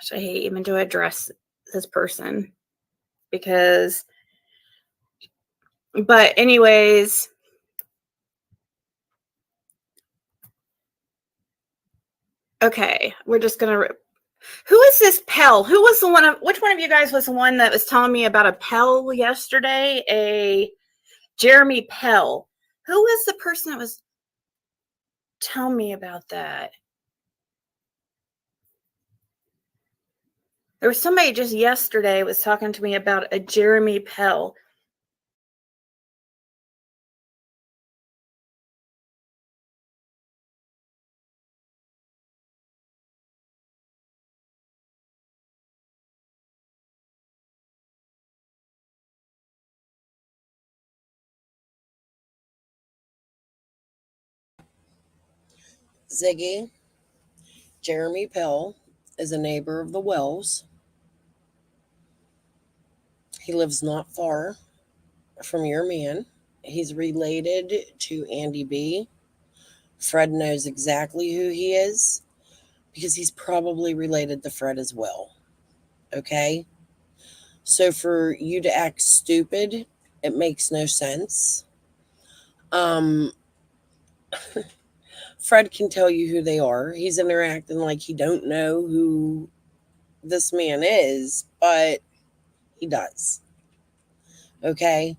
Gosh, I hate even to address this person because, but anyways, okay, we're just gonna. Who is this Pell? Who was the one of? Which one of you guys was the one that was telling me about a Pell yesterday? A Jeremy Pell. Who was the person that was telling me about that? There was somebody just yesterday was talking to me about a Jeremy Pell. Ziggy, Jeremy Pell is a neighbor of the Wells. He lives not far from your man. He's related to Andy B. Fred knows exactly who he is because he's probably related to Fred as well. Okay? So for you to act stupid, it makes no sense. Fred can tell you who they are. He's interacting like he don't know who this man is, but he does. Okay?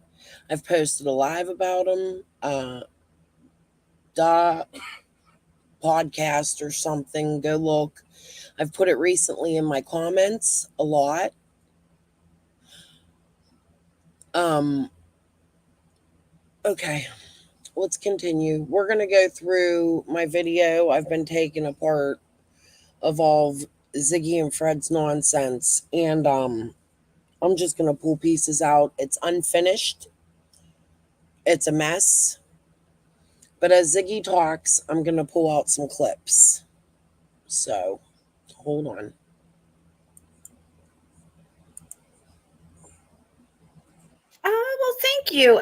I've posted a live about him, podcast or something. Go look. I've put it recently in my comments a lot. Okay, let's continue. We're going to go through my video. I've been taking apart of all of Ziggy and Fred's nonsense, and I'm just going to pull pieces out. It's unfinished. It's a mess. But as Ziggy talks, I'm going to pull out some clips. So, hold on. Well, thank you,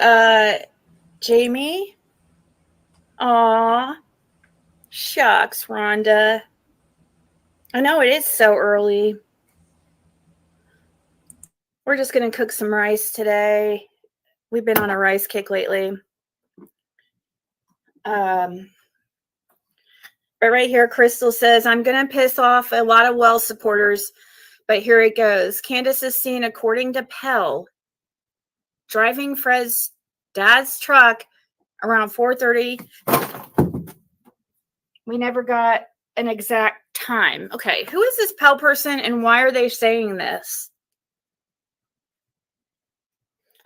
Jamie. Aw, shucks, Rhonda. I know it is so early. We're just going to cook some rice today. We've been on a rice kick lately. But right here, Crystal says, I'm going to piss off a lot of Wells supporters, but here it goes. Candace is seen, according to Pell, driving Fred's dad's truck around 4:30. We never got an exact time. Okay, who is this Pell person and why are they saying this?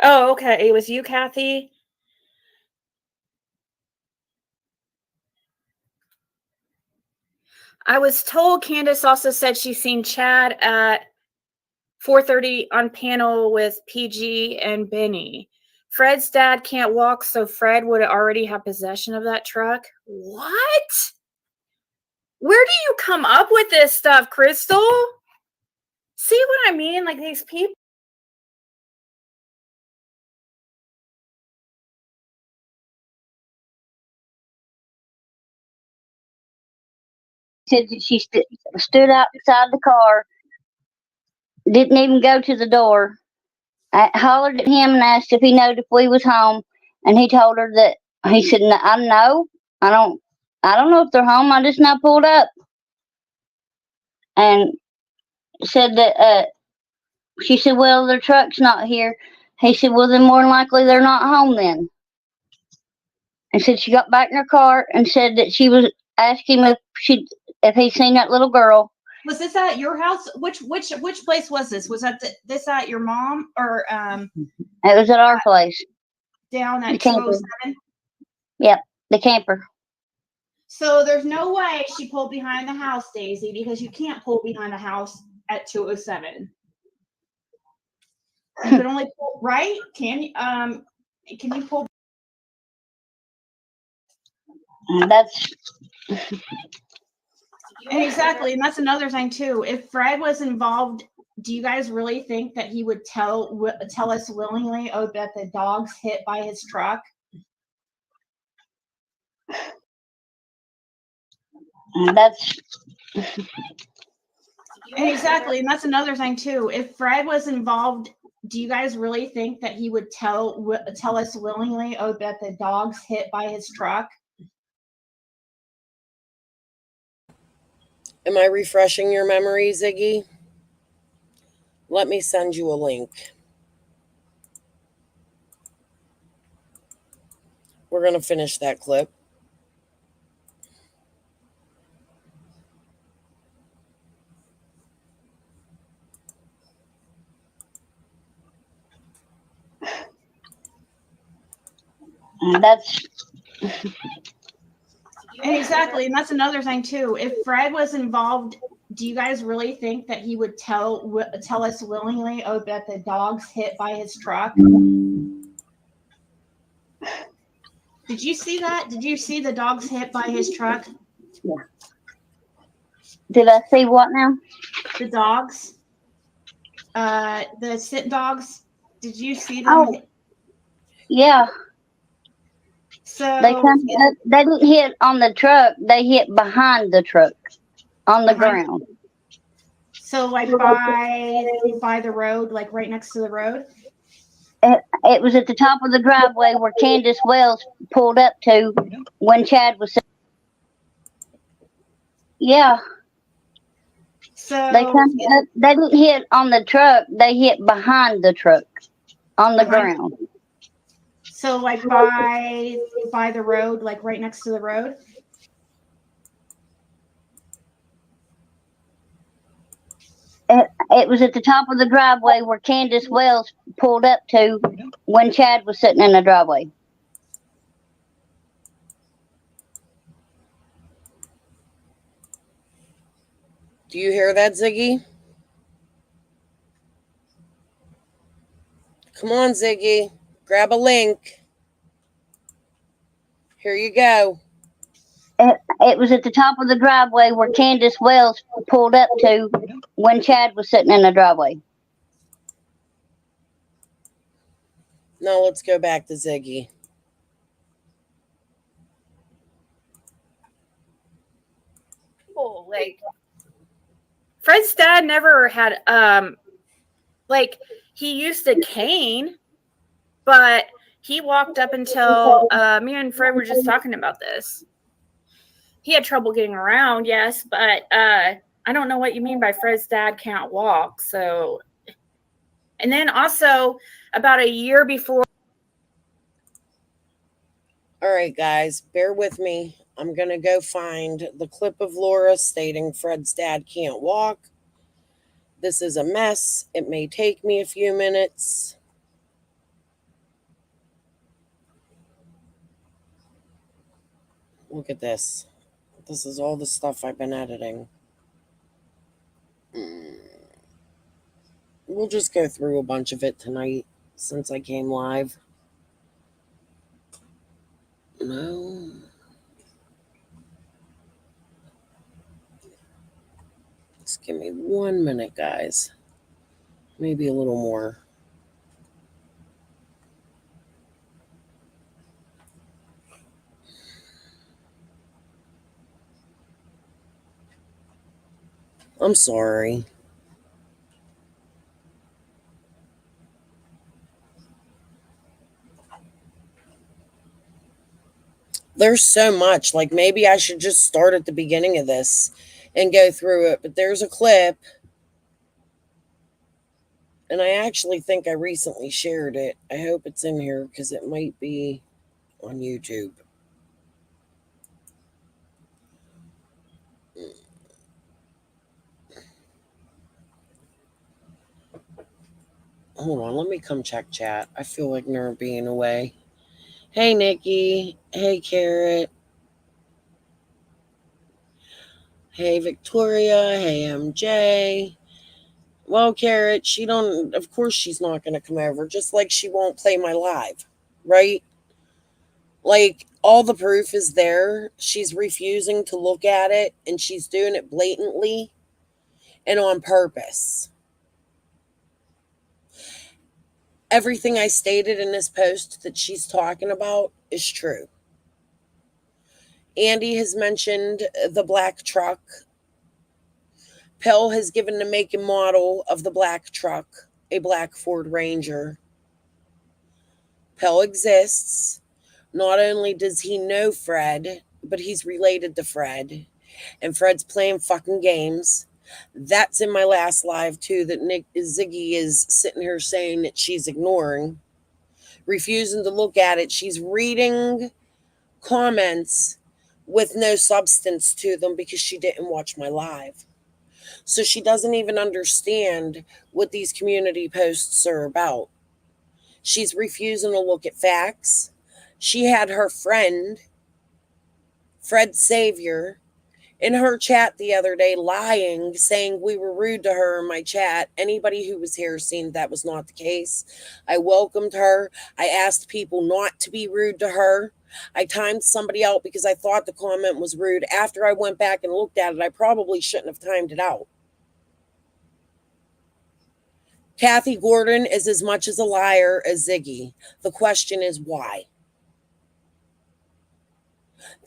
Oh, okay, it was you, Kathy. I was told Candace also said she's seen Chad at 4:30 on panel with PG and Benny. Fred's dad can't walk, so Fred would already have possession of that truck. What? Where do you come up with this stuff, Crystal? See what I mean? Like these people. Said that she stood outside the car, didn't even go to the door. I hollered at him and asked if he knowed if we was home, and he told her that he said, "I know, I don't know if they're home. I just now pulled up," and said that she said, "Well, their truck's not here." He said, "Well, then more than likely they're not home then." And said she got back in her car and said that she was asking him if he'd seen that little girl. Was this at your house? Which place was this? Was that this at your mom or It was at our place. Down at 207? Yep, the camper. So there's no way she pulled behind the house, Daisy, because you can't pull behind the house at 207. You can only pull right? Can you pull? That's exactly, and that's another thing too. If Fred was involved, do you guys really think that he would tell us willingly, oh, that the dog's hit by his truck? That's Exactly, and that's another thing too. If Fred was involved, do you guys really think that he would tell us willingly, oh, that the dog's hit by his truck? Am I refreshing your memory, Ziggy? Let me send you a link. We're going to finish that clip. That's Exactly, and that's another thing too. If Fred was involved, do you guys really think that he would tell us willingly, oh, that the dog's hit by his truck? Did you see that? Did you see the dog's hit by his truck? yeah. Did I see what now? The dogs, the sit dogs. Did you see them? Oh, yeah. So They didn't hit on the truck. They hit behind the truck on the ground. So like by the road, like right next to the road. It was at the top of the driveway where Candace Wells pulled up to when Chad was. Yeah. So They didn't hit on the truck. They hit behind the truck on the ground. So like by the road, like right next to the road. It was at the top of the driveway where Candace Wells pulled up to when Chad was sitting in the driveway. Do you hear that, Ziggy? Come on, Ziggy. Grab a link. Here you go. It was at the top of the driveway where Candace Wells pulled up to when Chad was sitting in the driveway. Now let's go back to Ziggy. People like Fred's dad never had like he used a cane, but he walked up until me and Fred were just talking about this. He had trouble getting around, yes, but I don't know what you mean by Fred's dad can't walk. So, and then also about a year before. All right, guys, bear with me. I'm going to go find the clip of Laura stating Fred's dad can't walk. This is a mess. It may take me a few minutes. Look at this. This is all the stuff I've been editing. We'll just go through a bunch of it tonight since I came live. No. Just give me 1 minute, guys. Maybe a little more. I'm sorry. There's so much. Like, maybe I should just start at the beginning of this and go through it. But there's a clip. And I actually think I recently shared it. I hope it's in here because it might be on YouTube. Hold on, let me come check chat. I feel ignorant being away. Hey, Nikki. Hey, Carrot. Hey, Victoria. Hey, MJ. Well, Carrot, of course she's not going to come over, just like she won't play my live, right? Like, all the proof is there. She's refusing to look at it, and she's doing it blatantly and on purpose. Everything I stated in this post that she's talking about is true. Andy has mentioned the black truck. Pell has given the make and model of the black truck, a black Ford Ranger. Pell exists. Not only does he know Fred, but he's related to Fred. And Fred's playing fucking games. That's in my last live too, that Ziggy is sitting here saying that she's ignoring, refusing to look at it. She's reading comments with no substance to them because she didn't watch my live. So she doesn't even understand what these community posts are about. She's refusing to look at facts. She had her friend, Fred Savior, in her chat the other day lying, saying we were rude to her in my chat. Anybody who was here seen that was not the case. I welcomed her. I asked people not to be rude to her. I timed somebody out because I thought the comment was rude. After I went back and looked at it, I probably shouldn't have timed it out. Kathy Gordon is as much as a liar as Ziggy. The question is why?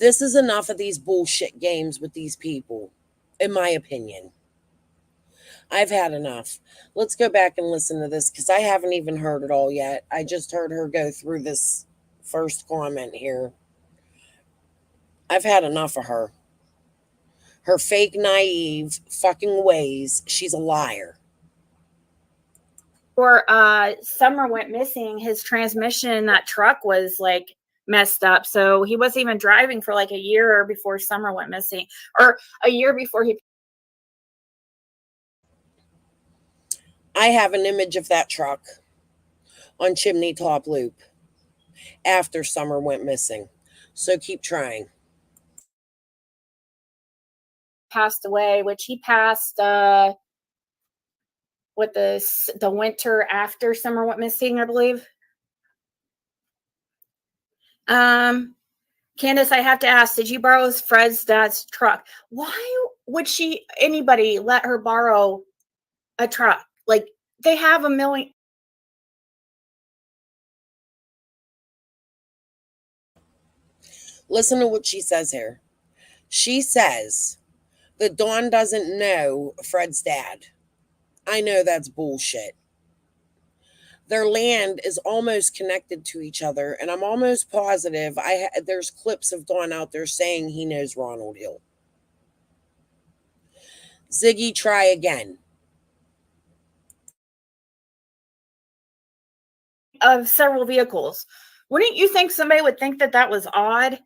This is enough of these bullshit games with these people, in my opinion. I've had enough. Let's go back and listen to this because I haven't even heard it all yet. I just heard her go through this first comment here. I've had enough of her. Her fake, naive fucking ways. She's a liar. Or Summer went missing, his transmission in that truck was like messed up. So he wasn't even driving for like a year before Summer went missing, or a year before he. I have an image of that truck on Chimney Top Loop after Summer went missing. So keep trying. Passed away, which he passed with the winter after Summer went missing, I believe. Candace, I have to ask, did you borrow Fred's dad's truck? Why would anybody let her borrow a truck? Like, they have a million. Listen to what she says here. She says that Dawn doesn't know Fred's dad. I know that's bullshit. Their land is almost connected to each other, and I'm almost positive there's clips of Dawn out there saying he knows Ronald Hill. Ziggy, try again. Of several vehicles. Wouldn't you think somebody would think that was odd?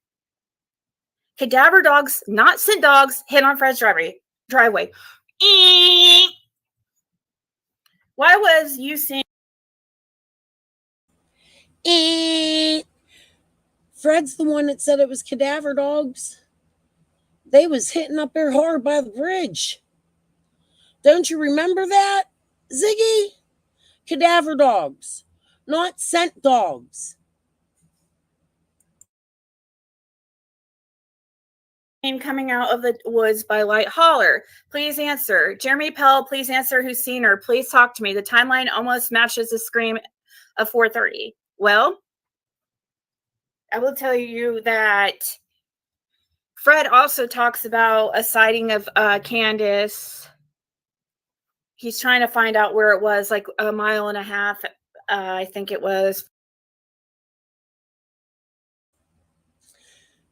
Cadaver dogs, not scent dogs, hit on Fred's driveway. Why was you seeing? Fred's the one that said it was cadaver dogs. They was hitting up there hard by the bridge. Don't you remember that, Ziggy? Cadaver dogs, not scent dogs. Coming out of the woods by Light Holler. Please answer. Jeremy Pell, please answer who's seen her. Please talk to me. The timeline almost matches the scream of 4:30. Well, I will tell you that Fred also talks about a sighting of Candace. He's trying to find out where it was, like a mile and a half, I think it was.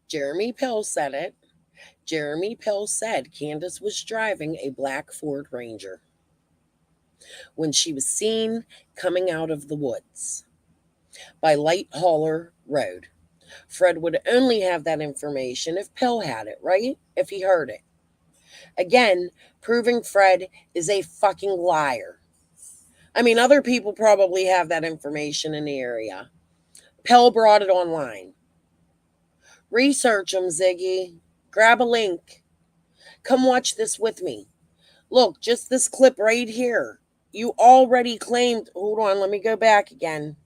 Jeremy Pell said it. Jeremy Pell said Candace was driving a black Ford Ranger when she was seen coming out of the woods by Light Holler Road. Fred would only have that information if Pell had it, right? If he heard it. Again, proving Fred is a fucking liar. I mean, other people probably have that information in the area. Pell brought it online. Research them, Ziggy. Grab a link. Come watch this with me. Look, just this clip right here. You already claimed. Hold on, let me go back again.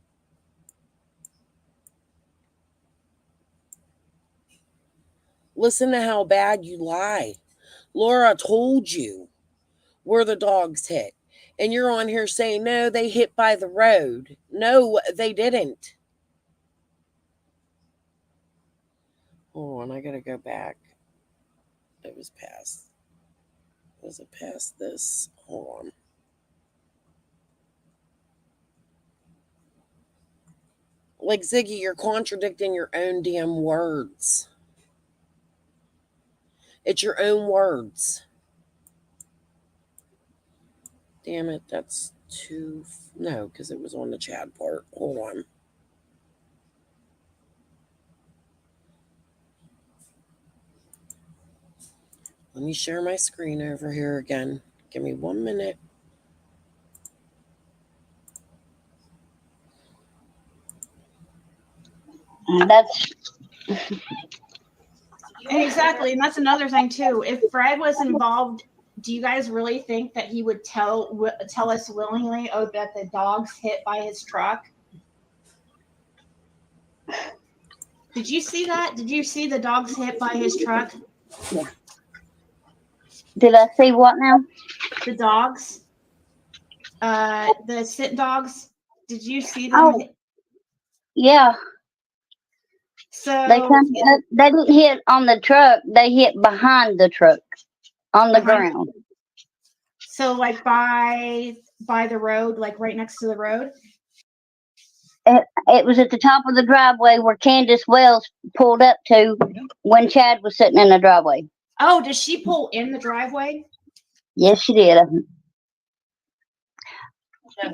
Listen to how bad you lie. Laura told you where the dogs hit. And you're on here saying, no, they hit by the road. No, they didn't. Hold on, I gotta go back. It was past. Was it past this? Hold on. Like, Ziggy, you're contradicting your own damn words. It's your own words. Damn it, that's too... No, because it was on the Chad part. Hold on. Let me share my screen over here again. Give me 1 minute. That's Exactly, and that's another thing too. If Fred was involved, do you guys really think that he would tell us willingly, oh, that the dog's hit by his truck? Did you see that? Did you see the dog's hit by his truck? Did I see what now? The dogs, the sit dogs. Did you see them? Oh, yeah. So They didn't hit on the truck. They hit behind the truck on the ground. So like by the road, like right next to the road. It was at the top of the driveway where Candace Wells pulled up to when Chad was sitting in the driveway. Oh, does she pull in the driveway? Yes, she did.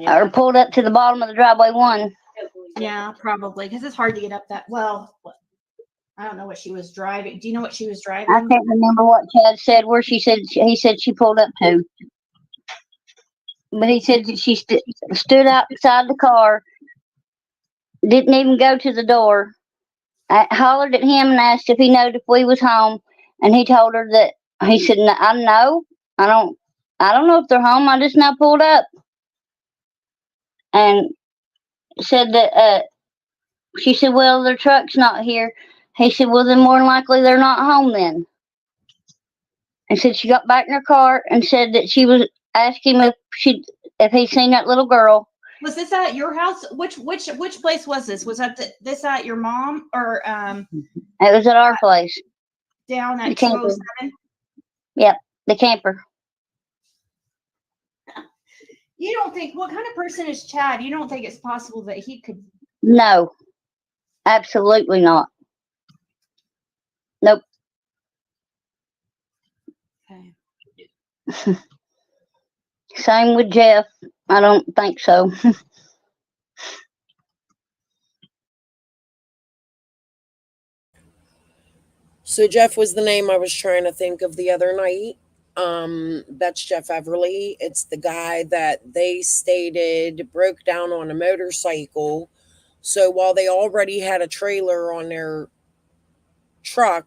Or pulled up to the bottom of the driveway one. Yeah, probably, because it's hard to get up that. Well, I don't know what she was driving. Do you know what she was driving? I can't remember what Chad said. Where he said she pulled up to. But he said that she stood outside the car, didn't even go to the door. I hollered at him and asked if he knowed if we was home, and he told her that he said, "I know. I don't know if they're home. I just now pulled up." And said that she said, "Well, their truck's not here." He said, "Well, then more than likely they're not home then." And said she got back in her car and said that she was asking him if he'd seen that little girl. Was this at your house? Which place was this? Was that this at your mom or It was at our place. Down at 207? Yep, the camper. You don't think, what kind of person is Chad? You don't think it's possible that he could? No, absolutely not. Nope. Okay. Same with Jeff. I don't think so. So Jeff was the name I was trying to think of the other night. That's Jeff Everly. It's the guy that they stated broke down on a motorcycle. So while they already had a trailer on their truck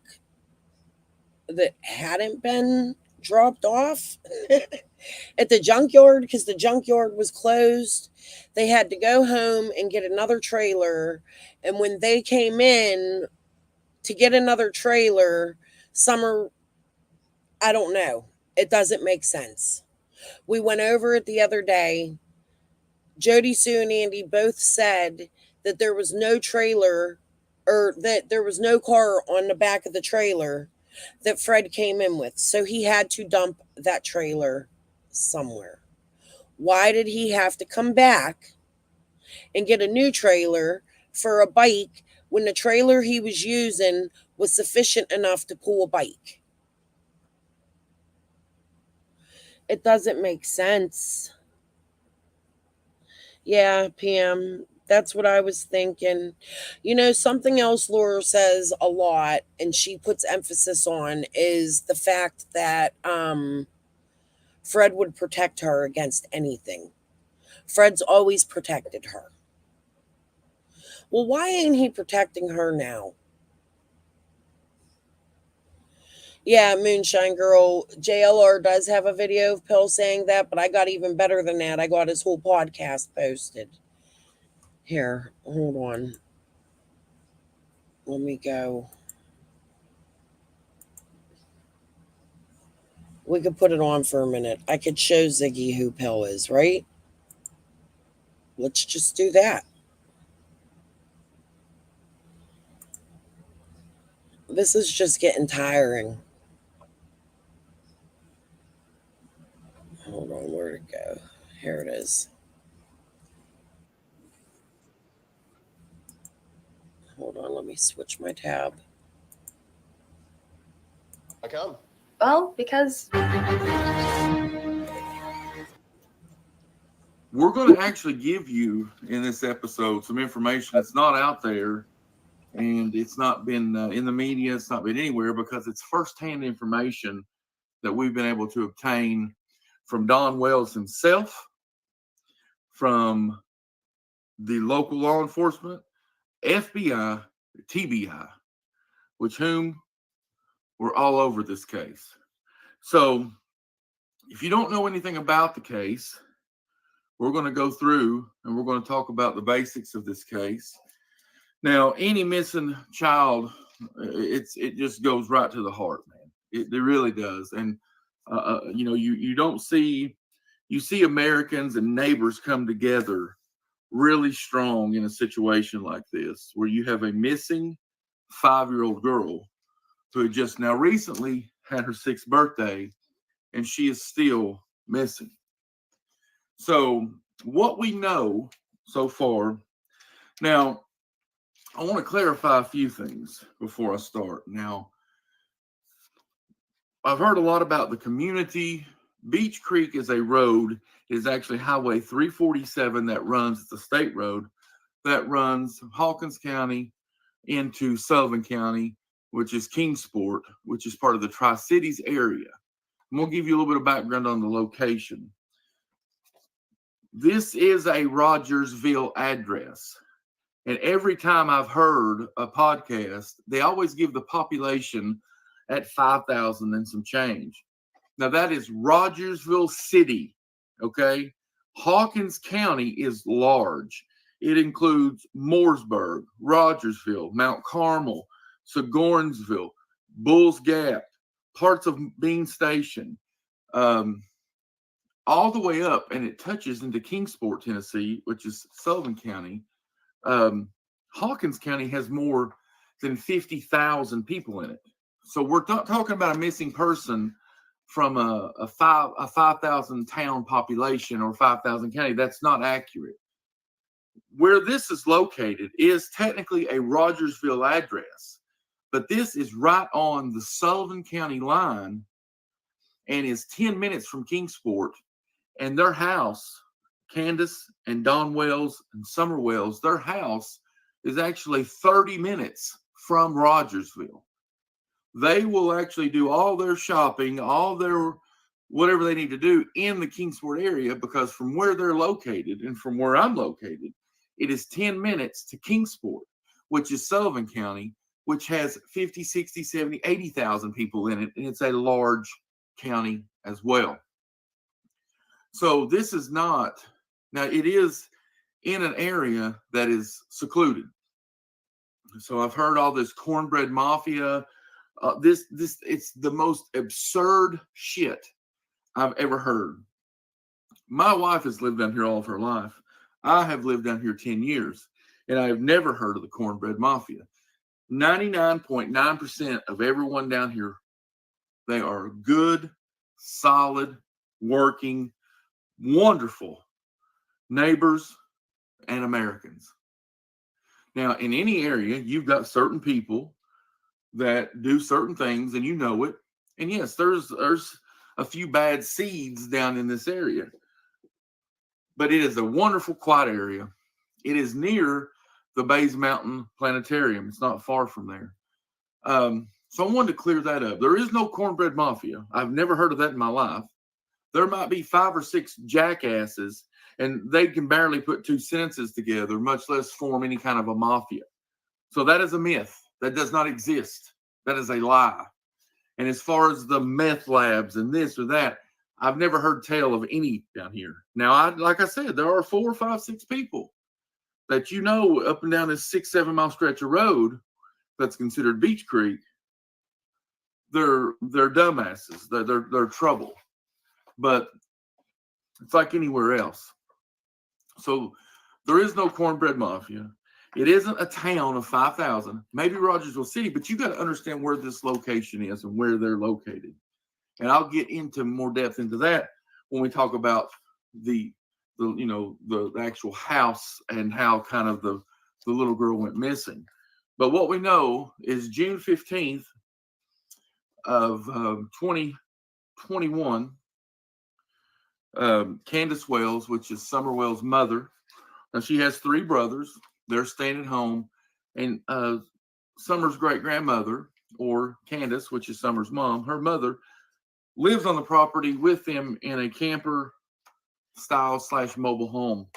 that hadn't been dropped off at the junkyard, because the junkyard was closed, they had to go home and get another trailer. And when they came in to get another trailer, I don't know. It doesn't make sense. We went over it the other day. Jody, Sue, and Andy both said that there was no trailer, or that there was no car on the back of the trailer that Fred came in with. So he had to dump that trailer somewhere. Why did he have to come back and get a new trailer for a bike when the trailer he was using was sufficient enough to pull a bike? It doesn't make sense. Yeah, PM, that's what I was thinking. You know, something else Laura says a lot and she puts emphasis on is the fact that Fred would protect her against anything. Fred's always protected her. Well, why ain't he protecting her now? Yeah, Moonshine Girl. JLR does have a video of Pill saying that, but I got even better than that. I got his whole podcast posted. Here, hold on. Let me go. We could put it on for a minute. I could show Ziggy who Pill is, right? Let's just do that. This is just getting tiring. Here it is. Hold on, let me switch my tab. How come? Well, because we're going to actually give you in this episode some information that's not out there, and it's not been in the media, it's not been anywhere, because it's firsthand information that we've been able to obtain from Don Wells himself, from the local law enforcement, FBI, TBI, which whom were all over this case. So if you don't know anything about the case, we're going to go through and we're going to talk about the basics of this case. Now, any missing child, it just goes right to the heart, man. It really does. And you know, you don't see, you see Americans and neighbors come together really strong in a situation like this, where you have a missing 5-year-old girl who had just now recently had her 6th birthday, and she is still missing. So what we know so far, now I want to clarify a few things before I start. Now, I've heard a lot about the community. Beach Creek is a road, is actually Highway 347 that runs, it's a state road that runs Hawkins County into Sullivan County, which is Kingsport, which is part of the Tri-Cities area. I'm going to give you a little bit of background on the location. This is a Rogersville address. And every time I've heard a podcast, they always give the population at 5,000 and some change. Now that is Rogersville City, okay? Hawkins County is large. It includes Mooresburg, Rogersville, Mount Carmel, Sigornsville, Bulls Gap, parts of Bean Station, all the way up, and it touches into Kingsport, Tennessee, which is Sullivan County. Hawkins County has more than 50,000 people in it. So we're not talking about a missing person from a 5,000 town population or 5,000 county. That's not accurate. Where this is located is technically a Rogersville address, but this is right on the Sullivan County line and is 10 minutes from Kingsport. And their house, Candace and Don Wells and Summer Wells, their house is actually 30 minutes from Rogersville. They will actually do all their shopping, all their whatever they need to do in the Kingsport area, because from where they're located and from where I'm located, it is 10 minutes to Kingsport, which is Sullivan County, which has 50, 60, 70, 80,000 people in it. And it's a large county as well. So this is not, now it is in an area that is secluded. So I've heard all this cornbread mafia. It's the most absurd shit I've ever heard. My wife has lived down here all of her life. I have lived down here 10 years, and I have never heard of the cornbread mafia. 99.9% of everyone down here, they are good, solid, working, wonderful neighbors and Americans. Now, in any area, you've got certain people that do certain things, and you know it. And yes, there's a few bad seeds down in this area, but it is a wonderful, quiet area. It is near the Bays Mountain Planetarium. It's not far from there. So I wanted to clear that up. There is no cornbread mafia. I've never heard of that in my life. There might be 5 or 6 jackasses, and they can barely put 2 sentences together, much less form any kind of a mafia. So that is a myth. That does not exist. That is a lie. And as far as the meth labs and this or that, I've never heard tell of any down here. Now, like I said, there are 4, 5, 6 people that you know up and down this 6, 7 mile stretch of road that's considered Beach Creek. They're dumbasses. They're trouble. But it's like anywhere else. So there is no cornbread mafia. It isn't a town of 5,000, maybe Rogersville City, but you got to understand where this location is and where they're located. And I'll get into more depth into that when we talk about the the actual house and how kind of the little girl went missing. But what we know is June 15th of 2021, Candace Wells, which is Summer Wells' mother. Now she has 3 brothers. They're staying at home, and Summer's great grandmother, or Candace, which is Summer's mom, her mother, lives on the property with them in a camper style / mobile home.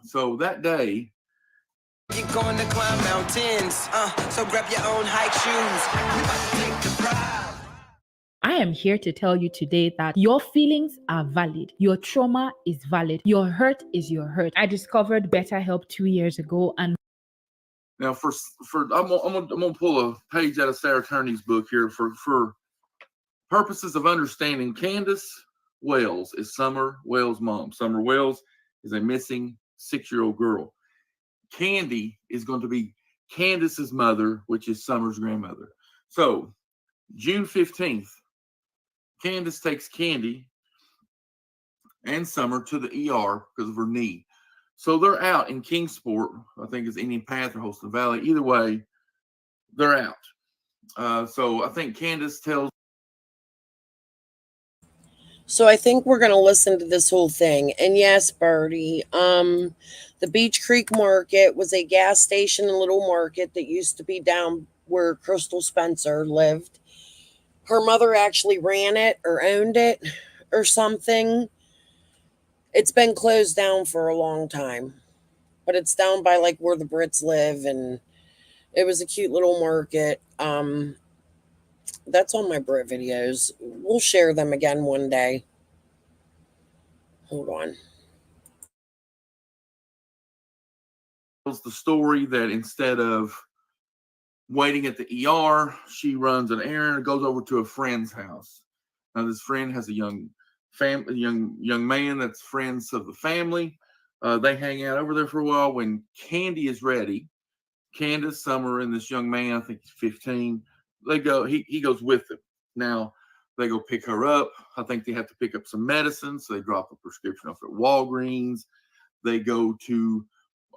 So that day, You're going to climb mountains, so grab your own hike shoes. We about to take the ride. I am here to tell you today that your feelings are valid. Your trauma is valid. Your hurt is your hurt. I discovered BetterHelp 2 years ago, and now I'm gonna pull a page out of Sarah Turney's book here for purposes of understanding. Candace Wells is Summer Wells' mom. Summer Wells is a missing 6-year-old girl. Candy is going to be Candace's mother, which is Summer's grandmother. So June 15th, Candace takes Candy and Summer to the ER because of her knee. So they're out in Kingsport, I think it's Indian Path or Holston Valley. Either way, they're out. So I think Candace tells. So I think we're going to listen to this whole thing. And yes, Birdie, the Beach Creek Market was a gas station and little market that used to be down where Crystal Spencer lived. Her mother actually ran it or owned it or something. It's been closed down for a long time, but it's down by like where the Brits live, and it was a cute little market. That's on my Brit videos. We'll share them again one day. Hold on. Tells the story that instead of waiting at the ER, she runs an errand and goes over to a friend's house. Now, this friend has a young man that's friends of the family. They hang out over there for a while. When Candy is ready, Candace, Summer, and this young man, I think he's 15, they go. He goes with them. Now they go pick her up. I think they have to pick up some medicine, so they drop a prescription off at Walgreens. They go to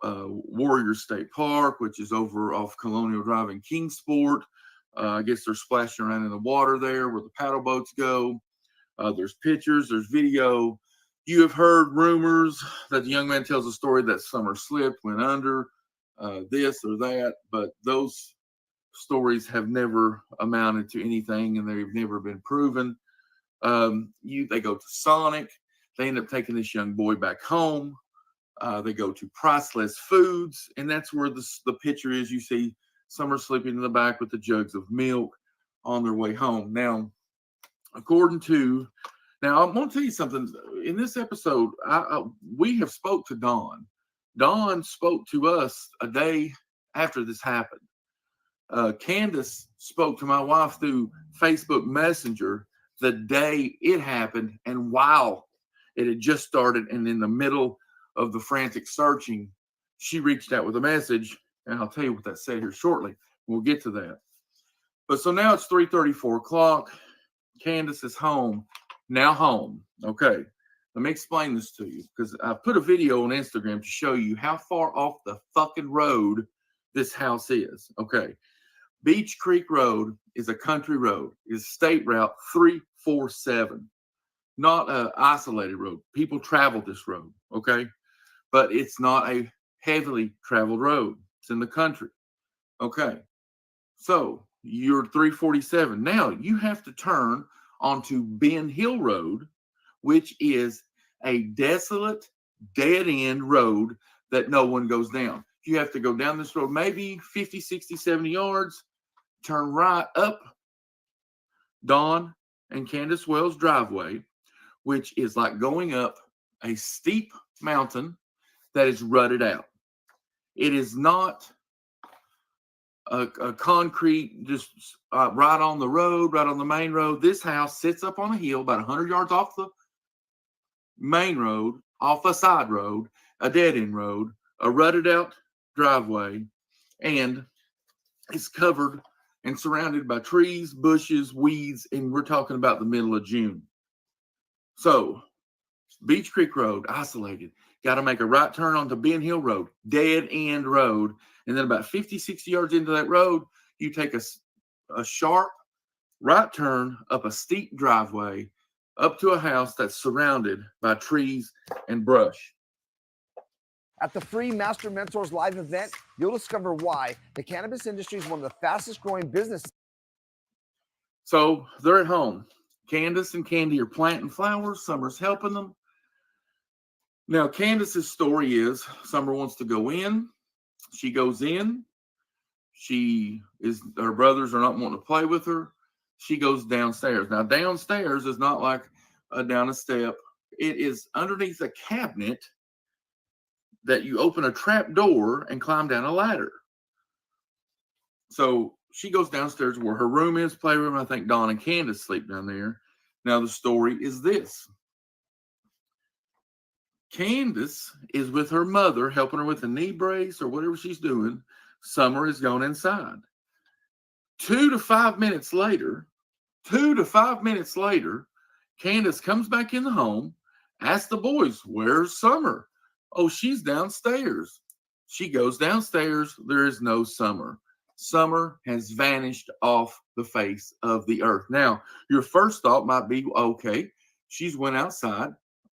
Warrior State Park, which is over off Colonial Drive in Kingsport. I guess they're splashing around in the water there where the paddle boats go. There's pictures, there's video. You have heard rumors that the young man tells a story that Summer slipped, went under, this or that, but those stories have never amounted to anything, and they've never been proven. They go to Sonic. They end up taking this young boy back home. They go to Priceless Foods, and that's where the picture is. You see Summer sleeping in the back with the jugs of milk on their way home. Now, I'm going to tell you something. In this episode, we have spoke to Dawn. Dawn spoke to us a day after this happened. Candace spoke to my wife through Facebook Messenger the day it happened, and while it had just started, and in the middle of the frantic searching, she reached out with a message, and I'll tell you what that said here shortly. We'll get to that. But so now it's 3:34 o'clock. Candace is home. Now home. Okay. Let me explain this to you, because I put a video on Instagram to show you how far off the fucking road this house is. Okay. Beach Creek Road is a country road. It's State Route 347. Not an isolated road. People travel this road. Okay. But it's not a heavily traveled road. It's in the country. Okay. So you're 347. Now you have to turn onto Ben Hill Road, which is a desolate, dead-end road that no one goes down. You have to go down this road maybe 50, 60, 70 yards, turn right up Dawn and Candace Wells' driveway, which is like going up a steep mountain that is rutted out. It is not a concrete, just right on the road, right on the main road. This house sits up on a hill about 100 yards off the main road, off a side road, a dead-end road, a rutted out driveway, and it's covered and surrounded by trees, bushes, weeds, and we're talking about the middle of June. So Beach Creek Road, isolated. Got to make a right turn onto Ben Hill Road, dead end road. And then about 50, 60 yards into that road, you take a sharp right turn up a steep driveway up to a house that's surrounded by trees and brush. At the free Master Mentors live event, you'll discover why the cannabis industry is one of the fastest growing businesses. So they're at home. Candace and Candy are planting flowers. Summer's helping them. Now, Candace's story is Summer wants to go in. She goes in. Her brothers are not wanting to play with her. She goes downstairs. Now, downstairs is not like down a step. It is underneath a cabinet that you open a trap door and climb down a ladder. So she goes downstairs where her room is, playroom. I think Dawn and Candace sleep down there. Now, the story is this. Candace is with her mother, helping her with a knee brace or whatever she's doing. Summer has gone inside. 2 to 5 minutes later, Candace comes back in the home, asks the boys, where's Summer? Oh, she's downstairs. She goes downstairs. There is no Summer. Summer has vanished off the face of the earth. Now, your first thought might be, okay, she's went outside.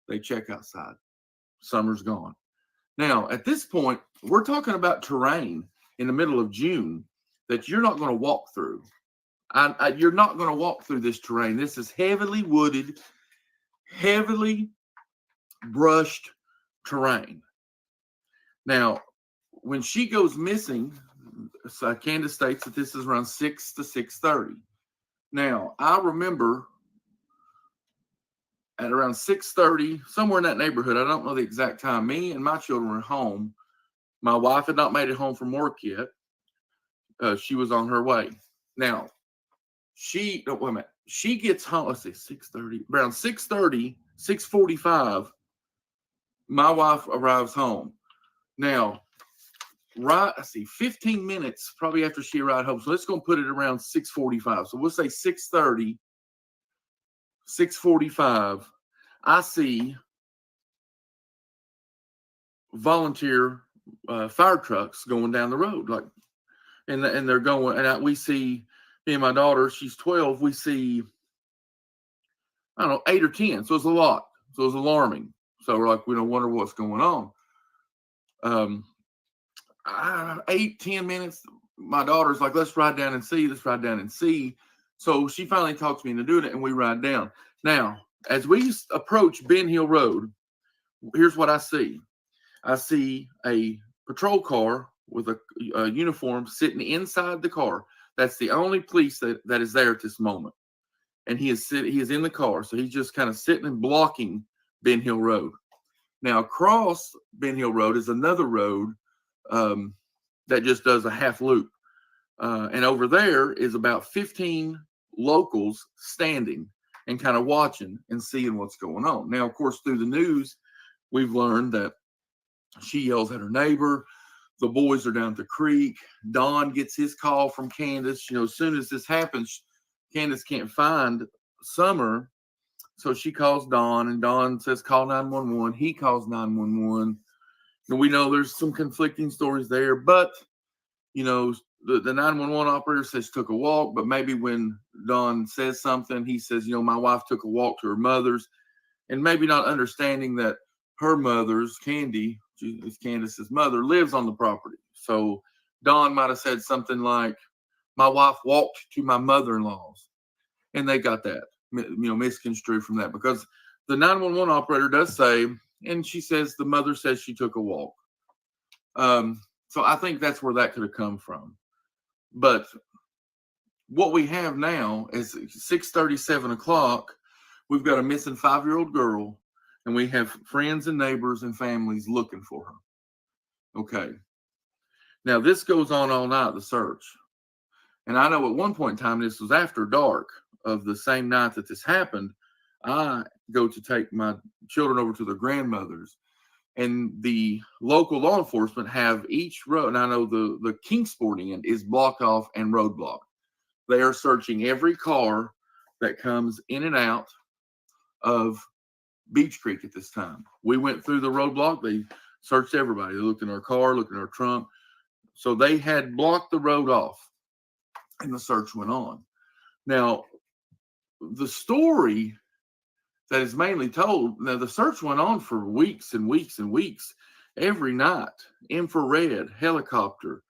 They check outside. Summer's gone. Now, at this point, we're talking about terrain in the middle of June that you're not going to walk through. You're not going to walk through this terrain. This is heavily wooded, heavily brushed terrain. Now, when she goes missing, Candace states that this is around 6 to 6:30. Now, I remember at around 6:30, somewhere in that neighborhood, I don't know the exact time, me and my children were home. My wife had not made it home from work yet. She was on her way. Now, she gets home, let's see, 6:30, around 6:30, 6:45, my wife arrives home. Now, 15 minutes probably after she arrived home. So let's go and put it around 6:45. So we'll say 6:30, 6:45. I see volunteer fire trucks going down the road, and they're going, and we see, me and my daughter, she's 12. We see, I don't know, 8 or 10. So it's a lot. So it's alarming. So we're like, we don't wonder what's going on. 8, 10 minutes. My daughter's like, let's ride down and see. So she finally talks me into doing it, and we ride down. Now, as we approach Ben Hill Road, here's what I see. I see a patrol car with a uniform sitting inside the car. That's the only police that is there at this moment. And he is in the car. So he's just kind of sitting and blocking Ben Hill Road. Now, across Ben Hill Road is another road that just does a half loop. And over there is about 15 locals standing and kind of watching and seeing what's going on. Now, of course, through the news, we've learned that she yells at her neighbor. The boys are down at the creek. Don gets his call from Candace. As soon as this happens, Candace can't find Summer. So she calls Don, and Don says, call 911. He calls 911. And we know there's some conflicting stories there, but, the 911 operator says took a walk, but maybe when Don says something, he says, my wife took a walk to her mother's, and maybe not understanding that her mother's, Candy, is Candace's mother, lives on the property. So Don might have said something like, my wife walked to my mother-in-law's, and they got that, misconstrued from that, because the 911 operator does say, and she says the mother says she took a walk. So I think that's where that could have come from. But what we have now is 6:30, 7 o'clock. We've got a missing 5-year-old girl, and we have friends and neighbors and families looking for her. Okay. Now, this goes on all night, the search. And I know at one point in time, this was after dark of the same night that this happened. I go to take my children over to their grandmother's, and the local law enforcement have each road. And I know the Kingsport end is blocked off and roadblocked. They are searching every car that comes in and out of Beach Creek at this time. We went through the roadblock. They searched everybody. They looked in our car, looked in our trunk. So they had blocked the road off, and the search went on. Now, the story that is mainly told, now the search went on for weeks and weeks and weeks, every night, infrared, helicopter,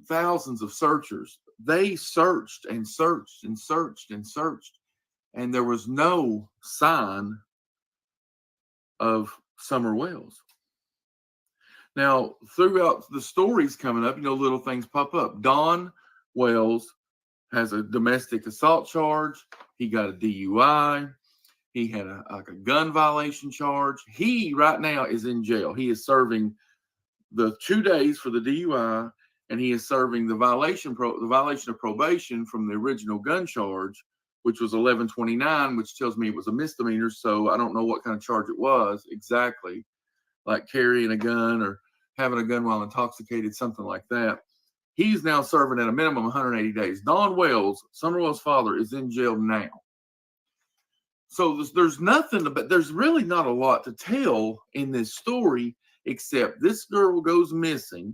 thousands of searchers. They searched and searched and searched and searched, and there was no sign of Summer Wells. Now, throughout the stories coming up, little things pop up. Don Wells has a domestic assault charge. He got a DUI. He had a gun violation charge. He right now is in jail. He is serving the 2 days for the DUI, and he is serving the violation of probation from the original gun charge, which was 1129, which tells me it was a misdemeanor. So I don't know what kind of charge it was exactly, like carrying a gun or having a gun while intoxicated, something like that. He's now serving at a minimum 180 days. Don Wells, Summer Wells' father, is in jail now. So there's nothing, but there's really not a lot to tell in this story, except this girl goes missing.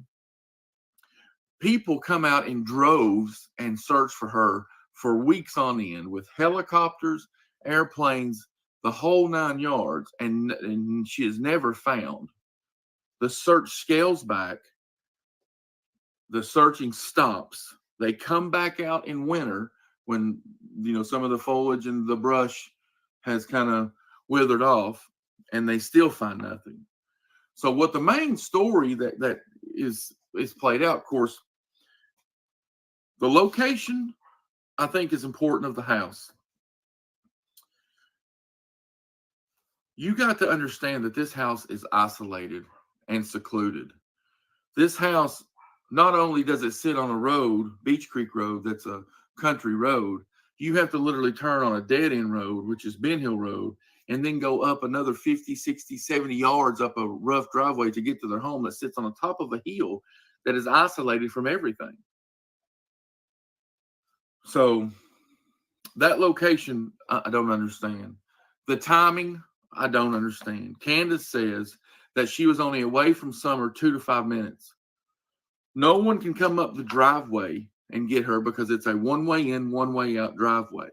People come out in droves and search for her for weeks on end with helicopters, airplanes, the whole 9 yards, and she is never found. The search scales back. The searching stops. They come back out in winter when, some of the foliage and the brush has kind of withered off, and they still find nothing. So what the main story that is played out, of course, the location, I think, is important of the house. You got to understand that this house is isolated and secluded. This house, not only does it sit on a road, Beach Creek Road, that's a country road, you have to literally turn on a dead-end road, which is Ben Hill Road, and then go up another 50, 60, 70 yards up a rough driveway to get to their home that sits on the top of a hill that is isolated from everything. So that location, I don't understand. The timing, I don't understand. Candace says that she was only away from Summer 2 to 5 minutes. No one can come up the driveway and get her because it's a one-way in, one-way out driveway.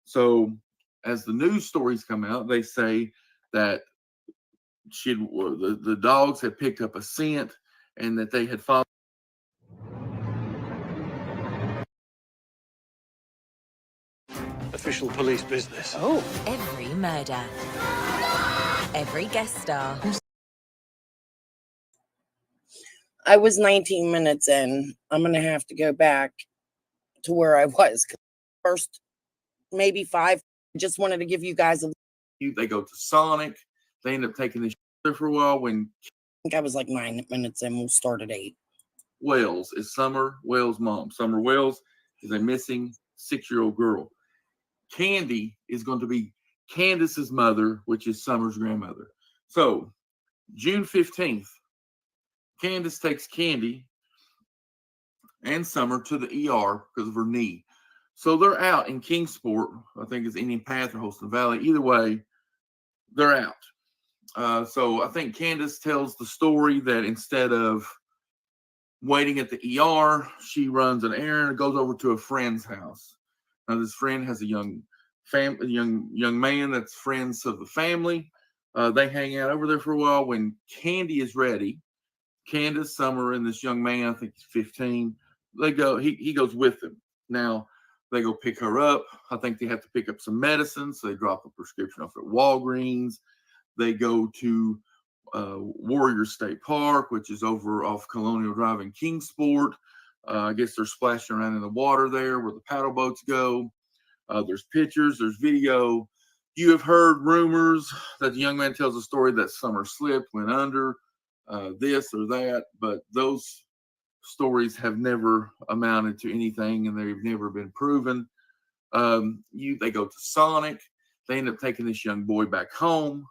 So as the news stories come out, they say that the dogs had picked up a scent and that they had followed. Official police business. Oh. Every murder. Every guest star. I was 19 minutes in. I'm going to have to go back to where I was. First, maybe 5. I just wanted to give you guys They go to Sonic. They end up taking this there for a while when I think I was like 9 minutes in. We'll start at 8. Wells is Summer Wells' mom. Summer Wells is a missing 6-year-old girl. Candy is going to be Candace's mother, which is Summer's grandmother. So June 15th, Candace takes Candy and Summer to the ER because of her knee. So they're out in Kingsport. I think it's Indian Path or Holston Valley. Either way, they're out. So I think Candace tells the story that instead of waiting at the ER, she runs an errand and goes over to a friend's house. Now, this friend has a young man that's friends of the family. They hang out over there for a while. When Candy is ready, Candace, Summer, and this young man, I think he's 15, they go. He goes with them. Now, they go pick her up. I think they have to pick up some medicine, so they drop a prescription off at Walgreens. They go to Warrior State Park, which is over off Colonial Drive in Kingsport. I guess they're splashing around in the water there where the paddle boats go. There's pictures, there's video. You have heard rumors that the young man tells a story that Summer slipped, went under, this or that, but those stories have never amounted to anything and they've never been proven. They go to Sonic. They end up taking this young boy back home.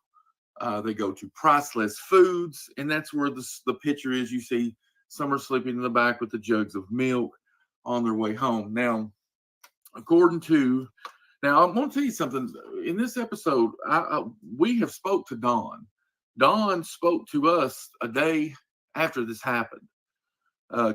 They go to Priceless Foods, and that's where the picture is. You see Summer sleeping in the back with the jugs of milk on their way home. Now, according to Now, I'm going to tell you something. In this episode, we have spoke to Dawn. Dawn spoke to us a day after this happened.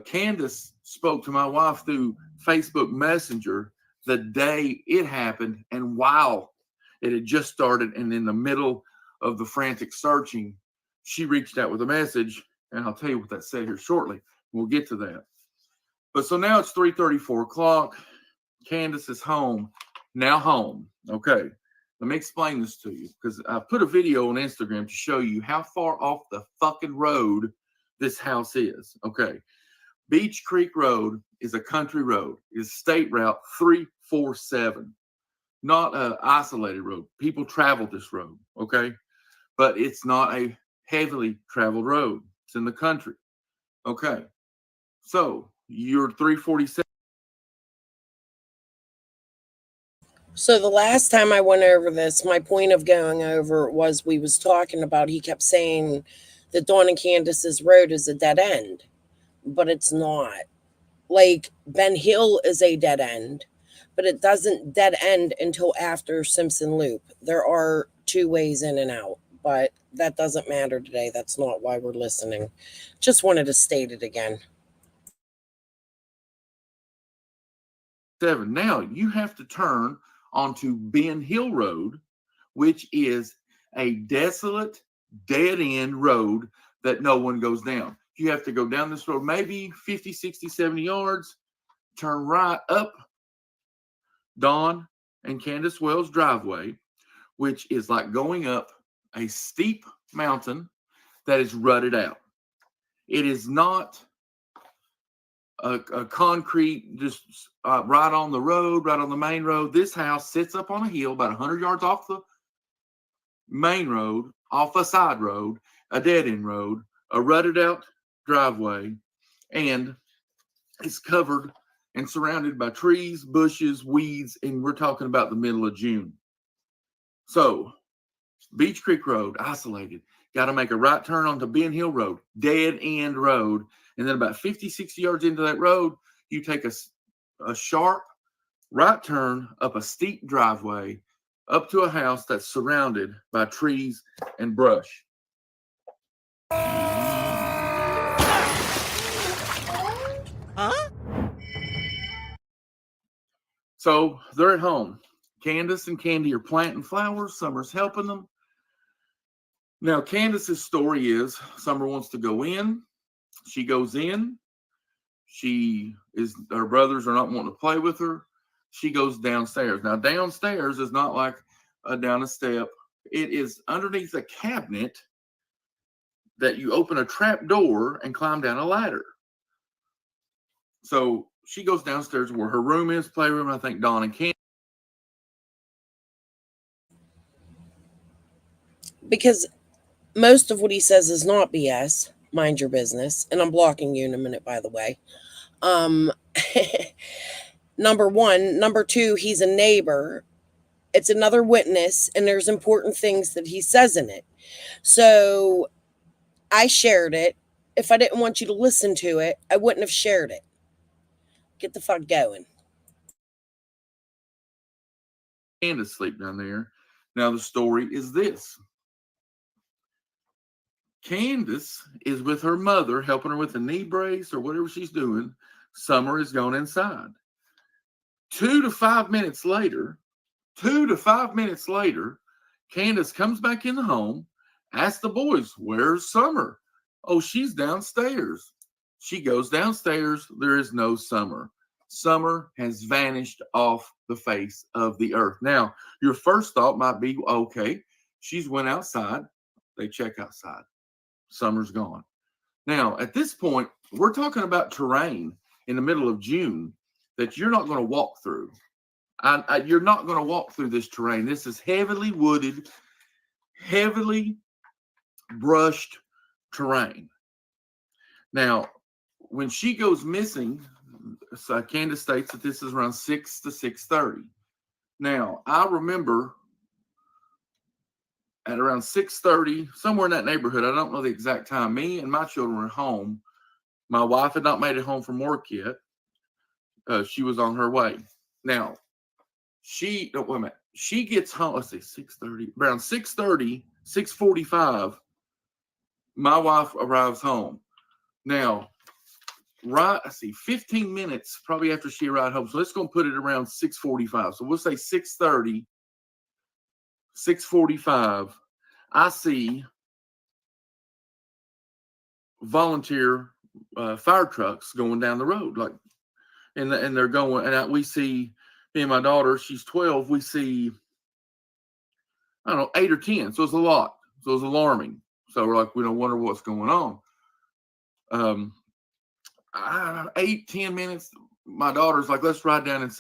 Candace spoke to my wife through Facebook Messenger the day it happened, and while it had just started, and in the middle of the frantic searching, she reached out with a message, and I'll tell you what that said here shortly. We'll get to that. But so now it's 3:30, 4 o'clock. Candace is home. Now home. Okay. Let me explain this to you, because I put a video on Instagram to show you how far off the fucking road this house is. Okay. Beach Creek Road is a country road. It's State Route 347, not an isolated road. People travel this road, okay? But it's not a heavily traveled road. It's in the country, okay? So you're 347. So the last time I went over this, my point of going over was we was talking about, he kept saying that Dawn and Candace's road is a dead end, but it's not. Like, Ben Hill is a dead end, but it doesn't dead end until after Simpson Loop. There are two ways in and out, but that doesn't matter today. That's not why we're listening. Just wanted to state it again. Now you have to turn onto Ben Hill Road, which is a desolate, dead-end road that no one goes down. You have to go down this road maybe 50, 60, 70 yards, turn right up Dawn and Candace Wells' driveway, which is like going up a steep mountain that is rutted out. It is not a concrete, just right on the road, right on the main road. This house sits up on a hill about 100 yards off the main road, off a side road, a dead-end road, a rutted out driveway, and it's covered and surrounded by trees, bushes, weeds, and we're talking about the middle of June. So, Beach Creek Road, isolated. Got to make a right turn onto Ben Hill Road, dead-end road. And then about 50, 60 yards into that road, you take a sharp right turn up a steep driveway up to a house that's surrounded by trees and brush. Huh? So they're at home. Candace and Candy are planting flowers. Summer's helping them. Now, Candace's story is Summer wants to go in. She goes in. Her brothers are not wanting to play with her. She goes downstairs. Now, downstairs is not like down a step. It is underneath a cabinet that you open a trap door and climb down a ladder. So she goes downstairs where her room is, playroom, and I think Dawn and Candy. Because most of what he says is not BS. Mind your business. And I'm blocking you in a minute, by the way. Number one. Number two, he's a neighbor. It's another witness, and there's important things that he says in it. So I shared it. If I didn't want you to listen to it, I wouldn't have shared it. Get the fuck going. Candace sleep down there. Now the story is this. Candace is with her mother, helping her with a knee brace or whatever she's doing. Summer is gone inside. 2 to 5 minutes later, Candace comes back in the home, asks the boys, "Where's Summer?" "Oh, she's downstairs." She goes downstairs. There is no Summer. Summer has vanished off the face of the earth. Now, your first thought might be, okay, she's went outside. They check outside. Summer's gone. Now, at this point, we're talking about terrain in the middle of June that you're not going to walk through. You're not going to walk through this terrain. This is heavily wooded, heavily brushed terrain. Now, when she goes missing, Candace states that this is around 6 to 6:30. Now, I remember at around 6:30, somewhere in that neighborhood, I don't know the exact time, me and my children were home. My wife had not made it home from work yet. She was on her way. Now, Wait a minute. She gets home, let's see, 6:30, around 6:30, 6:45, my wife arrives home. Now, right, I see 15 minutes probably after she arrived home. So let's go and put it around 6:45. So we'll say 6:30, 6:45. I see volunteer fire trucks going down the road, like, and they're going, and we see, me and my daughter, she's 12, we see, I don't know, 8 or 10. So it's a lot. So it's alarming. So we're like, we don't wonder what's going on. 8, 10 minutes, my daughter's like, let's ride down and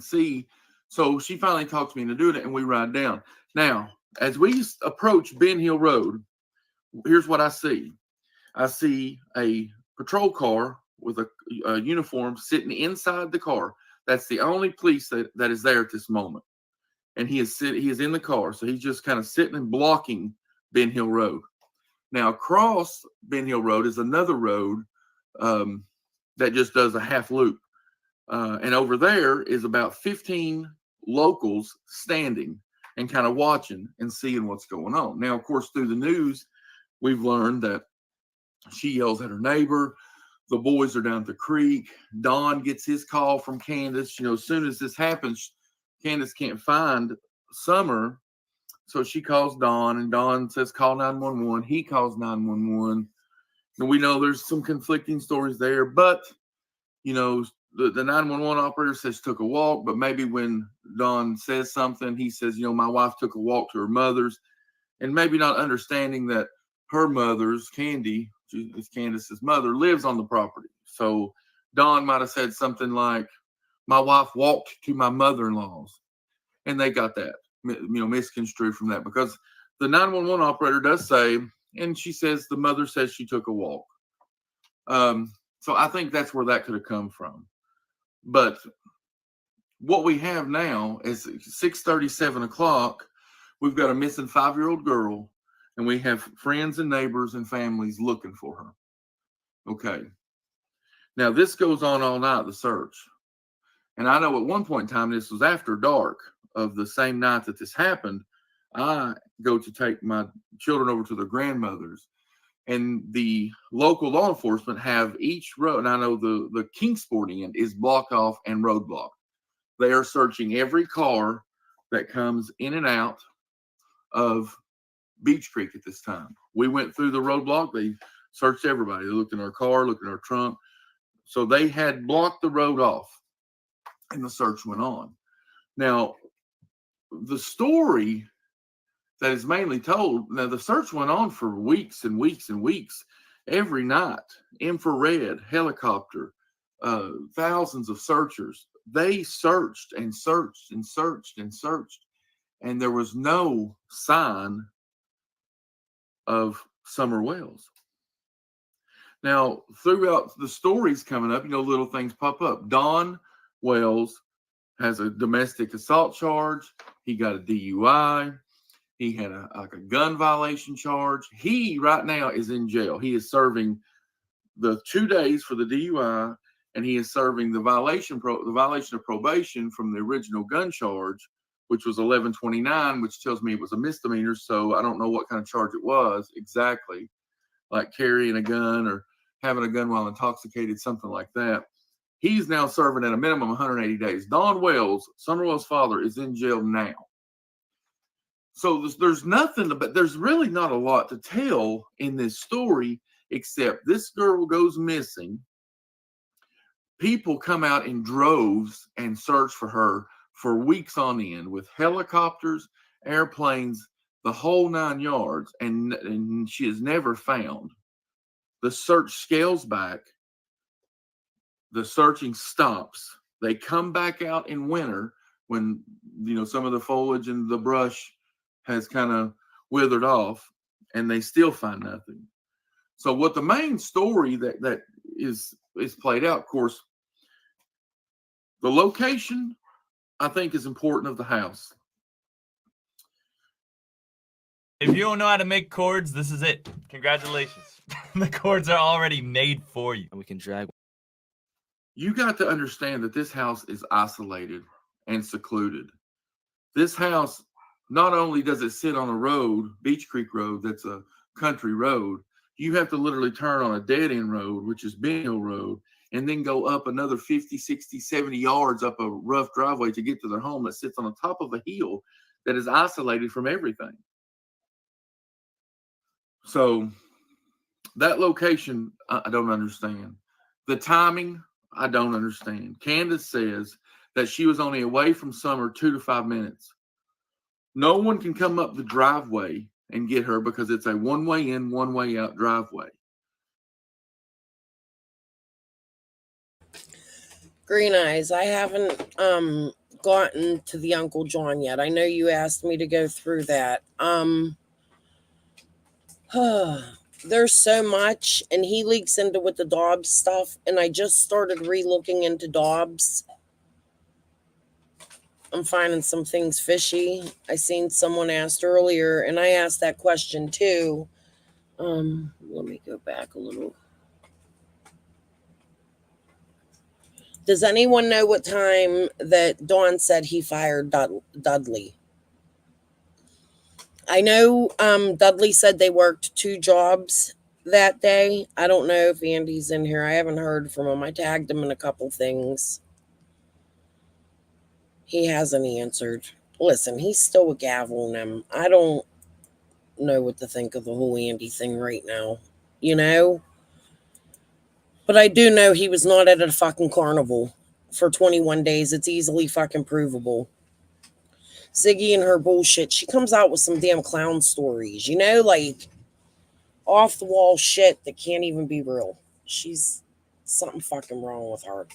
see. So she finally talks me into doing it, and we ride down. Now, as we approach Ben Hill Road, here's what I see. I see a patrol car with a uniform sitting inside the car. That's the only police that is there at this moment. And he is in the car. So he's just kind of sitting and blocking Ben Hill Road. Now, across Ben Hill Road is another road that just does a half loop. And over there is about 15 locals standing and kind of watching and seeing what's going on. Now, of course, through the news, we've learned that she yells at her neighbor. The boys are down at the creek. Don gets his call from Candace. As soon as this happens, Candace can't find Summer. So she calls Don, and Don says, call 911. He calls 911. And we know there's some conflicting stories there, but, the 911 operator says took a walk, but maybe when Don says something, he says, my wife took a walk to her mother's, and maybe not understanding that her mother's, Candy, is Candace's mother, lives on the property. So Don might have said something like, my wife walked to my mother-in-law's, and they got that, misconstrued from that, because the 911 operator does say, and she says the mother says she took a walk. So I think that's where that could have come from. But what we have now is 6:30, 7 o'clock. We've got a missing 5-year-old girl, and we have friends and neighbors and families looking for her. Okay. Now, this goes on all night, the search. And I know at one point in time, this was after dark of the same night that this happened. I go to take my children over to their grandmother's, and the local law enforcement have each road. And I know the Kingsport end is blocked off and roadblocked. They are searching every car that comes in and out of Beach Creek at this time. We went through the roadblock. They searched everybody. They looked in our car, looked in our trunk. So they had blocked the road off, and the search went on. Now, the story that is mainly told, now the search went on for weeks and weeks and weeks, every night, infrared, helicopter, thousands of searchers. They searched and searched and searched and searched, and there was no sign of Summer Wells. Now, throughout the stories coming up, little things pop up. Don Wells has a domestic assault charge. He got a DUI. He had a gun violation charge. He right now is in jail. He is serving the 2 days for the DUI, and he is serving the violation of probation from the original gun charge, which was 1129, which tells me it was a misdemeanor. So I don't know what kind of charge it was exactly, like carrying a gun or having a gun while intoxicated, something like that. He's now serving at a minimum 180 days. Don Wells, Summer Wells' father, is in jail now. So there's nothing, but there's really not a lot to tell in this story, except this girl goes missing. People come out in droves and search for her for weeks on end with helicopters, airplanes, the whole 9 yards, and she is never found. The search scales back. The searching stops. They come back out in winter when, some of the foliage and the brush has kind of withered off, and they still find nothing. So what the main story that is played out, of course, the location, I think, is important of the house. If you don't know how to make cords, this is it. Congratulations. The cords are already made for you. And we can drag. You got to understand that this house is isolated, and secluded. This house, not only does it sit on a road, Beach Creek Road, that's a country road, you have to literally turn on a dead end road, which is Ben Hill Road, and then go up another 50, 60, 70 yards up a rough driveway to get to their home that sits on the top of a hill that is isolated from everything. So that location, I don't understand. The timing, I don't understand. Candace says that she was only away from Summer 2 to 5 minutes. No one can come up the driveway and get her because it's a one-way in, one-way out driveway. Green Eyes, I haven't gotten to the Uncle John yet. I know you asked me to go through that. There's so much, and he leaks into with the Dobbs stuff, and I just started re-looking into Dobbs. I'm finding some things fishy. I seen someone asked earlier, and I asked that question too. Let me go back a little. Does anyone know what time that Dawn said he fired Dudley? I know Dudley said they worked 2 jobs that day. I don't know if Andy's in here. I haven't heard from him. I tagged him in a couple things. He hasn't answered. Listen, he's still a gavel in him. I don't know what to think of the whole Andy thing right now, you know? But I do know he was not at a fucking carnival for 21 days. It's easily fucking provable. Ziggy and her bullshit. She comes out with some damn clown stories, you know, like off the wall shit that can't even be real. She's something fucking wrong with her.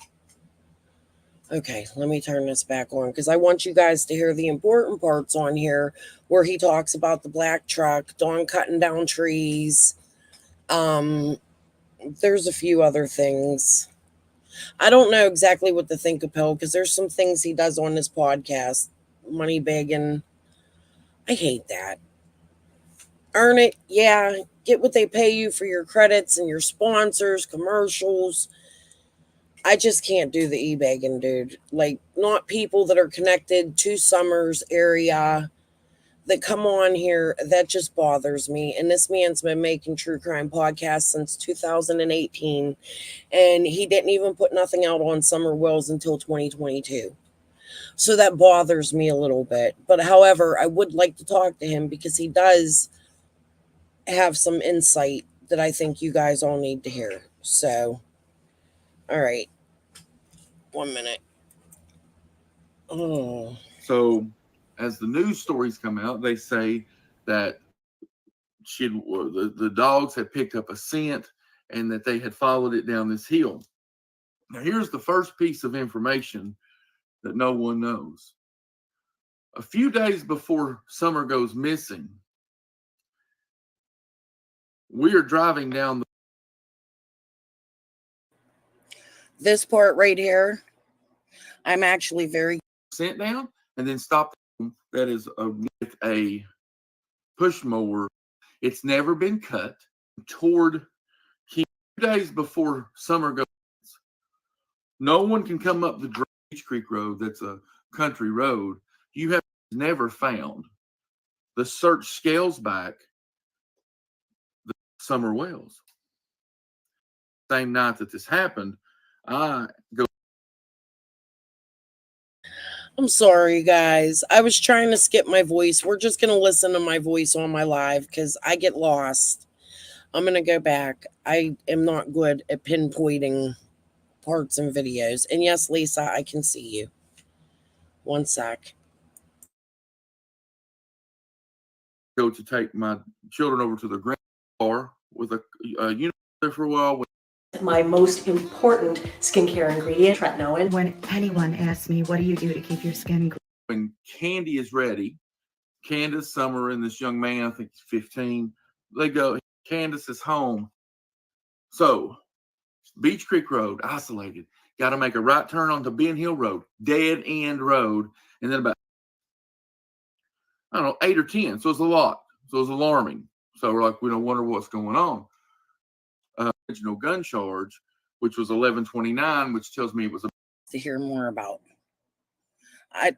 Okay, let me turn this back on because I want you guys to hear the important parts on here where he talks about the black truck, Dawn cutting down trees. There's a few other things. I don't know exactly what to think of Pill because there's some things he does on this podcast. Money begging. I hate that. Earn it, yeah. Get what they pay you for your credits and your sponsors, commercials. I just can't do the e-begging, dude. Like, not people that are connected to Summers area that come on here. That just bothers me. And this man's been making true crime podcasts since 2018. And he didn't even put nothing out on Summer Wells until 2022. So that bothers me a little bit. But however, I would like to talk to him because he does have some insight that I think you guys all need to hear. So, all right. 1 minute. Oh. So as the news stories come out, they say that the dogs had picked up a scent and that they had followed it down this hill. Now, here's the first piece of information that no one knows. A few days before Summer goes missing, we are driving down This part right here, I'm actually very scent down and then stop. That is with a push mower. It's never been cut. Toward 2 days before Summer goes, no one can come up the Beach Creek Road. That's a country road. You have never found. The search scales back the Summer Wells. Same night that this happened, I go. I'm sorry, guys. I was trying to skip my voice. We're just going to listen to my voice on my live because I get lost. I'm going to go back. I am not good at pinpointing parts and videos. And yes, Lisa, I can see you. 1 sec. Go to take my children over to the grandpa with a unit there for a while. My most important skincare ingredient, tretinoin. When anyone asks me, what do you do to keep your skin glowing? When Candy is ready, Candace, Summer, and this young man, I think he's 15, they go, Candace is home. So, Beach Creek Road, isolated. Got to make a right turn onto Ben Hill Road, dead end road, and then about, I don't know, 8 or 10. So it's a lot. So it's alarming. So we're like, we don't wonder what's going on. Original gun charge, which was 1129, which tells me it was to hear more about.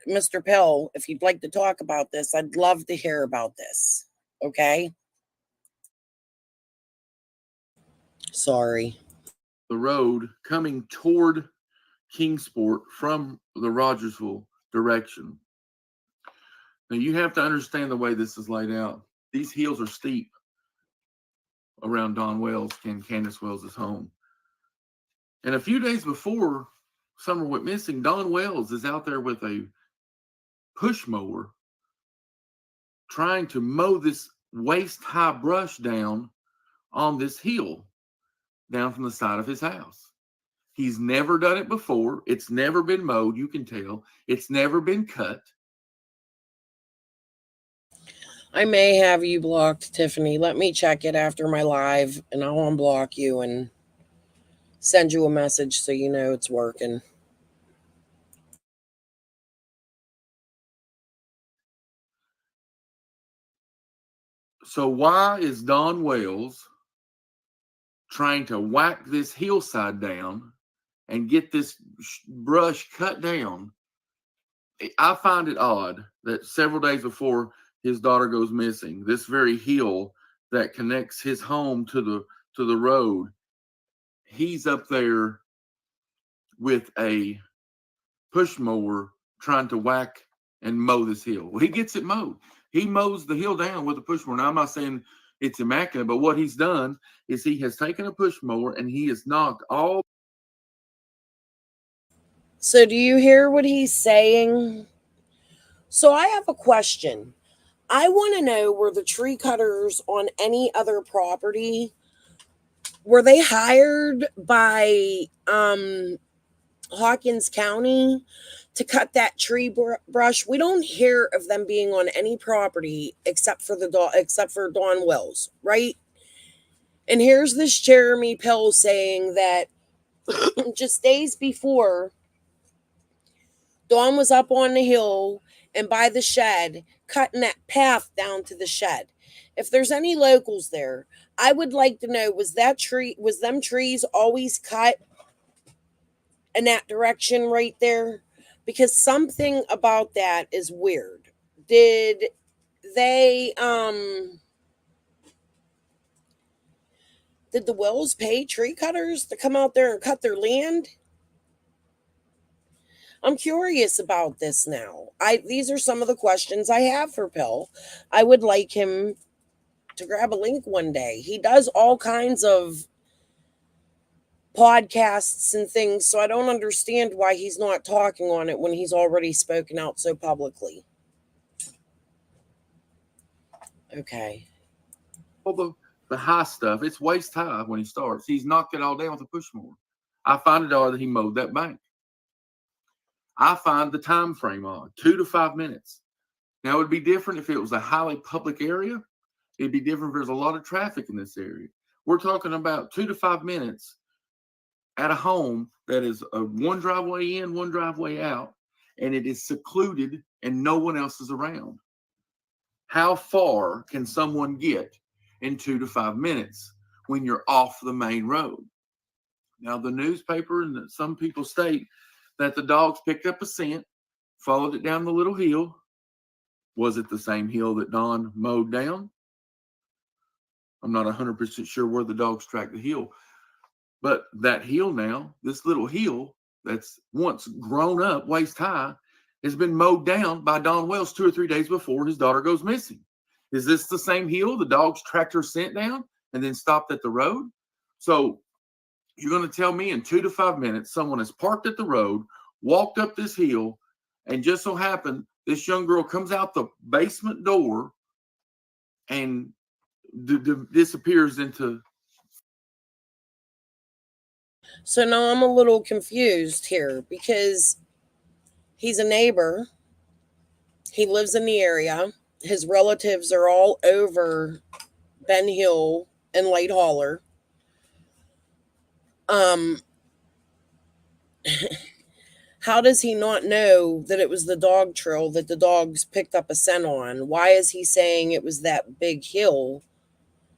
Mr. Pill, if you'd like to talk about this, I'd love to hear about this. Okay? Sorry. The road coming toward Kingsport from the Rogersville direction. Now you have to understand the way this is laid out. These hills are steep around Don Wells, Candace Wells' home. And a few days before Summer went missing, Don Wells is out there with a push mower trying to mow this waist-high brush down on this hill down from the side of his house. He's never done it before. It's never been mowed, you can tell. It's never been cut. I may have you blocked, Tiffany. Let me check it after my live, and I'll unblock you and send you a message so you know it's working. So why is Don Wells trying to whack this hillside down and get this brush cut down? I find it odd that several days before his daughter goes missing, this very hill that connects his home to the road, he's up there with a push mower trying to whack and mow this hill. Well, he gets it mowed. He mows the hill down with a push mower. Now, I'm not saying it's immaculate, but what he's done is he has taken a push mower and he has knocked all. So do you hear what he's saying? So I have a question. I want to know, were the tree cutters on any other property, were they hired by Hawkins County to cut that tree brush? We don't hear of them being on any property except for Don Wells, right? And here's this Jeremy Pill saying that just days before, Dawn was up on the hill and by the shed, cutting that path down to the shed. If there's any locals there, I would like to know, was them trees always cut in that direction right there? Because something about that is weird. Did the Wills pay tree cutters to come out there and cut their land? I'm curious about this now. These are some of the questions I have for Pill. I would like him to grab a link one day. He does all kinds of podcasts and things, so I don't understand why he's not talking on it when he's already spoken out so publicly. Okay. All the high stuff, it's waist high when he starts. He's knocked it all down with a push mower. I find it odd that he mowed that bank. I find the time frame odd, 2 to 5 minutes. Now, it would be different if it was a highly public area. It'd be different if there's a lot of traffic in this area. We're talking about 2 to 5 minutes at a home that is one driveway in, one driveway out, and it is secluded and no one else is around. How far can someone get in 2 to 5 minutes when you're off the main road? Now, the newspaper and some people state that the dogs picked up a scent, followed it down the little hill. Was it the same hill that Don mowed down? I'm not 100% sure where the dogs tracked the hill. But that hill now, this little hill that's once grown up waist high, has been mowed down by Don Wells 2 or 3 days before his daughter goes missing. Is this the same hill the dogs tracked her scent down and then stopped at the road? So you're going to tell me in 2 to 5 minutes, someone has parked at the road, walked up this hill, and just so happened this young girl comes out the basement door and disappears into. So now I'm a little confused here because he's a neighbor. He lives in the area. His relatives are all over Ben Hill and Light Holler. How does he not know that it was the dog trail that the dogs picked up a scent on? Why is he saying it was that big hill?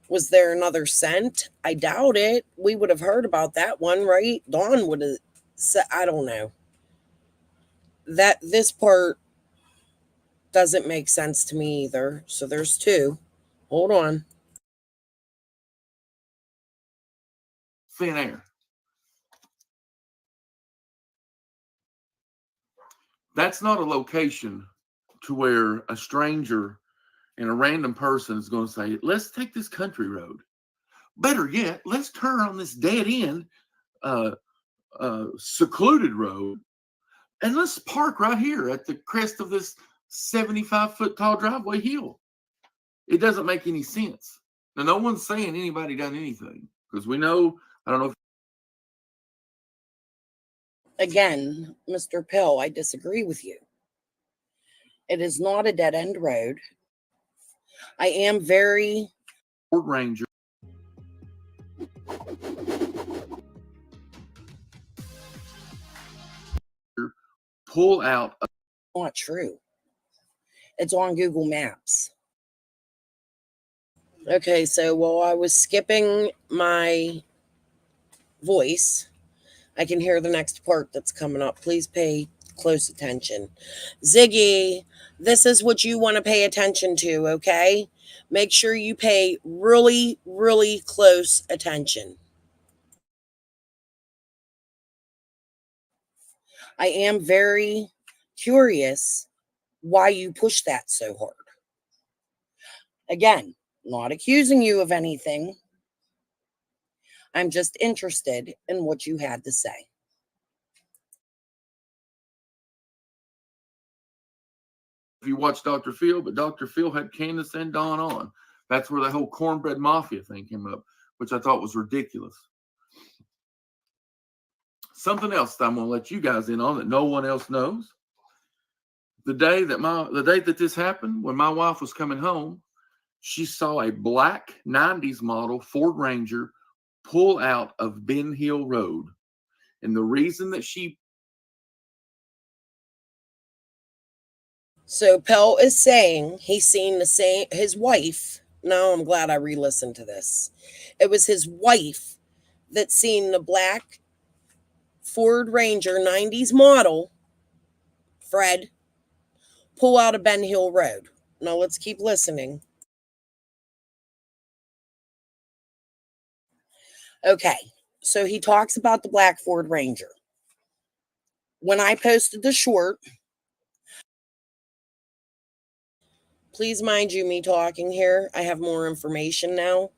Was there another scent? I doubt it. We would have heard about that one, right? Dawn would have said, I don't know. this part doesn't make sense to me either. So there's two. Hold on. Thin air. That's not a location to where a stranger and a random person is going to say, let's take this country road. Better yet, let's turn on this dead end, secluded road, and let's park right here at the crest of this 75-foot tall driveway hill. It doesn't make any sense. Now, no one's saying anybody done anything, because we know, I don't know if. Again, Mr. Pill, I disagree with you. It is not a dead end road. I am very. Ford Ranger. Pull out. Not true. It's on Google Maps. Okay, so while I was skipping my voice, I can hear the next part that's coming up. Please pay close attention. Ziggy, this is what you want to pay attention to, okay? Make sure you pay really, really close attention. I am very curious why you push that so hard. Again, not accusing you of anything. I'm just interested in what you had to say. If you watch Dr. Phil, but Dr. Phil had Candace and Dawn on. That's where the whole cornbread mafia thing came up, which I thought was ridiculous. Something else that I'm going to let you guys in on that no one else knows. The day that this happened, when my wife was coming home, she saw a black 90s model Ford Ranger pull out of Ben Hill Road. And the reason that she. So Pell is saying he's seen his wife. No, I'm glad I re-listened to this. It was his wife that seen the black Ford Ranger 90s model, Fred, pull out of Ben Hill Road. Now let's keep listening. Okay, so he talks about the black Ford Ranger. When I posted the short, please mind you me talking here. I have more information now.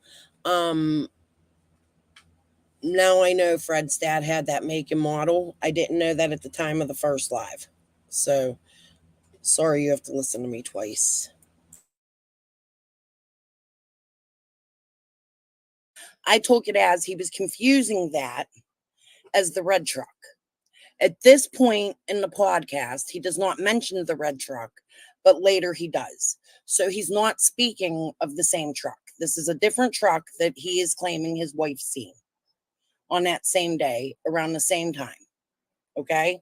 Now I know Fred's dad had that make and model. I didn't know that at the time of the first live. So, sorry you have to listen to me twice. I took it as he was confusing that as the red truck. At this point in the podcast, he does not mention the red truck, but later he does. So he's not speaking of the same truck. This is a different truck that he is claiming his wife seen on that same day around the same time. Okay?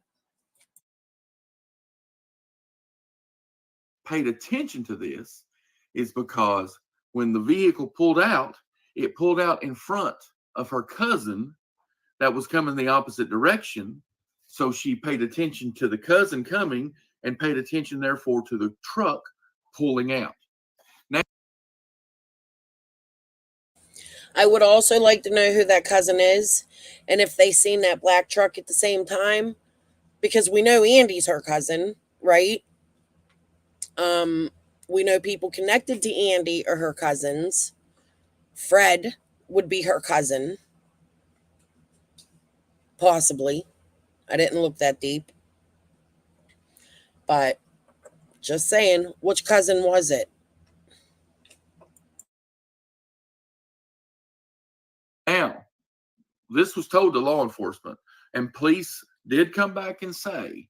Paid attention to this is because when the vehicle pulled out, it pulled out in front of her cousin that was coming the opposite direction. So she paid attention to the cousin coming and paid attention, therefore, to the truck pulling out. Now, I would also like to know who that cousin is and if they seen that black truck at the same time, because we know Andy's her cousin, right? We know people connected to Andy are her cousins. Fred would be her cousin. Possibly. I didn't look that deep. But just saying, which cousin was it? now, this was told to law enforcement, and police did come back and say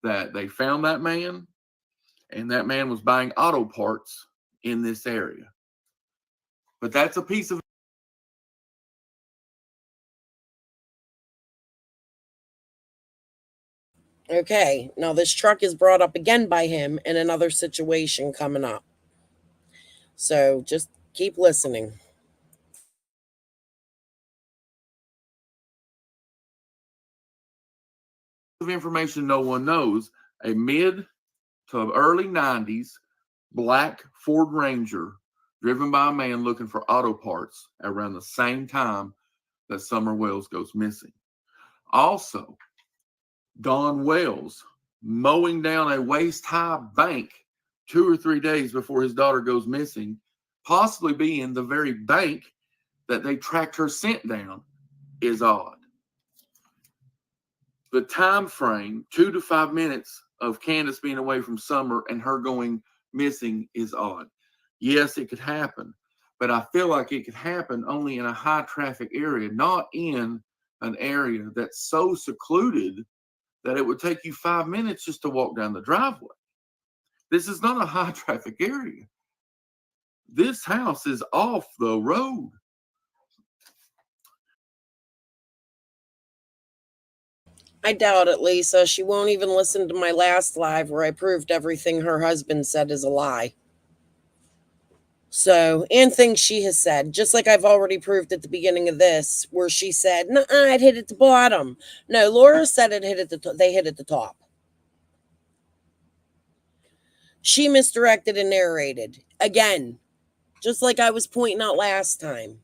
that they found that man, and that man was buying auto parts in this area. But that's a piece of. Okay, now this truck is brought up again by him in another situation coming up. So just keep listening. Of information no one knows, a mid to early 90s black Ford Ranger driven by a man looking for auto parts around the same time that Summer Wells goes missing. Also, Don Wells mowing down a waist-high bank 2 or 3 days before his daughter goes missing, possibly being the very bank that they tracked her scent down, is odd. The time frame, 2 to 5 minutes of Candace being away from Summer and her going missing, is odd. Yes, it could happen, but I feel like it could happen only in a high traffic area, not in an area that's so secluded that it would take you 5 minutes just to walk down the driveway. This is not a high traffic area. This house is off the road. I doubt it, Lisa. She won't even listen to my last live where I proved everything her husband said is a lie. So, and things she has said, just like I've already proved at the beginning of this, where she said, "No, it hit at the bottom." No, Laura said it hit at they hit at the top. She misdirected and narrated again, just like I was pointing out last time.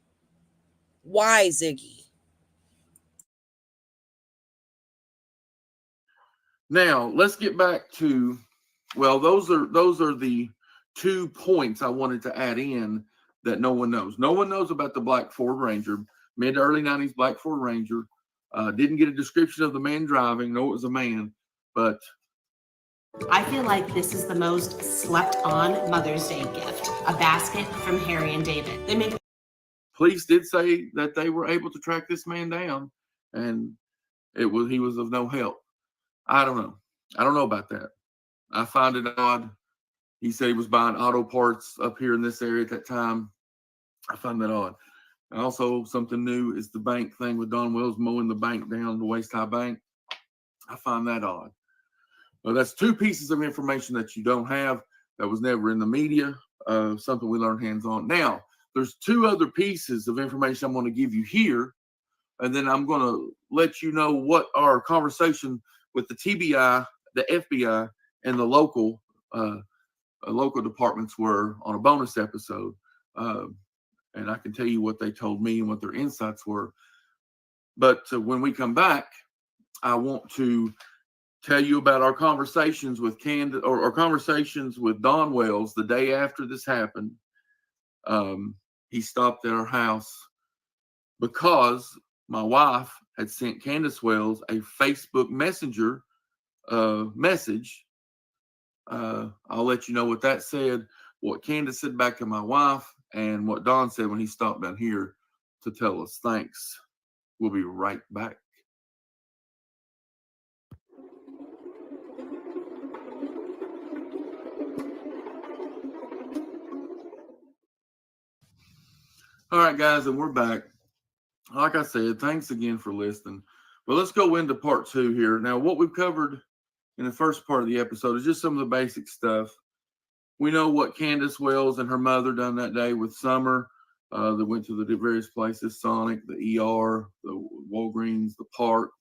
Why, Ziggy? Now let's get back to, well, those are the 2 points I wanted to add in that no one knows. No one knows about the black Ford Ranger, mid to early 90s black Ford Ranger. Didn't get a description of the man driving. No, it was a man, but I feel like this is the most slept on Mother's Day gift. A basket from Harry and David. They make police did say that they were able to track this man down, and he was of no help. I don't know. I don't know about that. I find it odd. He said he was buying auto parts up here in this area at that time. I find that odd. Also, something new is the bank thing with Don Wells mowing the bank down, the waist-high bank. I find that odd. Well, that's 2 pieces of information that you don't have, that was never in the media, something we learned hands-on. Now, there's 2 other pieces of information I'm going to give you here, and then I'm going to let you know what our conversation with the TBI, the FBI, and the local departments were on a bonus episode. And I can tell you what they told me and what their insights were. But when we come back, I want to tell you about our conversations with our conversations with Don Wells the day after this happened. He stopped at our house because my wife had sent Candace Wells a Facebook Messenger message. I'll let you know what that said, what Candace said back to my wife, and what Don said when he stopped down here to tell us. Thanks. We'll be right back. All right, guys, and we're back. Like I said, thanks again for listening. But let's go into part 2 here. Now, what we've covered in the first part of the episode is just some of the basic stuff. We know what Candace Wells and her mother done that day with Summer. They went to the various places, Sonic, the ER, the Walgreens, the park,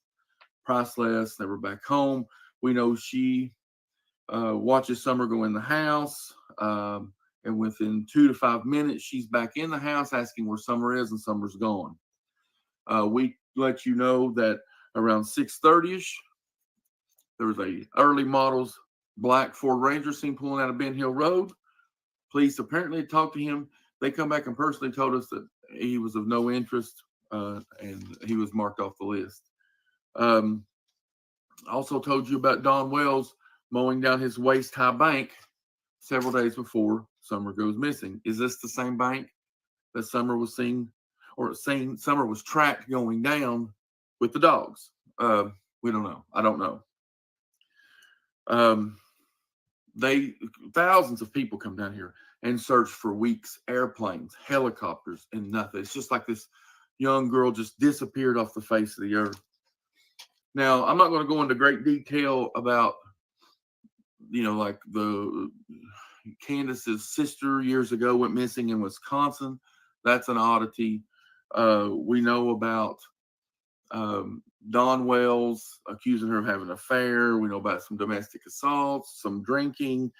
Priceless. They were back home. We know she watches Summer go in the house. And within 2 to 5 minutes, she's back in the house asking where Summer is, and Summer's gone. We let you know that around 6:30ish, there was a early models black Ford Ranger seen pulling out of Ben Hill Road. Police apparently talked to him. They come back and personally told us that he was of no interest, and he was marked off the list. Also told you about Don Wells mowing down his waist-high bank several days before Summer goes missing. Is this the same bank that Summer was seen, or Summer was tracked going down with the dogs? We don't know. I don't know. Thousands of people come down here and search for weeks, airplanes, helicopters, and nothing. It's just like this young girl just disappeared off the face of the earth. Now, I'm not going to go into great detail about, like the Candace's sister years ago went missing in Wisconsin. That's an oddity. We know about Dawn Wells accusing her of having an affair. We know about some domestic assaults, some drinking,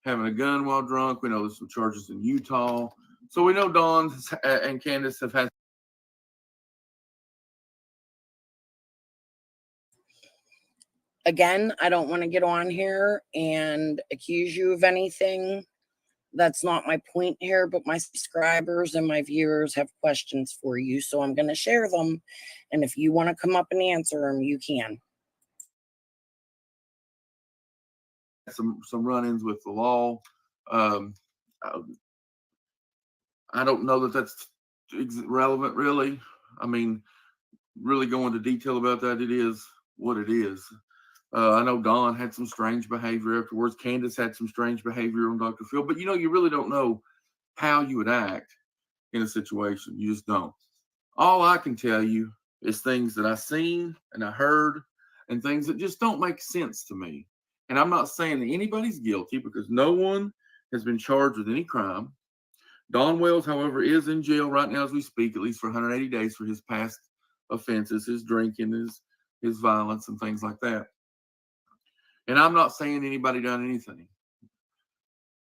having a gun while drunk. We know there's some charges in Utah. So we know Dawn and Candace have had. Again, I don't want to get on here and accuse you of anything. That's not my point here, but my subscribers and my viewers have questions for you, so I'm going to share them. And if you want to come up and answer them, you can. Some run-ins with the law. I don't know that that's relevant, really. I mean, really go into detail about that. It is what it is. I know Dawn had some strange behavior afterwards. Candace had some strange behavior on Dr. Phil, but you really don't know how you would act in a situation. You just don't. All I can tell you is things that I seen and I heard and things that just don't make sense to me. And I'm not saying that anybody's guilty because no one has been charged with any crime. Dawn Wells, however, is in jail right now as we speak, at least for 180 days for his past offenses, his drinking, his violence and things like that. And I'm not saying anybody done anything.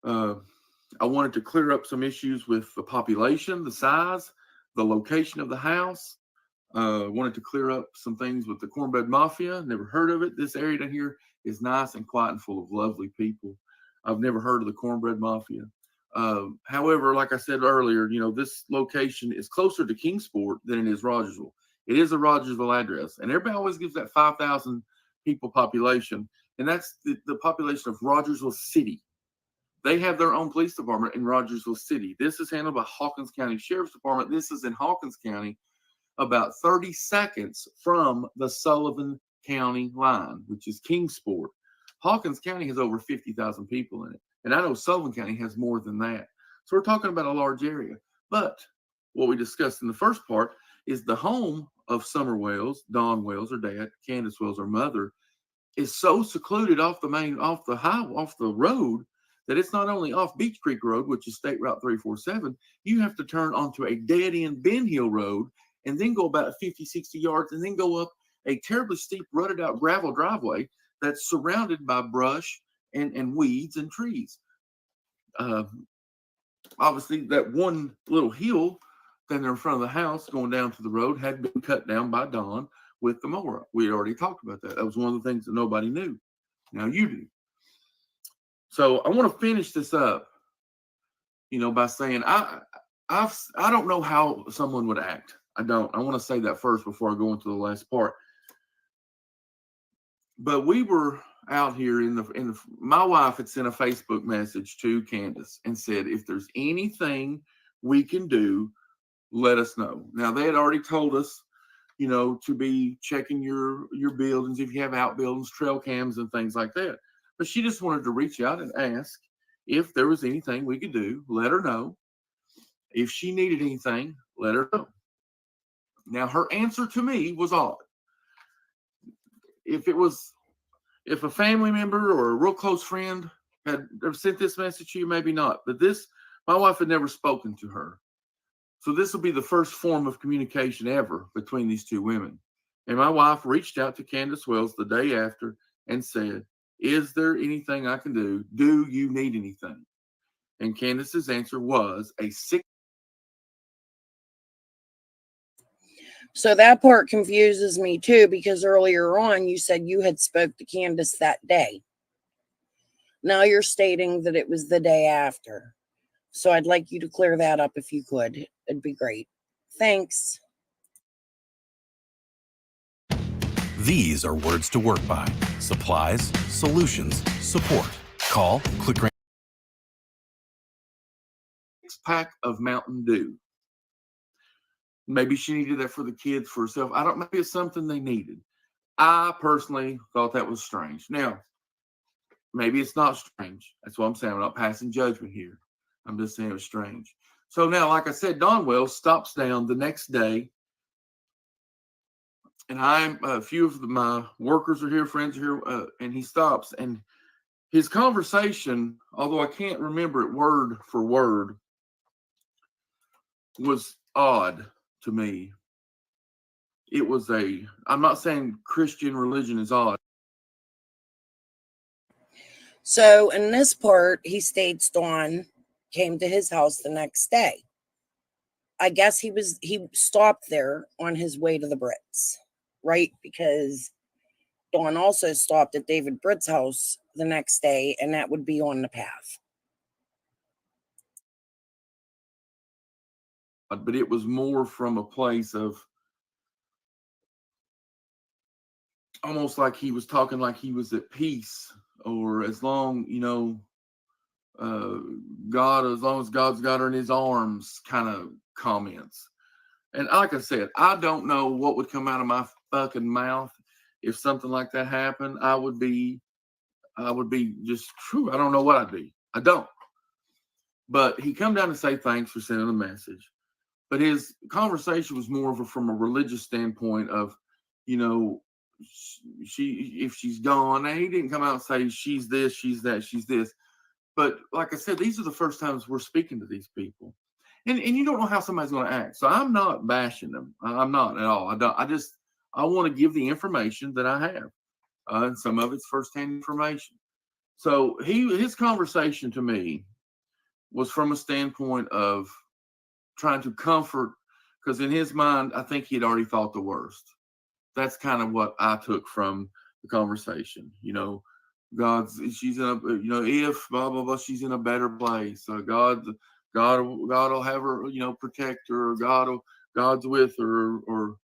I wanted to clear up some issues with the population, the size, the location of the house. Wanted to clear up some things with the Cornbread Mafia. Never heard of it. This area down here is nice and quiet and full of lovely people. I've never heard of the Cornbread Mafia. However, like I said earlier, this location is closer to Kingsport than it is Rogersville. It is a Rogersville address, and everybody always gives that 5,000 people population. And that's the population of Rogersville City. They have their own police department in Rogersville City. This is handled by Hawkins County Sheriff's Department. This is in Hawkins County, about 30 seconds from the Sullivan County line, which is Kingsport. Hawkins County has over 50,000 people in it. And I know Sullivan County has more than that. So we're talking about a large area. But what we discussed in the first part is the home of Summer Wells, Dawn Wells, her dad, Candace Wells, her mother, is so secluded off the road that it's not only off Beach Creek Road, which is State Route 347, you have to turn onto a dead-end Ben Hill Road and then go about 50, 60 yards and then go up a terribly steep, rutted-out gravel driveway that's surrounded by brush and weeds and trees. Obviously, that one little hill then in front of the house going down to the road had been cut down by Dawn with the mower. We had already talked about that. That was one of the things that nobody knew. Now you do. So I want to finish this up, by saying I don't know how someone would act. I don't. I want to say that first before I go into the last part. But we were out here my wife had sent a Facebook message to Candace and said, if there's anything we can do, let us know. Now they had already told us, to be checking your buildings, if you have outbuildings, trail cams and things like that. But she just wanted to reach out and ask if there was anything we could do, let her know. If she needed anything, let her know. Now her answer to me was odd. If a family member or a real close friend had sent this message to you, maybe not. But my wife had never spoken to her. So this will be the first form of communication ever between these two women. And my wife reached out to Candace Wells the day after and said, is there anything I can do? Do you need anything? And Candace's answer was a sick. So that part confuses me too, because earlier on you said you had spoke to Candace that day. Now you're stating that it was the day after. So I'd like you to clear that up if you could. It'd be great. Thanks. These are words to work by. Supplies, solutions, support. Call, click. 6-pack of Mountain Dew. Maybe she needed that for the kids, for herself. Maybe it's something they needed. I personally thought that was strange. Now, maybe it's not strange. That's what I'm saying. I'm not passing judgment here. I'm just saying it was strange. So now, like I said, Dawn Wells stops down the next day. And a few of my workers are here, friends are here, and he stops. And his conversation, although I can't remember it word for word, was odd to me. it was I'm not saying Christian religion is odd. So in this part, he states Dawn came to his house the next day. I guess he stopped there on his way to the Brits, right? Because Dawn also stopped at David Britt's house the next day, and that would be on the path. But it was more from a place of almost like he was talking like he was at peace, or as long, God, as long as God's got her in his arms kind of comments. And like I said, I don't know what would come out of my fucking mouth if something like that happened. I would be just, I don't know what I'd be. I don't. But he come down to say thanks for sending a message. But his conversation was more from a religious standpoint of, if she's gone. Now, he didn't come out and say she's this, she's that, she's this. But like I said, these are the first times we're speaking to these people. And you don't know how somebody's going to act. So I'm not bashing them. I'm not at all. I want to give the information that I have. And some of it's firsthand information. So his conversation to me was from a standpoint of trying to comfort, because in his mind, I think he had already thought the worst. That's kind of what I took from the conversation. She's in a, if blah blah blah, she's in a better place. God will have her, protect her. Or God's with her, or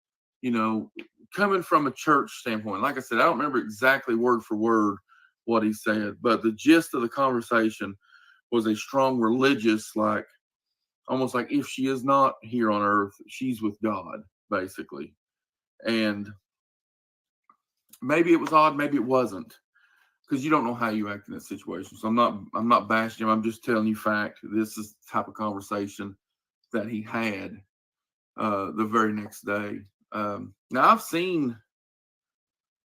coming from a church standpoint. Like I said, I don't remember exactly word for word what he said, but the gist of the conversation was a strong religious, like almost like if she is not here on earth, she's with God, basically. And maybe it was odd, maybe it wasn't, because you don't know how you act in that situation. So I'm not bashing him. I'm just telling you fact. This is the type of conversation that he had the very next day. Now I've seen,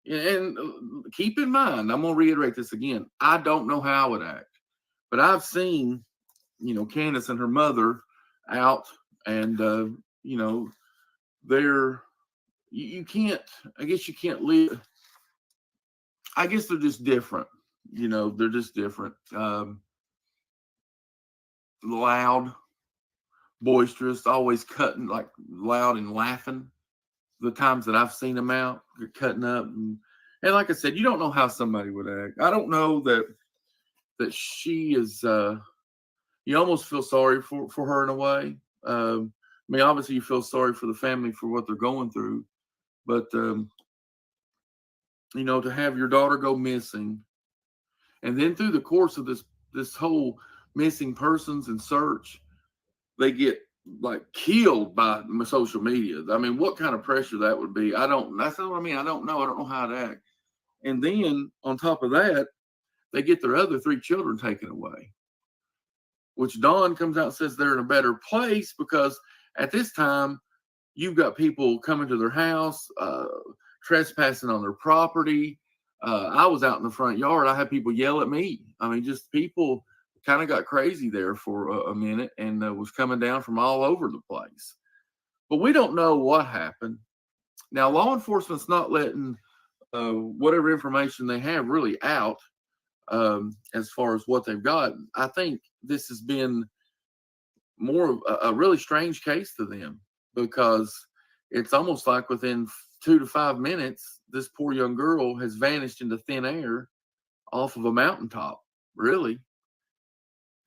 and keep in mind, I'm going to reiterate this again. I don't know how I would act, but I've seen, Candace and her mother out, and you can't, I guess you can't live. I guess they're just different. They're just different. Loud, boisterous, always cutting, like loud and laughing. The times that I've seen them out, they're cutting up. And like I said, you don't know how somebody would act. I don't know that she is, you almost feel sorry for her in a way. Obviously you feel sorry for the family for what they're going through, but, to have your daughter go missing, and then through the course of this whole missing persons and search, they get like killed by social media. I mean, what kind of pressure that would be? That's what I mean. I don't know how to act. And then on top of that, they get their other 3 children taken away, which Dawn comes out and says they're in a better place because at this time you've got people coming to their house, trespassing on their property. I was out in the front yard. I had people yell at me. I mean, just people kind of got crazy there for a minute, and was coming down from all over the place. But we don't know what happened. Now, law enforcement's not letting whatever information they have really out as far as what they've got. I think this has been more of a really strange case to them, because it's almost like within 2 to 5 minutes, this poor young girl has vanished into thin air off of a mountaintop, really.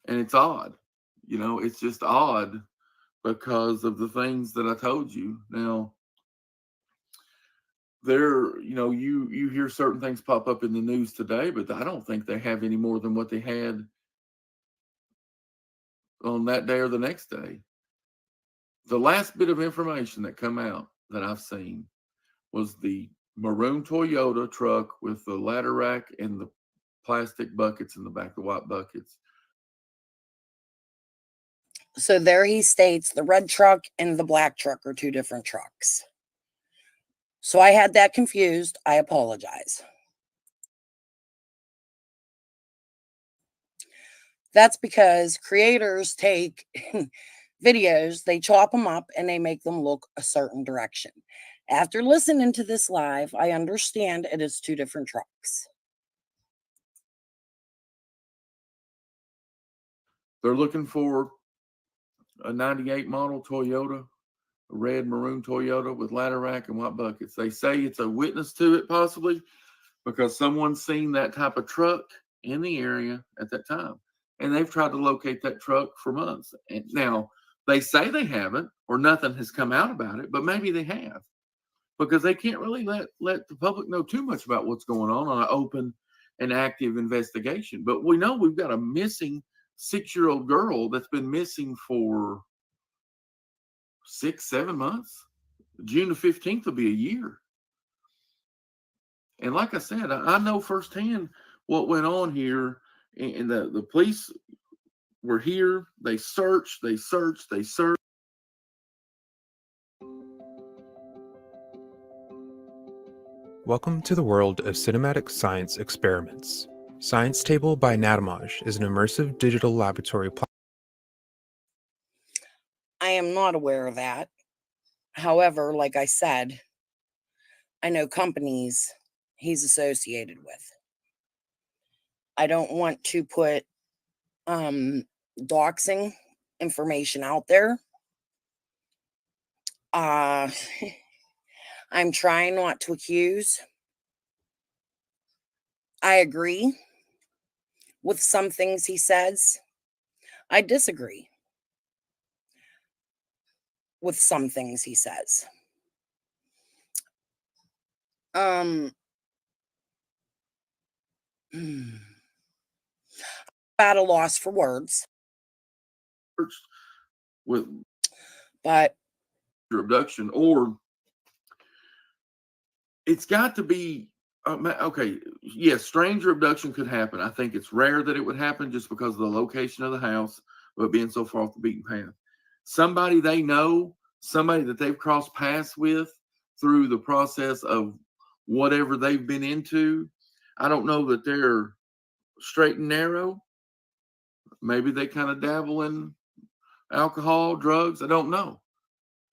And it's odd, it's just odd because of the things that I told you. Now, you hear certain things pop up in the news today, but I don't think they have any more than what they had on that day or the next day. The last bit of information that come out that I've seen was the maroon Toyota truck with the ladder rack and the plastic buckets in the back, the white buckets. So there he states the red truck and the black truck are 2 different trucks. So I had that confused. I apologize. That's because creators take videos, they chop them up, and they make them look a certain direction. After listening to this live, I understand it is 2 different trucks. They're looking for a 98 model Toyota, a red maroon Toyota with ladder rack and white buckets. They say it's a witness to it, possibly, because someone's seen that type of truck in the area at that time. And they've tried to locate that truck for months. And now they say they haven't, or nothing has come out about it, but maybe they have, because they can't really let the public know too much about what's going on an open and active investigation. But we know we've got a missing 6-year-old girl that's been missing for 6-7 months. June the 15th will be a year. And like I said, I know firsthand what went on here. And the police were here. They searched. Welcome to the world of cinematic science experiments. Science Table by Natamaj is an immersive digital laboratory platform. I am not aware of that. However, like I said, I know companies he's associated with. I don't want to put doxing information out there. I'm trying not to accuse. I agree with some things he says. I disagree with some things he says. At a loss for words. But abduction, or it's got to be okay. Yes, stranger abduction could happen. I think it's rare that it would happen just because of the location of the house, but being so far off the beaten path. Somebody they know, somebody that they've crossed paths with through the process of whatever they've been into. I don't know that they're straight and narrow. Maybe they kind of dabble in alcohol, drugs. I don't know.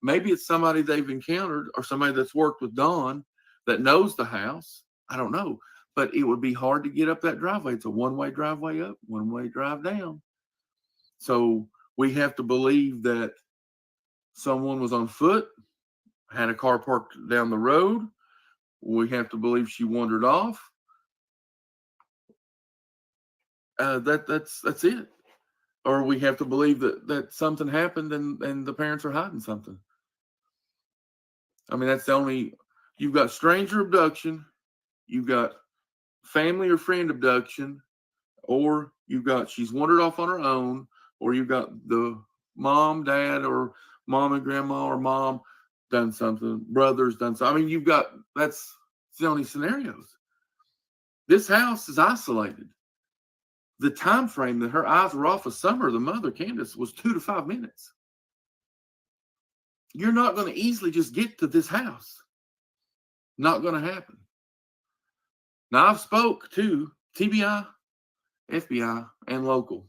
Maybe it's somebody they've encountered or somebody that's worked with Dawn that knows the house. I don't know. But it would be hard to get up that driveway. It's a one-way driveway up, one-way drive down. So we have to believe that someone was on foot, had a car parked down the road. We have to believe she wandered off. That's it. Or we have to believe that something happened and the parents are hiding something. I mean, that's the only. You've got stranger abduction, you've got family or friend abduction, or you've got she's wandered off on her own, or you've got the mom, dad, or mom and grandma, or mom done something, brothers done something. I mean, that's the only scenarios. This house is isolated. The time frame that her eyes were off of Summer, the mother, Candace, was 2 to 5 minutes. You're not going to easily just get to this house. Not going to happen. Now, I've spoke to TBI, FBI, and local.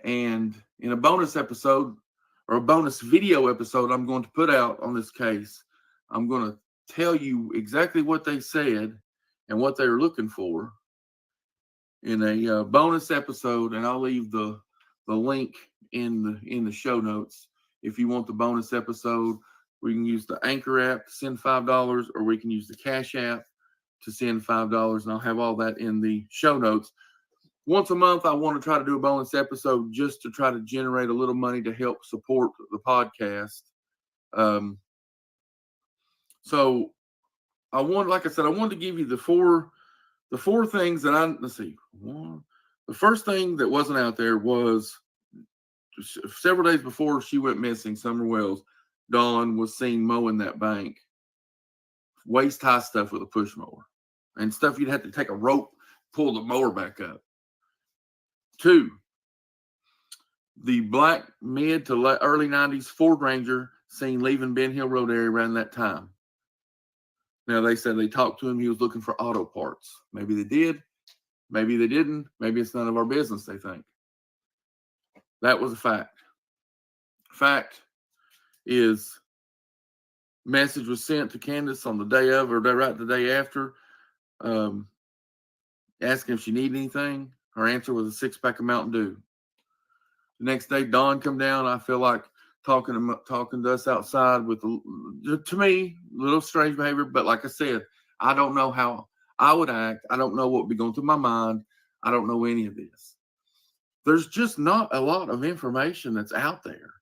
And in a bonus episode, or a bonus video episode I'm going to put out on this case, I'm going to tell you exactly what they said and what they were looking for in a bonus episode, and I'll leave the link in the show notes. If you want the bonus episode, we can use the Anchor app to send $5, or we can use the Cash app to send $5, and I'll have all that in the show notes. Once a month, I want to try to do a bonus episode just to try to generate a little money to help support the podcast. So I wanted to give you the four things that let's see. The first thing that wasn't out there was several days before she went missing, Summer Wells, Dawn was seen mowing that bank, waist high stuff with a push mower and stuff you'd have to take a rope, pull the mower back up. 2, the black mid to early 90s Ford Ranger seen leaving Ben Hill Road area around that time. Now, they said they talked to him. He was looking for auto parts. Maybe they did. Maybe they didn't. Maybe it's none of our business, they think. That was a fact. Fact is message was sent to Candace on the day of, or right the day after, asking if she needed anything. Her answer was a 6-pack of Mountain Dew. The next day, Dawn come down. I feel like talking to us outside with, to me, a little strange behavior. But like I said, I don't know how I would act. I don't know what would be going through my mind. I don't know any of this. There's just not a lot of information that's out there.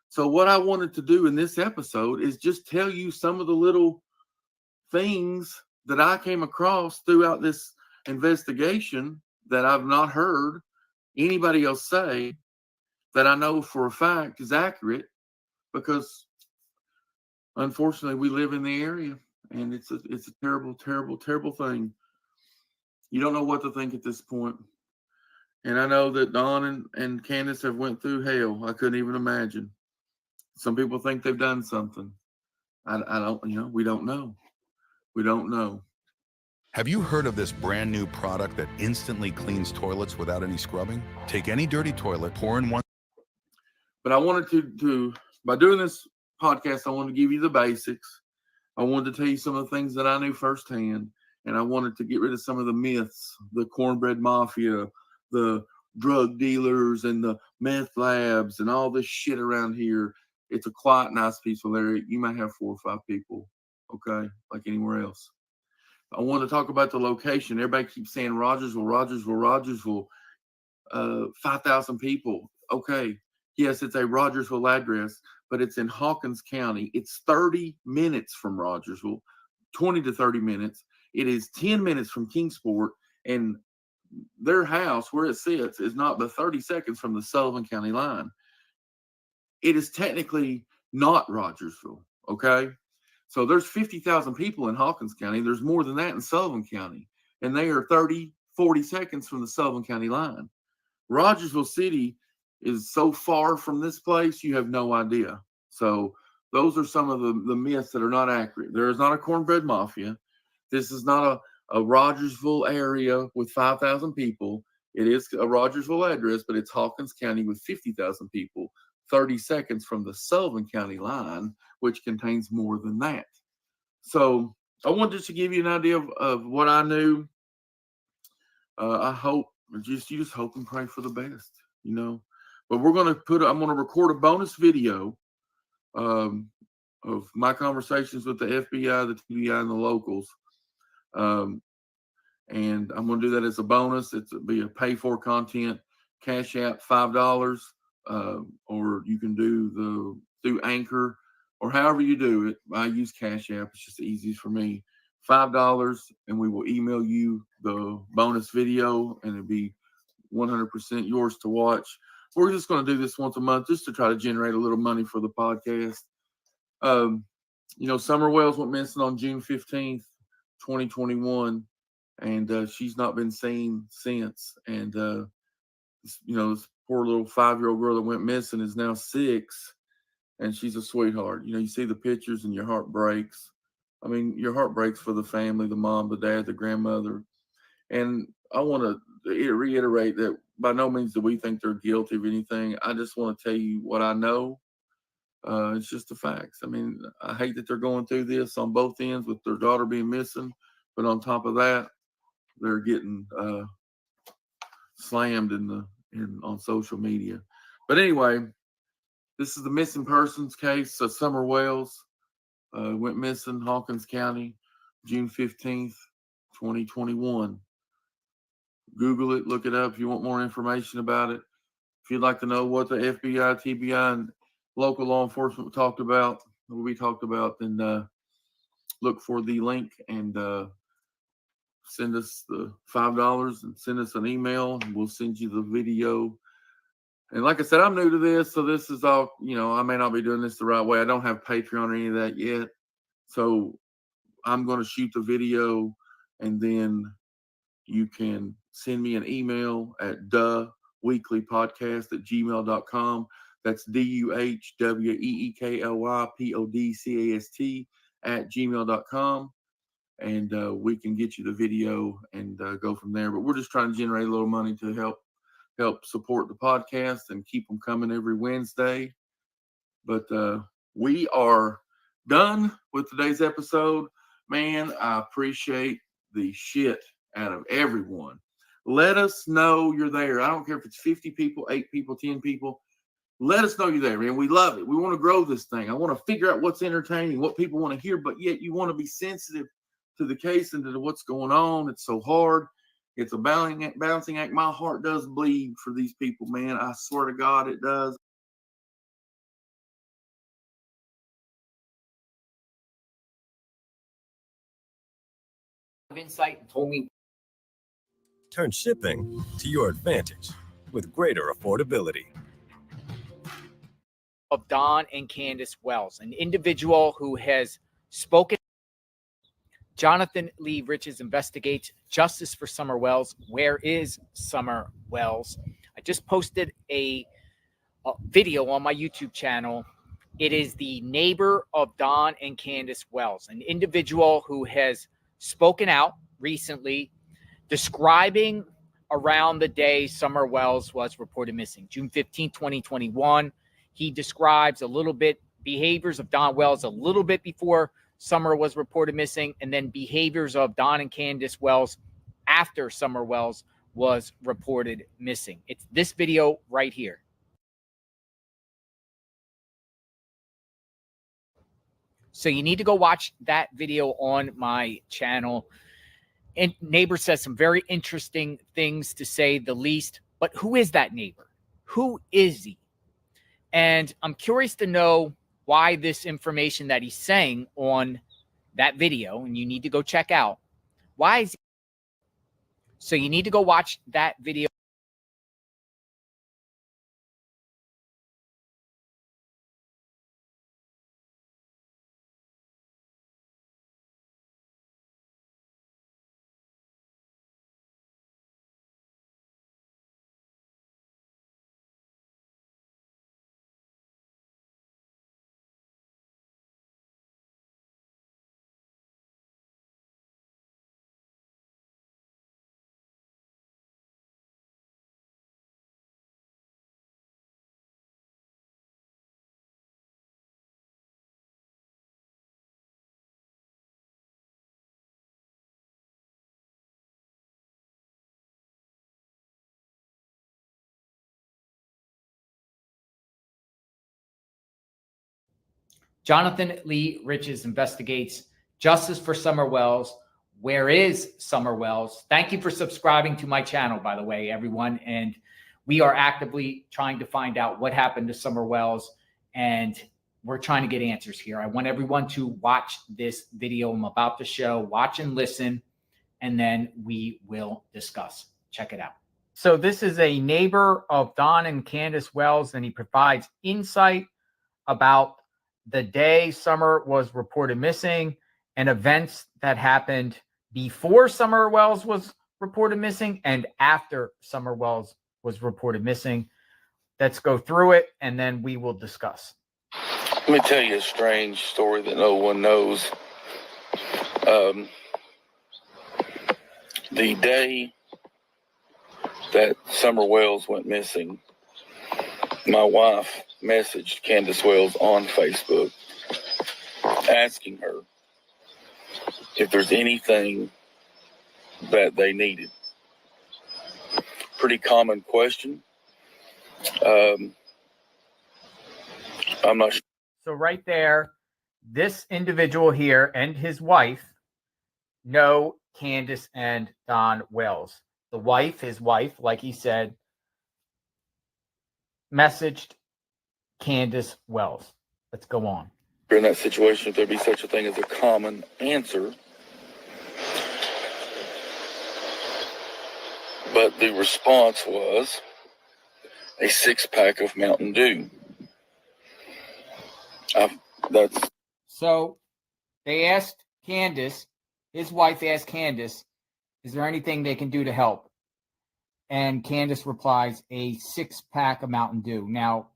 So what I wanted to do in this episode is just tell you some of the little things that I came across throughout this investigation that I've not heard anybody else say, that I know for a fact is accurate, because unfortunately we live in the area, and it's a terrible, terrible, terrible thing. You don't know what to think at this point. And I know that Dawn and Candace have went through hell. I couldn't even imagine. Some people think they've done something. I don't, we don't know. We don't know. Have you heard of this brand new product that instantly cleans toilets without any scrubbing? Take any dirty toilet, pour in one. But I wanted to by doing this podcast, I wanted to give you the basics. I wanted to tell you some of the things that I knew firsthand. And I wanted to get rid of some of the myths, the cornbread mafia, the drug dealers, and the meth labs, and all this shit around here. It's a quiet, nice, peaceful area. You might have 4 or 5 people, okay, like anywhere else. I want to talk about the location. Everybody keeps saying Rogersville, 5,000 people. Okay, yes, it's a Rogersville address, but it's in Hawkins County. It's 30 minutes from Rogersville, 20 to 30 minutes. It is 10 minutes from Kingsport, and their house, where it sits, is not but 30 seconds from the Sullivan County line. It is technically not Rogersville, okay? So there's 50,000 people in Hawkins County. There's more than that in Sullivan County, and they are 30, 40 seconds from the Sullivan County line. Rogersville City is so far from this place, you have no idea. So those are some of the myths that are not accurate. There is not a cornbread mafia. This is not a Rogersville area with 5,000 people. It is a Rogersville address, but it's Hawkins County with 50,000 people, 30 seconds from the Sullivan County line, which contains more than that. So I wanted just to give you an idea of what I knew. I hope, you just hope and pray for the best, But I'm going to record a bonus video of my conversations with the FBI, the TBI, and the locals. And I'm going to do that as a bonus. It'll be a pay for content. Cash App $5, or you can do through Anchor, or however you do it. I use Cash App. It's just the easiest for me. $5, and we will email you the bonus video, and it'll be 100% yours to watch. We're just going to do this once a month just to try to generate a little money for the podcast. Summer Wells went missing on June 15th, 2021, and she's not been seen since. And, this poor little 5-year-old girl that went missing is now 6, and she's a sweetheart. You see the pictures and your heart breaks. I mean, your heart breaks for the family, the mom, the dad, the grandmother. And I want to reiterate that by no means do we think they're guilty of anything. I just want to tell you what I know. It's just the facts. I mean, I hate that they're going through this on both ends with their daughter being missing, but on top of that, they're getting slammed on social media. But anyway, this is the missing persons case. So Summer Wells went missing, Hawkins County, June 15th, 2021. Google it, look it up if you want more information about it. If you'd like to know what the FBI, TBI, and local law enforcement talked about, then look for the link and send us the $5 and send us an email, and we'll send you the video. And like I said, I'm new to this, so this is all, I may not be doing this the right way. I don't have Patreon or any of that yet. So I'm going to shoot the video, and then you can send me an email at theweeklypodcast@gmail.com. That's DUHWEEKLYPODCAST@gmail.com. And we can get you the video and go from there. But we're just trying to generate a little money to help support the podcast and keep them coming every Wednesday. But we are done with today's episode. Man, I appreciate the shit out of everyone. Let us know you're there. I don't care if it's 50 people, 8 people, 10 people. Let us know you're there, man. We love it. We want to grow this thing. I want to figure out what's entertaining, what people want to hear, but yet you want to be sensitive to the case and to what's going on. It's so hard. It's a balancing act. My heart does bleed for these people, man. I swear to God it does. Insight and told me. Turn shipping to your advantage with greater affordability. Of Don and Candace Wells, an individual who has spoken. Jonathan Lee Riches investigates justice for Summer Wells. Where is Summer Wells? I just posted a video on my YouTube channel. It is the neighbor of Don and Candace Wells, an individual who has spoken out recently describing around the day Summer Wells was reported missing, June 15, 2021. He describes a little bit behaviors of Don Wells a little bit before Summer was reported missing, and then behaviors of Don and Candace Wells after Summer Wells was reported missing. It's this video right here. So you need to go watch that video on my channel. And neighbor says some very interesting things, to say the least. But who is that neighbor? Who is he? And I'm curious to know why this information that he's saying on that video, and you need to go check out, why is he? So you need to go watch that video. Jonathan Lee Riches investigates justice for Summer Wells. Where is Summer Wells? Thank you for subscribing to my channel, by the way, everyone. And we are actively trying to find out what happened to Summer Wells, and we're trying to get answers here. I want everyone to watch this video I'm about to show, watch and listen, and then we will discuss. Check it out. So this is a neighbor of Don and Candace Wells, and he provides insight about the day Summer was reported missing and events that happened before Summer Wells was reported missing and after Summer Wells was reported missing. Let's go through it, and then we will discuss. Let me tell you a strange story that no one knows. The day that Summer Wells went missing, my wife messaged Candace Wells on Facebook asking her if there's anything that they needed. Pretty common question. I'm not sure. So right there, this individual here and his wife know Candace and Don Wells. The wife, his wife, like he said, messaged Candace Wells. Let's go on. In that situation, if there be such a thing as a common answer, but the response was a 6-pack of Mountain Dew. So they asked Candace, his wife asked Candace, is there anything they can do to help? And Candace replies, a 6-pack of Mountain Dew. Now,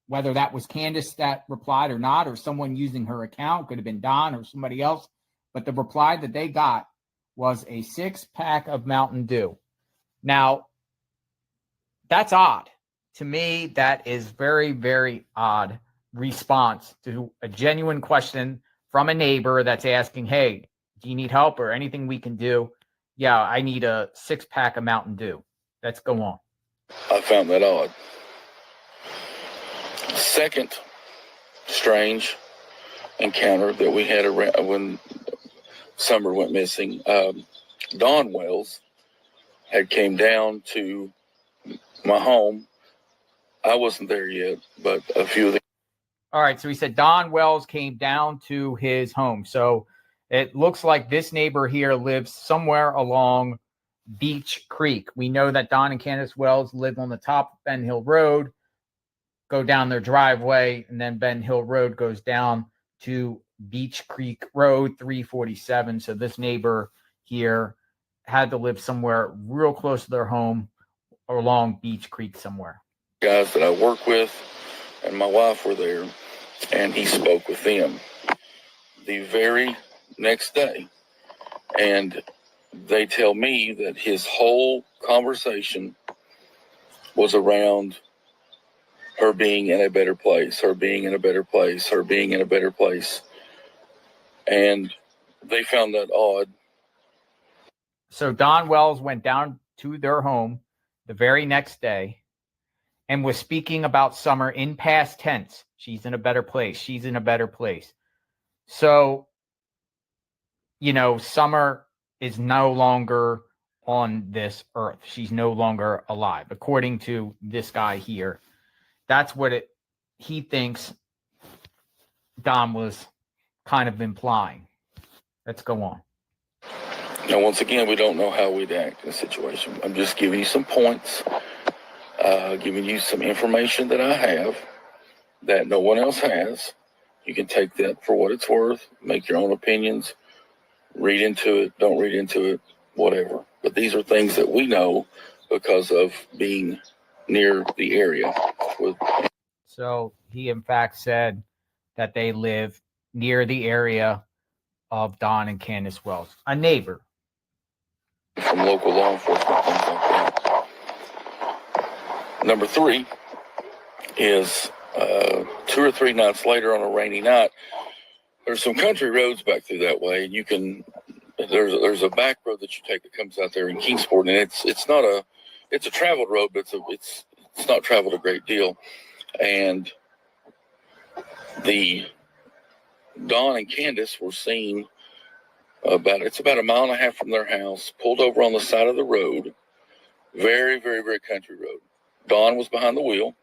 whether that was Candace that replied or not, or someone using her account, could have been Don or somebody else, but the reply that they got was a 6-pack of Mountain Dew. Now, that's odd. To me, that is very, very odd response to a genuine question from a neighbor that's asking, hey, do you need help or anything we can do? Yeah, I need a 6-pack of Mountain Dew. Let's go on. I found that odd. Second strange encounter that we had around when Summer went missing. Dawn Wells had came down to my home. I wasn't there yet, but a few of the. All right, so he said Don Wells came down to his home. So it looks like this neighbor here lives somewhere along Beach Creek. We know that Don and Candace Wells live on the top of Ben Hill Road, go down their driveway, and then Ben Hill Road goes down to Beach Creek Road 347. So this neighbor here had to live somewhere real close to their home or along Beach Creek somewhere. Guys that I work with and my wife were there, and he spoke with them the very next day. And they tell me that his whole conversation was around her being in a better place, her being in a better place, her being in a better place. And they found that odd. So Don Wells went down to their home the very next day and was speaking about Summer in past tense. She's in a better place. She's in a better place. So, you know, Summer is no longer on this earth. She's no longer alive, according to this guy here. That's what he thinks Don was kind of implying. Let's go on. Now, once again, we don't know how we'd act in a situation. I'm just giving you some points, giving you some information that I have that no one else has. You can take that for what it's worth, make your own opinions, read into it, don't read into it, whatever. But these are things that we know because of being near the area. So he, in fact, said that they live near the area of Don and Candace Wells, a neighbor. From local law enforcement, things like that. Number 3 is 2 or 3 nights later on a rainy night, there's some country roads back through that way. You can, there's a back road that you take that comes out there in Kingsport, and it's a traveled road, but it's not traveled a great deal. And the Don and Candace were seen it's about a mile and a half from their house, pulled over on the side of the road. Very, very, very country road. Dawn was behind the wheel.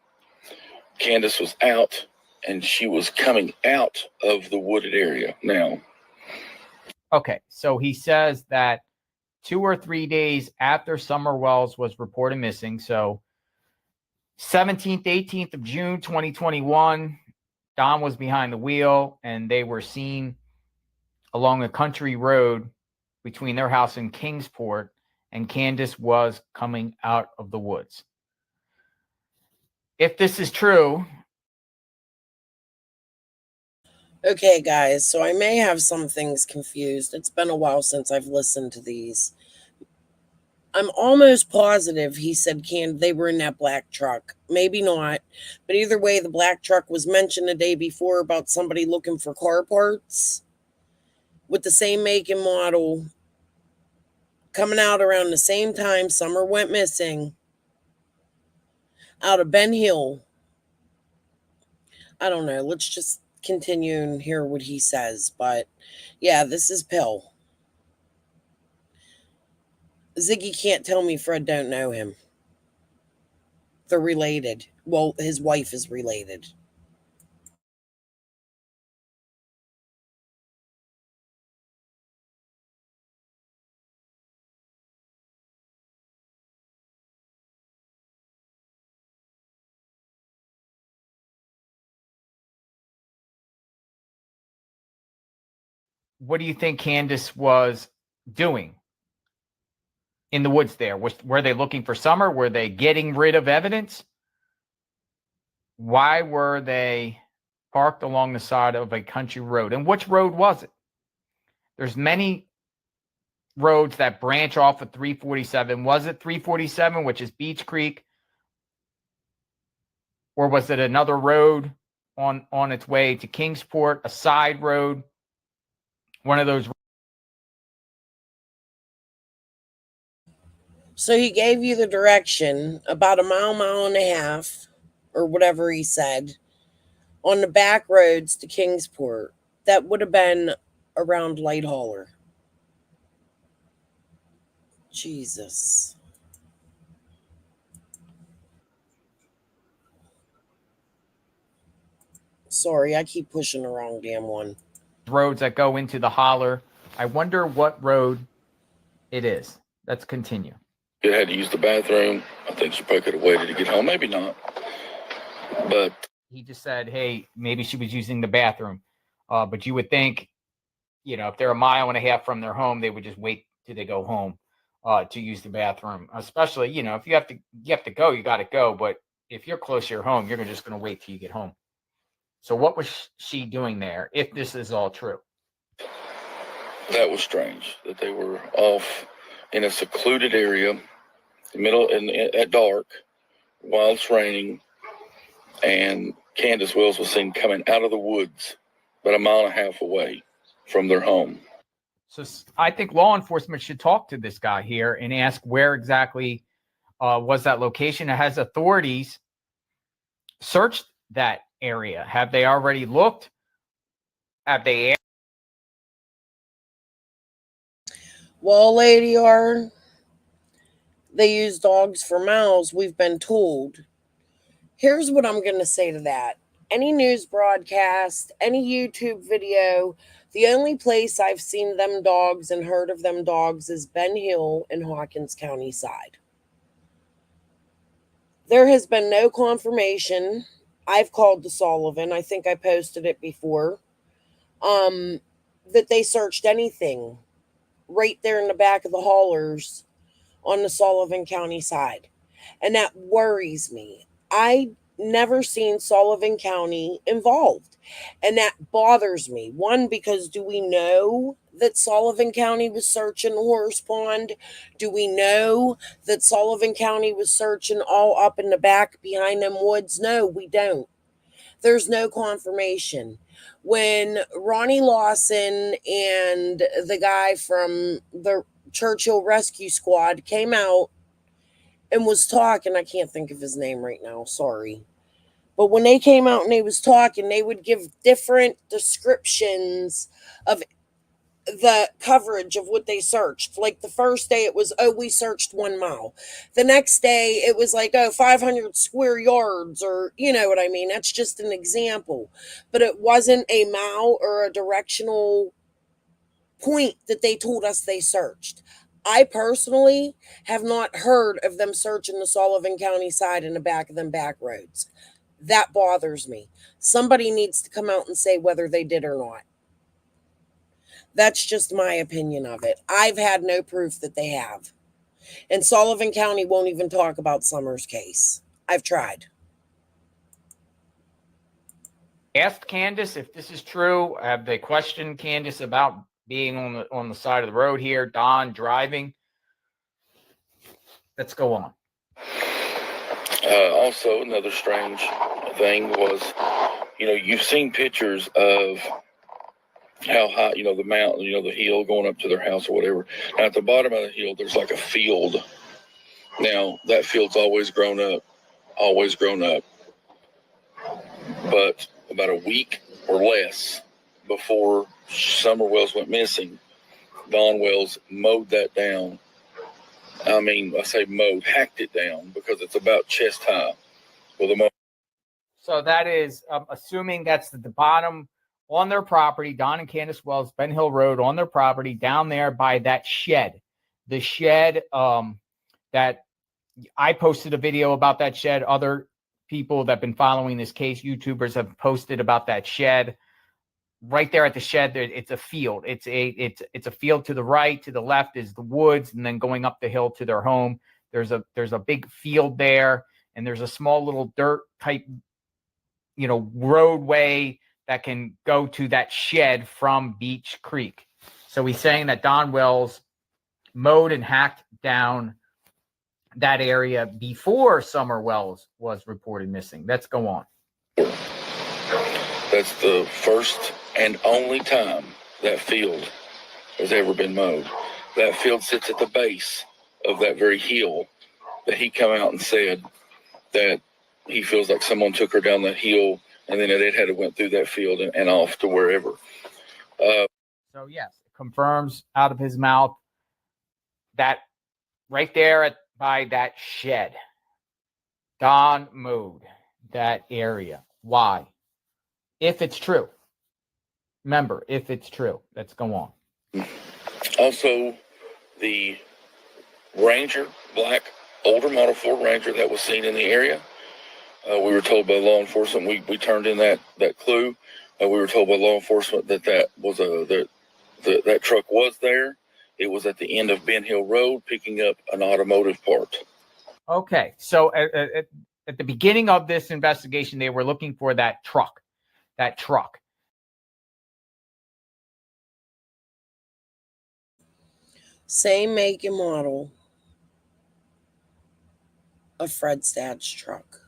Candace was out, and she was coming out of the wooded area now. Okay, so he says that 2 or 3 days after Summer Wells was reported missing, so 17th, 18th of June, 2021, Don was behind the wheel, and they were seen along a country road between their house and Kingsport, and Candace was coming out of the woods. If this is true. Okay, guys, so I may have some things confused. It's been a while since I've listened to these. I'm almost positive he said they were in that black truck. Maybe not. But either way, the black truck was mentioned the day before about somebody looking for car parts with the same make and model coming out around the same time Summer went missing out of Ben Hill. I don't know. Let's just continue and hear what he says. But yeah, this is Pill. Ziggy can't tell me Fred don't know him. They're related. Well, his wife is related. What do you think Candace was doing in the woods there? Were they looking for Summer? Were they getting rid of evidence? Why were they parked along the side of a country road? And which road was it? There's many roads that branch off of 347. Was it 347, which is Beach Creek? Or was it another road on its way to Kingsport, a side road one of those. So he gave you the direction about a mile and a half, or whatever he said, on the back roads to Kingsport. That would have been around Light Hauler. Jesus. Sorry, I keep pushing the wrong damn one. Roads that go into the holler. I wonder what road it is. Let's continue. You had to use the bathroom. I think she probably could have waited to get home. Maybe not. But he just said, hey, maybe she was using the bathroom. But you would think, if they're a mile and a half from their home, they would just wait till they go home to use the bathroom. Especially, if you have to go, you got to go. But if you're close to your home, you're just going to wait till you get home. So what was she doing there, if this is all true? that was strange that they were off in a secluded area, at dark, while it's raining, and Candace Wells was seen coming out of the woods about a mile and a half away from their home. So I think law enforcement should talk to this guy here and ask where exactly was that location. Has authorities searched that area? Have they already looked? Have they? Well, Lady R, they use dogs for mouths, we've been told. Here's what I'm going to say to that. Any news broadcast, any YouTube video, the only place I've seen them dogs and heard of them dogs is Ben Hill in Hawkins County side. There has been no confirmation. I've called the Sullivan. I think I posted it before. That they searched anything right there in the back of the haulers on the Sullivan County side. And that worries me. I never seen Sullivan County involved. And that bothers me. One, because do we know that Sullivan County was searching Horse Pond? Do we know that Sullivan County was searching all up in the back behind them woods? No, we don't. There's no confirmation. When Ronnie Lawson and the guy from the Churchill Rescue Squad came out and was talking, I can't think of his name right now, sorry. But when they came out and they was talking, they would give different descriptions of the coverage of what they searched. Like the first day it was, we searched 1 mile. The next day it was like, 500 square yards, or you know what I mean? That's just an example. But it wasn't a mile or a directional point that they told us they searched. I personally have not heard of them searching the Sullivan County side in the back of them back roads. That bothers me. Somebody needs to come out and say whether they did or not. That's just my opinion of it. I've had no proof that they have. And Sullivan County won't even talk about Summer's case. I've tried. Asked Candace if this is true. Have they questioned Candace about being on the side of the road here, Don driving? Let's go on. Also, another strange thing was, you've seen pictures of how high, the mountain, the hill going up to their house or whatever. Now, at the bottom of the hill, there's like a field. Now, that field's always grown up. But about a week or less before Summer Wells went missing, Don Wells mowed that down. I mean, I say mowed, hacked it down, because it's about chest high with a mower. So that is, assuming that's the bottom on their property, Don and Candace Wells, Ben Hill Road, on their property, down there by that shed. The shed that I posted a video about that shed. Other people that have been following this case, YouTubers, have posted about that shed. Right there at the shed, it's a field. It's a field to the right, to the left is the woods, and then going up the hill to their home. There's a big field there, and there's a small little dirt type, roadway that can go to that shed from Beach Creek. So he's saying that Don Wells mowed and hacked down that area before Summer Wells was reported missing. Let's go on. That's the first and only time that field has ever been mowed. That field sits at the base of that very hill that he come out and said that he feels like someone took her down that hill and then it had to went through that field and off to wherever. So yes, it confirms out of his mouth that right there by that shed, Don mowed that area. Why? If it's true. Remember, if it's true. Let's go on. Also, the Ranger, black, older model Ford Ranger that was seen in the area, we were told by law enforcement, we turned in that clue. We were told by law enforcement that that truck was there. It was at the end of Ben Hill Road picking up an automotive part. Okay, so at the beginning of this investigation, they were looking for that truck. Same make and model of Fred's dad's truck.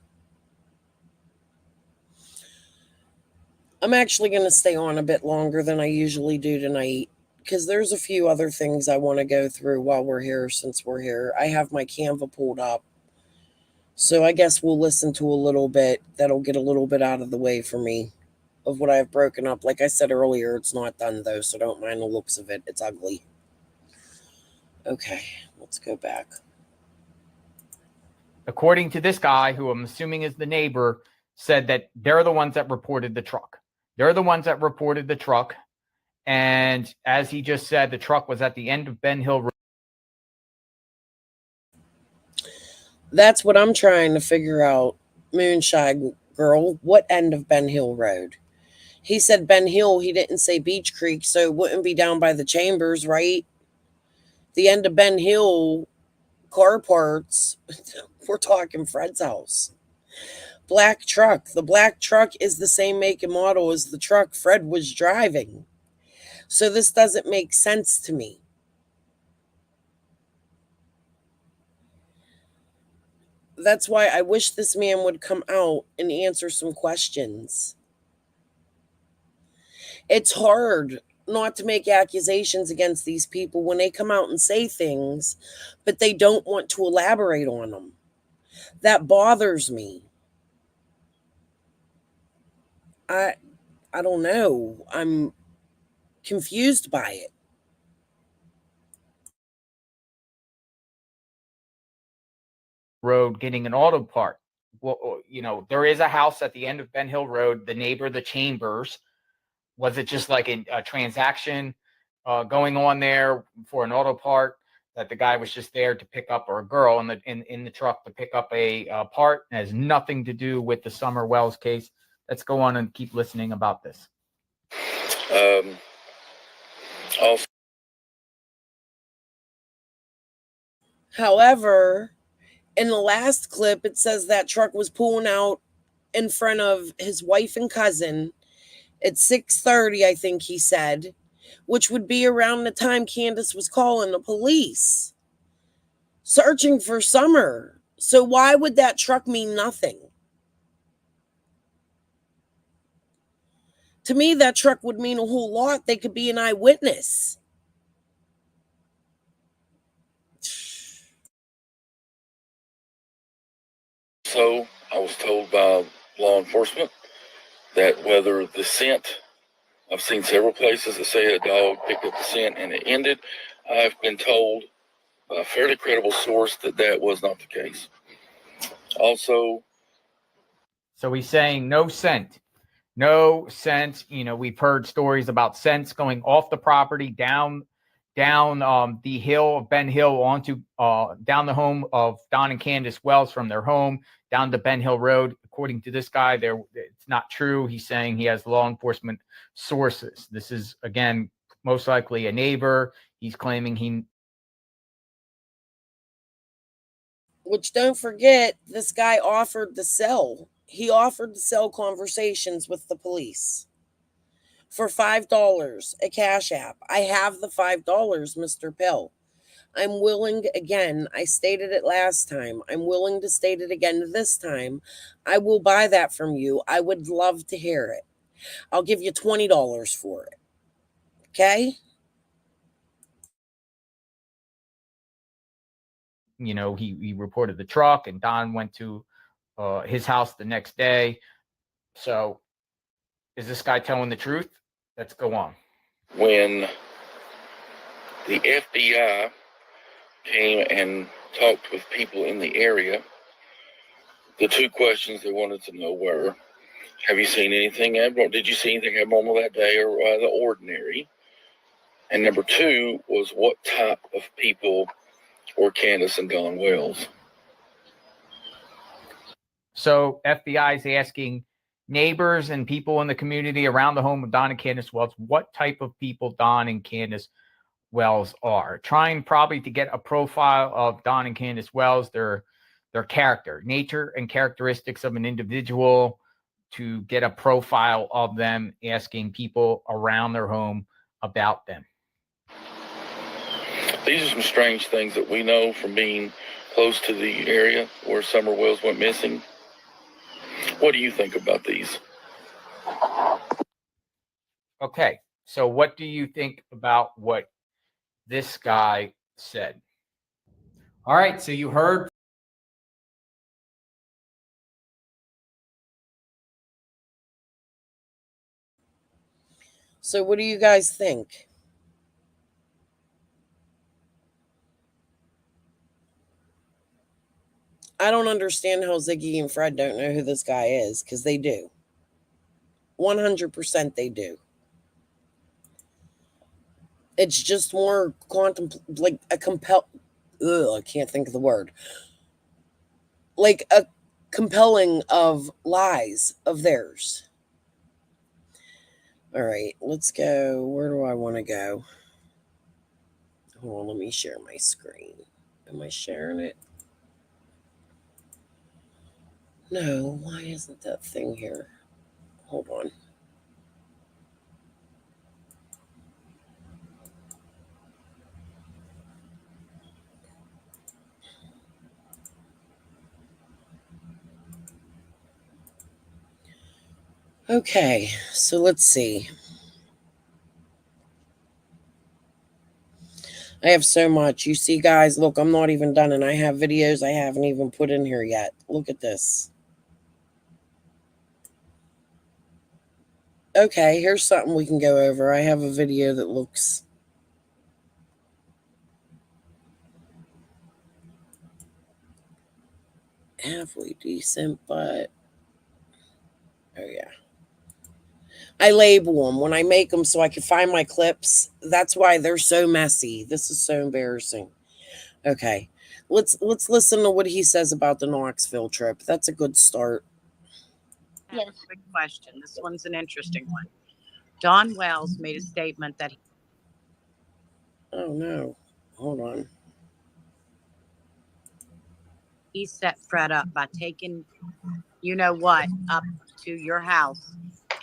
I'm actually going to stay on a bit longer than I usually do tonight because there's a few other things I want to go through while we're here since we're here. I have my Canva pulled up. So I guess we'll listen to a little bit. That'll get a little bit out of the way for me of what I've broken up. Like I said earlier, it's not done though, so don't mind the looks of it. It's ugly. Okay, let's go back. According to this guy, who I'm assuming is the neighbor, said that they're the ones that reported the truck. And as he just said, the truck was at the end of Ben Hill Road. That's what I'm trying to figure out, Moonshine Girl. What end of Ben Hill Road? He said Ben Hill. He didn't say Beach Creek, so it wouldn't be down by the Chambers, right? The end of Ben Hill, car parts. We're talking Fred's house. Black truck. The black truck is the same make and model as the truck Fred was driving. So this doesn't make sense to me. That's why I wish this man would come out and answer some questions. It's hard not to make accusations against these people when they come out and say things, but they don't want to elaborate on them. That bothers me. I don't know. I'm confused by it. Road getting an auto part. Well, there is a house at the end of Ben Hill Road. The neighbor, the Chambers, was it just like a transaction going on there for an auto part that the guy was just there to pick up, or a girl in the truck to pick up a part? It has nothing to do with the Summer Wells case. Let's go on and keep listening about this. Also, however, in the last clip, it says that truck was pulling out in front of his wife and cousin at 6:30, I think he said, which would be around the time Candace was calling the police, searching for Summer. So why would that truck mean nothing? To me, that truck would mean a whole lot. They could be an eyewitness. So I was told by law enforcement that whether the scent, I've seen several places that say a dog picked up the scent and it ended. I've been told by a fairly credible source that was not the case. Also, so he's saying no scent. No scent. We've heard stories about scents going off the property, down the hill of Ben Hill onto down the home of Don and Candace Wells, from their home down to Ben Hill Road. According to this guy, it's not true. He's saying he has law enforcement sources. This is, again, most likely a neighbor. He's claiming Which, don't forget, this guy offered to sell. He offered to sell conversations with the police for $5, a cash app. I have the $5, Mr. Pill. I'm willing, again, I stated it last time. I'm willing to state it again this time. I will buy that from you. I would love to hear it. I'll give you $20 for it. Okay. You know, he reported the truck, and Don went to his house the next day. So is this guy telling the truth? Let's go on. When the FBI came and talked with people in the area, the two questions they wanted to know were, have you seen anything abnormal? Did you see anything abnormal that day or the ordinary? And number two was, what type of people were Candace and Don Wells? So FBI is asking neighbors and people in the community around the home of Don and Candace Wells what type of people Don and Candace Wells are. Trying probably to get a profile of Don and Candace Wells, their character, nature and characteristics of an individual, to get a profile of them, asking people around their home about them. These are some strange things that we know from being close to the area where Summer Wells went missing. What do you think about these? Okay, so what do you think about what this guy said? All right, so you heard. So what do you guys think? I don't understand how Ziggy and Fred don't know who this guy is, because they do. 100% they do. It's just more like a I can't think of the word. Like a compelling of lies of theirs. All right, let's go. Where do I want to go? Hold on, let me share my screen. Am I sharing it? No, why isn't that thing here? Hold on. Okay, so let's see. I have so much. You see, guys, look, I'm not even done, and I have videos I haven't even put in here yet. Look at this. Okay, here's something we can go over. I have a video that looks halfway decent, but oh yeah. I label them when I make them so I can find my clips. That's why they're so messy. This is so embarrassing. Okay, let's listen to what he says about the Knoxville trip. That's a good start. I have a quick question. This one's an interesting one. Don Wells made a statement that Oh no, hold on. he set Fred up by taking, you know what, up to your house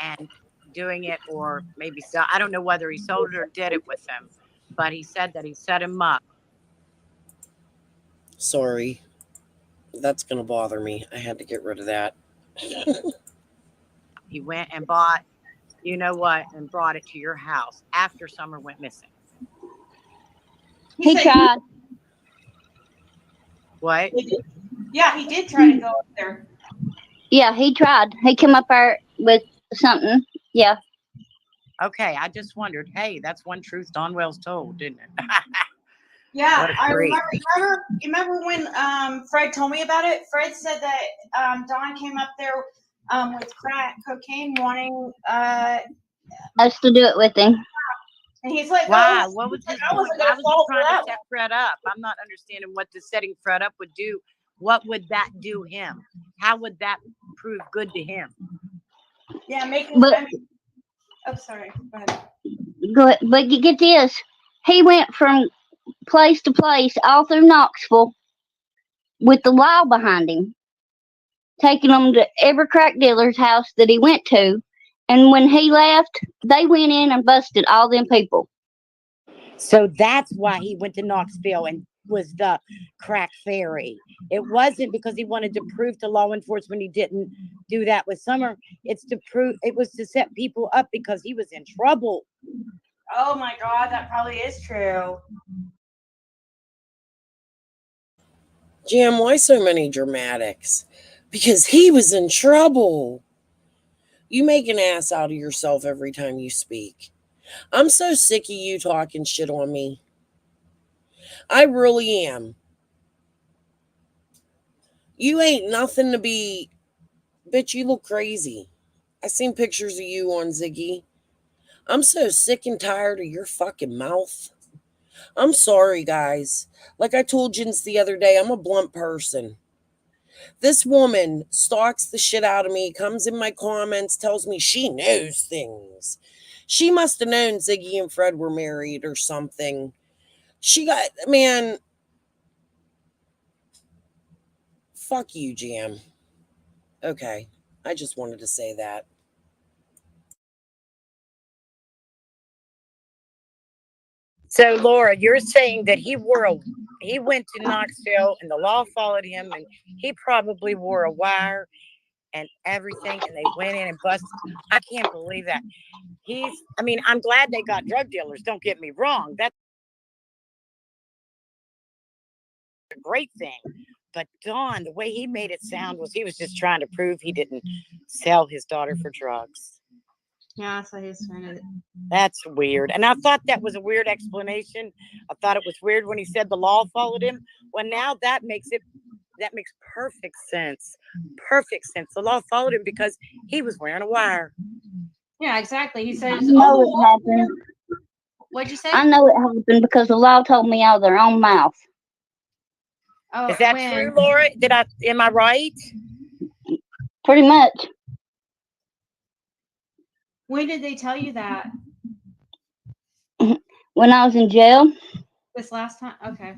and doing it, or maybe so. I don't know whether he sold it or did it with him, but he said that he set him up. Sorry, that's gonna bother me. I had to get rid of that. He went and bought, you know what, and brought it to your house after Summer went missing. He tried. What? Yeah, he did try to go up there. Yeah, he tried. He came up there with something. Yeah. Okay, I just wondered. Hey, that's one truth Don Wells told, didn't it? Yeah, What a I freak. remember when Fred told me about it. Fred said that Don came up there with crack cocaine, wanting Us to do it with him. and he's like, Why? oh, What was his I wasn't point? gonna Why was fall he for trying that to set Fred up? I'm not understanding what the setting Fred up would do. What would that do him? How would that prove good to him? Yeah, making. But Oh, sorry. Go ahead. but you get this. He went from place to place all through Knoxville with the law behind him, taking them to every crack dealer's house that he went to. And when he left, they went in and busted all them people. So that's why he went to Knoxville and was the crack fairy. It wasn't because he wanted to prove to law enforcement he didn't do that with Summer. It's to prove, it was to set people up because he was in trouble. Oh my God, that probably is true. Jim, why so many dramatics? Because he was in trouble. You make an ass out of yourself every time you speak. I'm so sick of you talking shit on me. I really am. You ain't nothing to be. Bitch, you look crazy. I seen pictures of you on Ziggy. I'm so sick and tired of your fucking mouth. I'm sorry, guys. Like I told Jens the other day, I'm a blunt person. This woman stalks the shit out of me, comes in my comments, tells me she knows things. She must have known Ziggy and Fred were married or something. Man, fuck you, Jam. Okay, I just wanted to say that. So Laura, you're saying that he went to Knoxville and the law followed him and he probably wore a wire and everything and they went in and busted. I can't believe that. I'm glad they got drug dealers. Don't get me wrong. That's a great thing. But Don, the way he made it sound was he was just trying to prove he didn't sell his daughter for drugs. Yeah, so he's trying to. That's weird. And I thought that was a weird explanation. I thought it was weird when he said the law followed him. Well, now that makes perfect sense. Perfect sense. The law followed him because he was wearing a wire. Yeah, exactly. He I says, know it happened. What'd you say? I know it happened because the law told me out of their own mouth. Oh, is that true, Laura? Am I right? Pretty much. When did they tell you that? When I was in jail. This last time? Okay.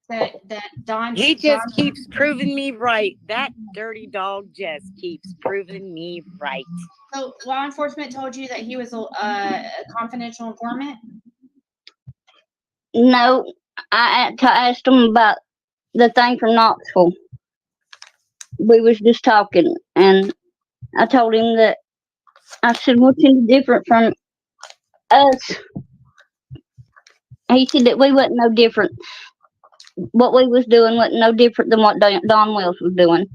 That Don. He just keeps proving me right. That dirty dog just keeps proving me right. So law enforcement told you that he was a confidential informant? No, I asked him about the thing from Knoxville. We was just talking, and I told him that, I said, what's any different from us? He said that we wasn't no different. What we was doing wasn't no different than what Don Wells was doing.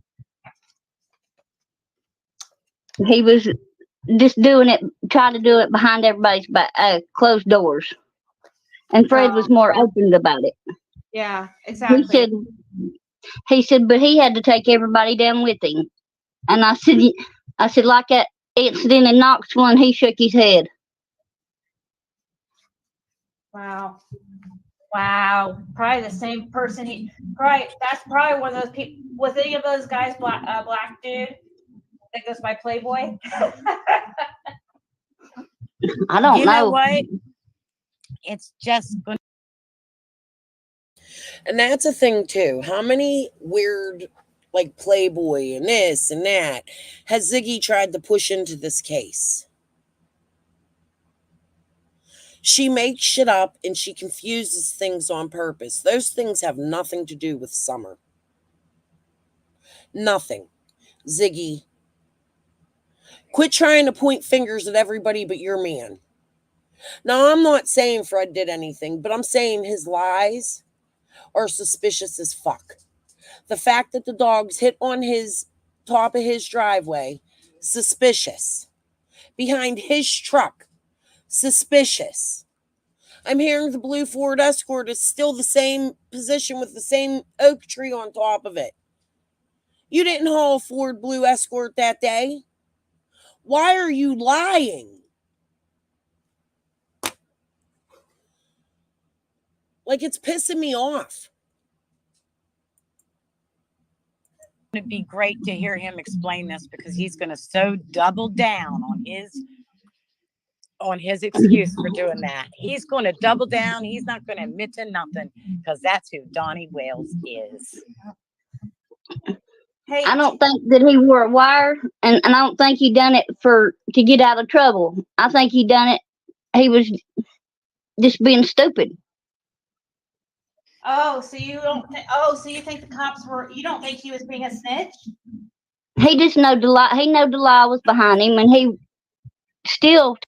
He was just doing it, trying to do it behind everybody's back, closed doors. And Fred was more open about it. Yeah, exactly. He said, but he had to take everybody down with him. And I said, like that incident in Knoxville, and he shook his head. Wow. Probably the same person. That's probably one of those people. Was any of those guys black dude that goes by Playboy? I don't know. You know what? It's just good. And that's a thing too. How many weird, like Playboy and this and that, has Ziggy tried to push into this case? She makes shit up and she confuses things on purpose. Those things have nothing to do with Summer. Nothing. Ziggy, quit trying to point fingers at everybody but your man. Now, I'm not saying Fred did anything, but I'm saying his lies are suspicious as fuck. The fact that the dogs hit on his top of his driveway, suspicious. Behind his truck, suspicious. I'm hearing the blue Ford Escort is still the same position with the same oak tree on top of it. You didn't haul a Ford Blue Escort that day. Why are you lying? Like, it's pissing me off. It'd be great to hear him explain this because he's going to so double down on his excuse for doing that. He's going to double down. He's not going to admit to nothing because that's who Donnie Wells is. Hey, I don't think that he wore a wire, and I don't think he done it to get out of trouble. I think he done it. He was just being stupid. Oh, so you don't? So you think the cops were? You don't think he was being a snitch? He just know the lie. He know the lie was behind him, and he still.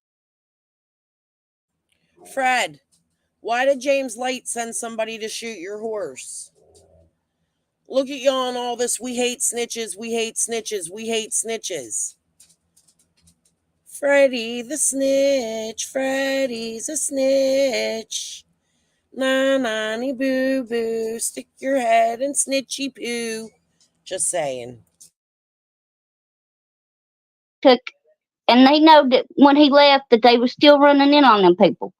Fred, why did James Light send somebody to shoot your horse? Look at y'all and all this. We hate snitches. We hate snitches. We hate snitches. Freddy the snitch. Freddy's a snitch. Na-na-ni boo-boo. Stick your head in snitchy poo. Just saying. And they know that when he left that they was still running in on them people.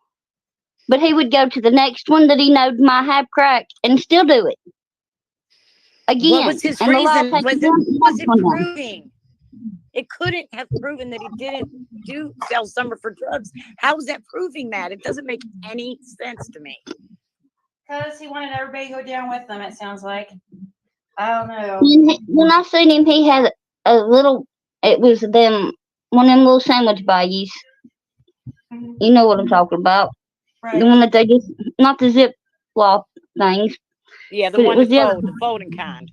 But he would go to the next one that he knowed might have crack and still do it. Again. What was his and reason? the Was it proving? It couldn't have proven that he didn't sell summer for drugs. How is that proving that? It doesn't make any sense to me. Because he wanted everybody to go down with them, it sounds like. I don't know. When I seen him, he had a little, it was one of them little sandwich baggies. Mm-hmm. You know what I'm talking about. Right. The one that they just, not the zip lock things. Yeah, the one the folding kind.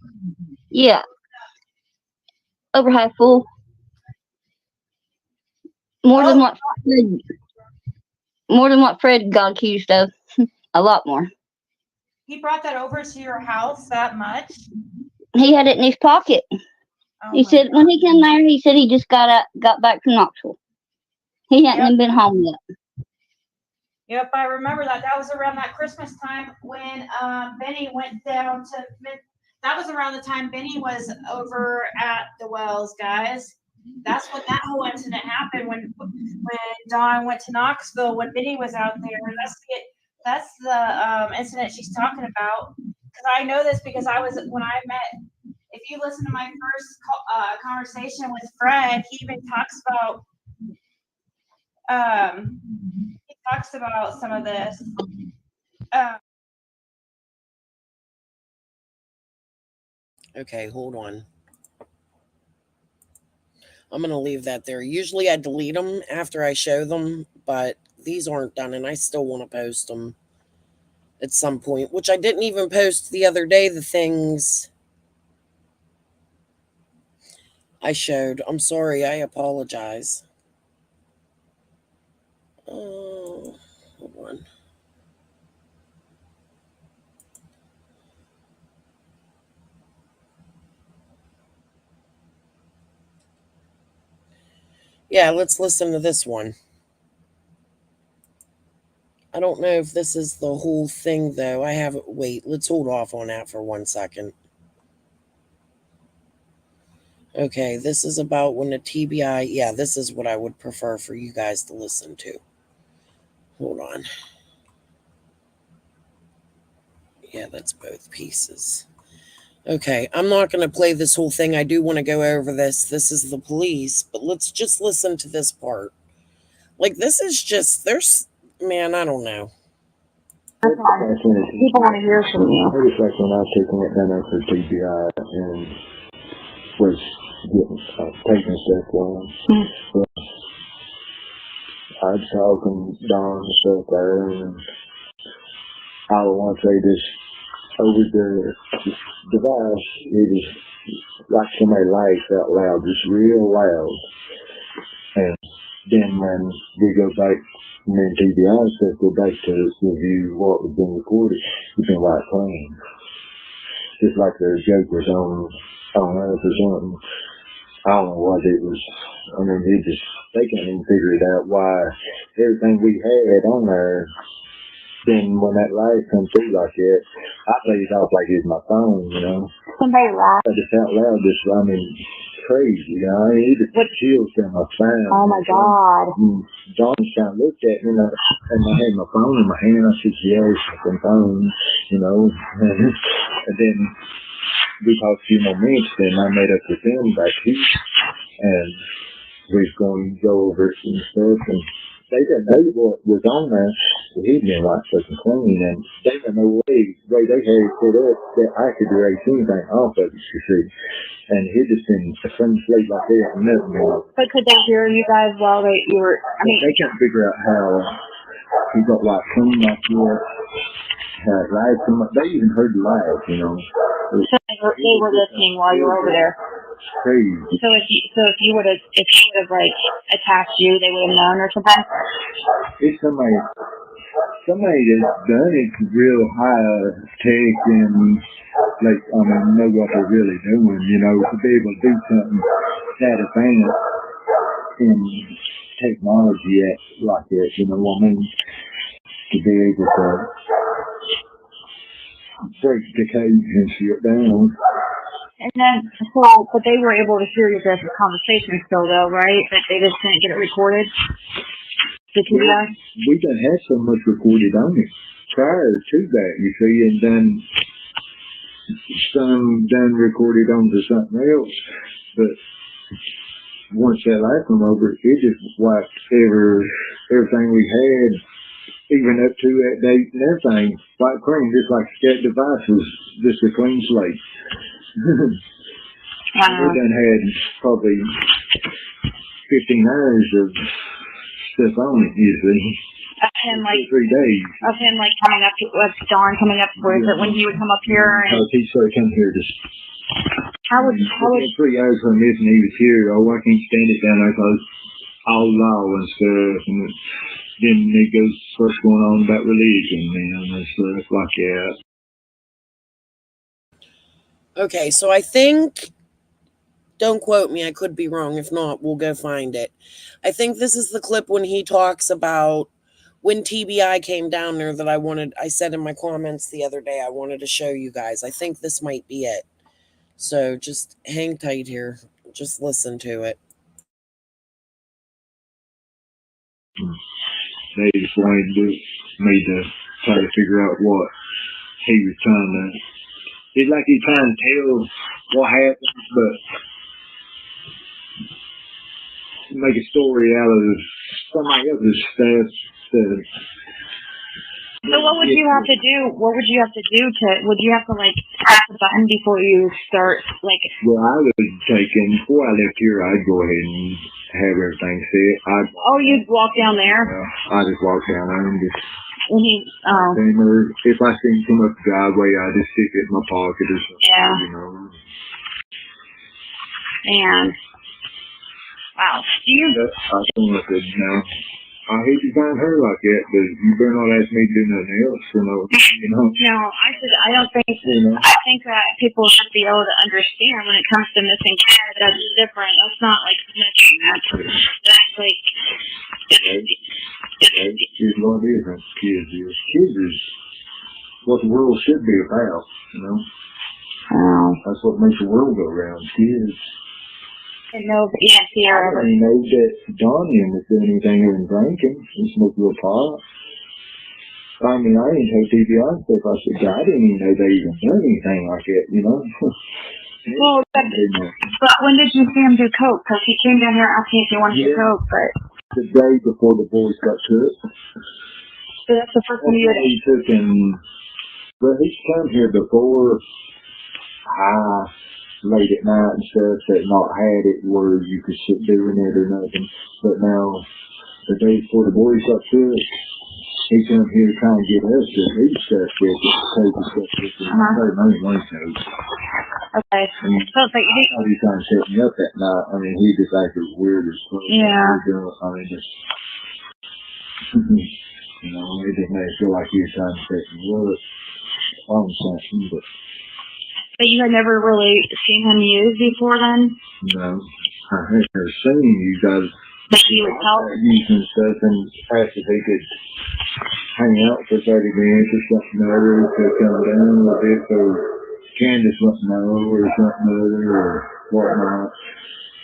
Yeah. Over half full. More than what Fred got accused of. A lot more. He brought that over to your house that much? He had it in his pocket. He said when he came there, he said he just got back from Knoxville. He hadn't even been home yet. Yep, I remember that. That was around that Christmas time when Benny went down to. That was around the time Benny was over at the Wells, guys. That's when that whole incident happened. When Dawn went to Knoxville, when Benny was out there. That's the incident she's talking about. Because I know this because when I met. If you listen to my first conversation with Fred, he even talks about some of this. Okay, hold on. I'm going to leave that there. Usually I delete them after I show them, but these aren't done, and I still want to post them at some point, which I didn't even post the other day, the things I showed. I'm sorry. I apologize. Oh, hold on. Yeah, let's listen to this one. I don't know if this is the whole thing, though. I haven't. Wait, let's hold off on that for 1 second. Okay, this is about when the TBI. Yeah, this is what I would prefer for you guys to listen to. Hold on. Yeah, that's both pieces. Okay, I'm not going to play this whole thing. I do want to go over this. This is the police, but let's just listen to this part. Like, this is just, man, I don't know. People want to hear from you. I just like when I was taking it down there for TBI and was getting taking stuff on. I was talking Don and stuff there, and all at once they just over the device, it was like somebody laughed out loud, just real loud. And then when we go back, and then TBI stuff go back to review what was being recorded, it's been like clean. Just like the joke was on us or something. I don't know what it was. I mean, they can't even figure it out why everything we had on there. Then when that light comes through like that, I play it off like it's my phone, you know. Somebody laughed. I just out loud, crazy, you know. I mean, it just chills down my spine. Oh my God. John just kind of looked at me, and I had my phone in my hand. I said, yeah, it's fucking phone, you know. And then we talked a few more minutes, then I made up with him back here, and we was going to go over it and stuff, and they didn't know what was on there. He'd been like fucking clean, and they didn't know the way they had it set up that I could erase anything off of it, you see. And he'd just been asleep like that and nothing. But could they hear you guys while you were, they can't figure out how he got like clean like that. They even heard the lights, you know. So they were listening while you were over there. crazy. So if you would have like attacked you, they would have known or something. It's somebody that's done it real high tech and like know what they're really doing. You know, to be able to do something that advanced in technology like that. You know what I mean? To be able to break the cage and shit down. And then, but they were able to hear your guys' conversation still, though, right? But they just couldn't get it recorded. We done had so much recorded on it prior to that, you see, and then some done recorded onto something else. But once that last one over, it just wiped everything we had, even up to that date and everything, white clean, just like that device was just a clean slate. We done had probably 15 hours of stuff on it, you see. Of him, like 3 days. Of him, like coming up with Dawn coming up with it when he would come up here. And he started coming here to. How would 3 hours from this, and he was here. Oh, I can't stand it down there because all law and stuff, and then it goes first going on about religion, man, and stuff like that. Okay, so I think, don't quote me, I could be wrong. If not, we'll go find it. I think this is the clip when he talks about when TBI came down there that I said in my comments the other day, I wanted to show you guys. I think this might be it. So just hang tight here. Just listen to it. They just wanted me to try to figure out what he was trying to. It's like he's trying to tell what happened, but make a story out of somebody else's stuff. So what would you have to do? What would you have to do would you have to like press the button before you start like? Well, I was taking, before I left here, I'd go ahead and have everything set. You'd walk down there? I just walk down there and just. Or if I see him come up the driveway, I just stick it in my pocket or something. Yeah. You know. And wow, do you? I told him, I said, no, I hate to find her like that, but you better not ask me to do nothing else. You know. No, I don't think. I think that people should be able to understand when it comes to missing kids. That's different. That's not like missing. That's like. There's a lot of different kids here. Kids is what the world should be about, you know. That's what makes the world go round. Kids. I know, yeah, Sierra. I didn't know that Donnie was doing anything other than drinking and smoking a little pot. I mean, I didn't take TBI stuff. I said, I didn't even know they even done anything like that, you know. Well, but when did you see him do coke? Because he came down here asking if he wanted to do coke, but the day before the boys got took. So that's the first time you he took him. Well, he's come here before, late at night and stuff, that not had it where you could sit doing it or nothing. But now, the day before the boys got took, he come here trying to get us to do stuff with it, take the stuff with it. I don't want to. Okay. So it's like you didn't. He's trying to set me up that night. I mean, he just acted weird as fuck. Yeah. I mean, just, you know, it just made it feel like he was trying to set me up on something, But you had never really seen him use before then? No. I had never seen you guys. But he would help? Using stuff and asked if he could hang out for 30 minutes or something other to come down a little bit so Candace wouldn't know or something other or whatnot.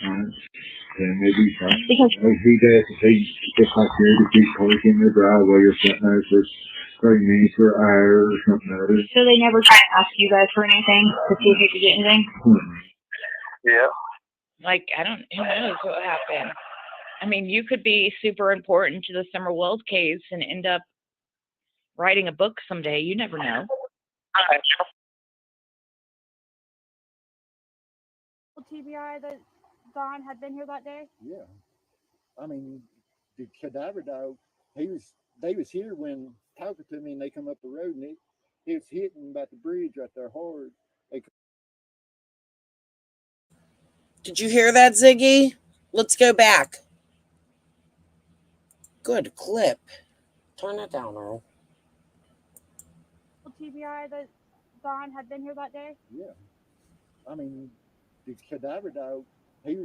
And maybe fine. Because he'd ask if I could, if he'd park in the driveway or something there for 30 minutes or an hour or something other. So they never tried to ask you guys for anything to see if you could get anything? Yeah. Like, who knows what happened? I mean, you could be super important to the Summer Wells case and end up writing a book someday. You never know. TBI that Don had been here that day? Yeah. I mean, the cadaver dog, they was here when talking to me and they come up the road and it was hitting about the bridge right there hard. Did you hear that, Ziggy? Let's go back. Good clip. Turn it down, Earl. TBI that Don had been here that day? Yeah. I mean, the cadaver dog, they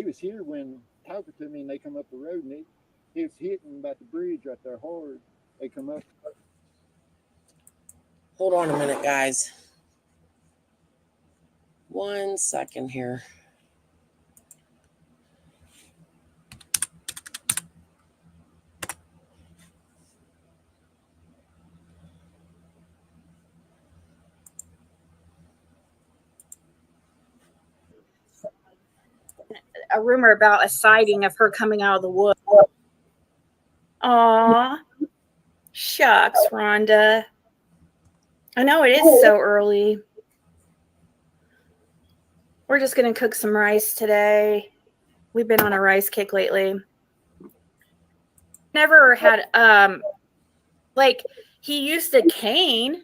was here when talking to me and they come up the road and he was hitting about the bridge right there hard. They come up. Hold on a minute, guys. 1 second here. A rumor about a sighting of her coming out of the woods. Aw, shucks, Rhonda. I know it is so early. We're just gonna cook some rice today. We've been on a rice kick lately. Never had like he used a cane,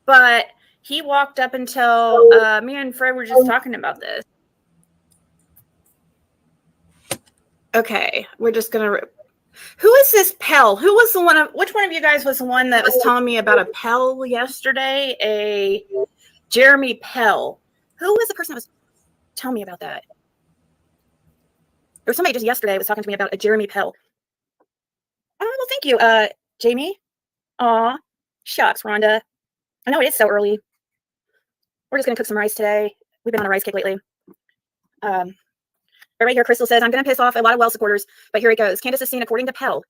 but he walked up until me and Fred were just talking about this. Okay, we're just gonna. Who is this Pell? Who was the one of? Which one of you guys was the one that was telling me about a Pell yesterday? A Jeremy Pell. Who was the person that was telling me about that? There was somebody just yesterday was talking to me about a Jeremy Pell. Oh, well, thank you, Jamie. Aw, shucks, Rhonda. I know it is so early. We're just gonna cook some rice today. We've been on a rice kick lately. But right here, Crystal says, I'm gonna piss off a lot of Wells supporters, but here it goes. Candace is seen, according to Pell,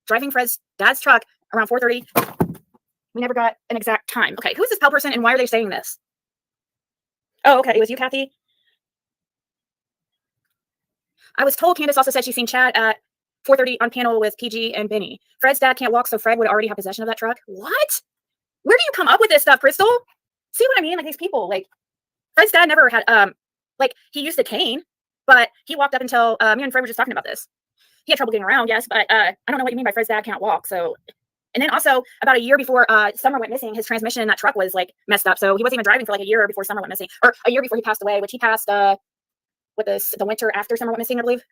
driving Fred's dad's truck around 4:30. We never got an exact time. Okay, who is this Pell person and why are they saying this? Oh, okay, it was you, Kathy. I was told Candace also said she's seen Chad at 4:30 on panel with PG and Benny. Fred's dad can't walk, so Fred would already have possession of that truck. What? Where do you come up with this stuff, Crystal? See what I mean? Like these people, like Fred's dad never had like he used a cane, but he walked up until me and Fred were just talking about this. He had trouble getting around, yes, but I don't know what you mean by Fred's dad can't walk. So, and then also about a year before Summer went missing, his transmission in that truck was like messed up. So he wasn't even driving for like a year before Summer went missing, or a year before he passed away, which he passed the winter after Summer went missing, I believe.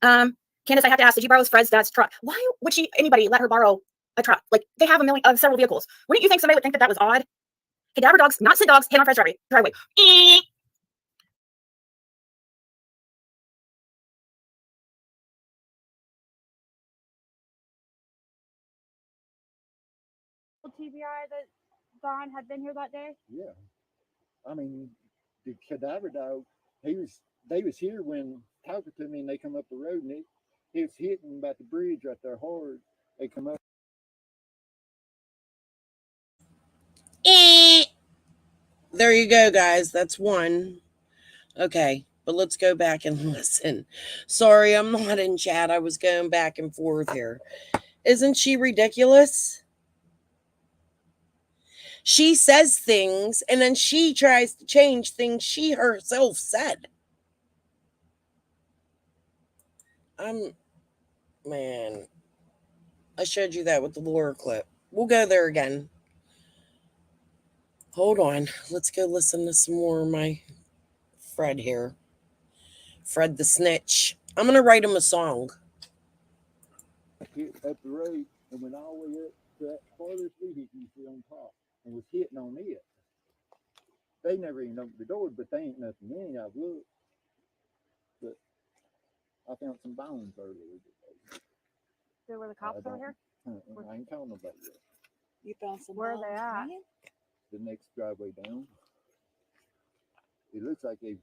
Candace, I have to ask, did you borrow Fred's dad's truck? Why would anybody let her borrow a truck? Like they have several vehicles. Wouldn't you think somebody would think that was odd? Cadaver dogs, not sit dogs, hit on Fred's driveway. TBI that Don had been here that day? Yeah. I mean, the cadaver dog, they was here when talking to me and they come up the road and he was hitting about the bridge right there hard. They come up. There you go, guys. That's one. Okay, but let's go back and listen. Sorry, I'm not in chat. I was going back and forth here. Isn't she ridiculous? She says things and then she tries to change things she herself said. Man, I showed you that with the Laura clip. We'll go there again. Hold on. Let's go listen to some more of my Fred here. Fred the Snitch. I'm going to write him a song. Hit up the road and went all the way up to that farthest vehicle you see on top and was hitting on it. They never even opened the door, but they ain't nothing in. I've looked. But I found some bones earlier today. So were the cops over here? I ain't telling nobody yet. You found some. Where are they at? The next driveway down. It looks like they've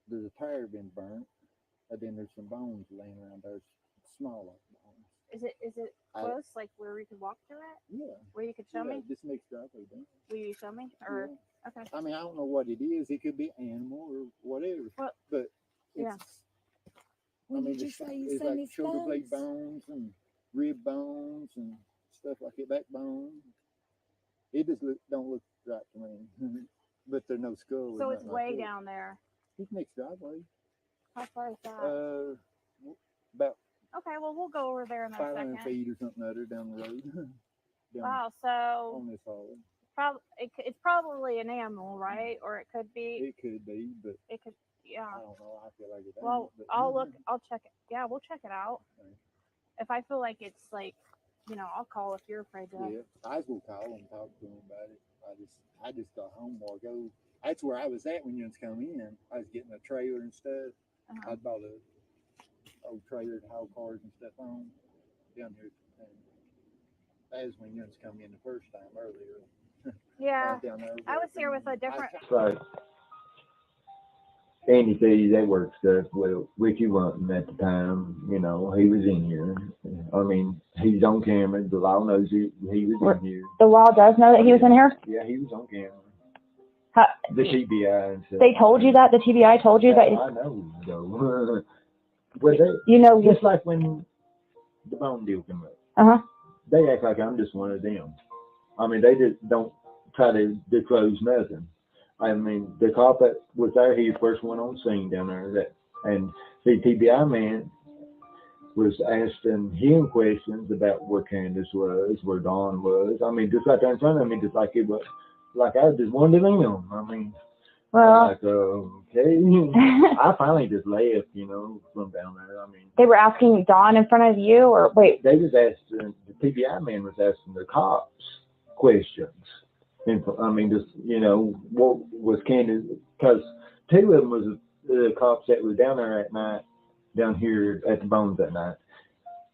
there's a tire been burnt, and then there's some bones laying around there, smaller bones. Is it close, like where we could walk through it? Yeah. Where you could show me? This next driveway down. Will you show me? Or okay. I mean, I don't know what it is. It could be animal or whatever. But it's, I mean, it's like shoulder blade bones and rib bones and stuff like that. Backbone. It just don't look right to me. But there's no skull. So it's way down there. It's next driveway. How far is that? About. Okay, well we'll go over there in a 500 second. feet or something other down the road. Wow, so on this hall. It's probably an animal, right? Or it could be. It could be, but it could. Yeah. I don't know. I feel like it. Well, ain't, but, I'll look. I'll check it. Yeah, we'll check it out. Okay. If I feel like it's like, I'll call if you're afraid to. Yeah, I was gonna call and talk to him about it. I just got home a while ago. That's where I was at when you come in. I was getting a trailer and stuff. I bought a old trailer to haul cars and stuff on down here. And that was when you come in the first time earlier. Yeah, down there I was here with a different. Like Andy said, that work stuff with you wasn't at the time. He was in here. I mean, he's on camera. The law knows he was in here. The law does know that he was in here? Yeah, he was on camera. How, the TBI and stuff. They told you that? The TBI told you that? I know, though. But just like when the bone deal came up, they act like I'm just one of them. I mean, they just don't try to disclose nothing. I mean, the cop that was there, he was the first one on scene down there. And the TBI man was asking him questions about where Candace was, where Dawn was. I mean, just right there in front of me, just like it was, like I was just one of them. I mean, well, like, okay. I finally just left, from down there. I mean, they were asking Dawn in front of you, or wait? They was asking, the TBI man was asking the cops questions. And I mean, just, what was Candace, because two of them was the cops that was down there at night, down here at the Bones that night,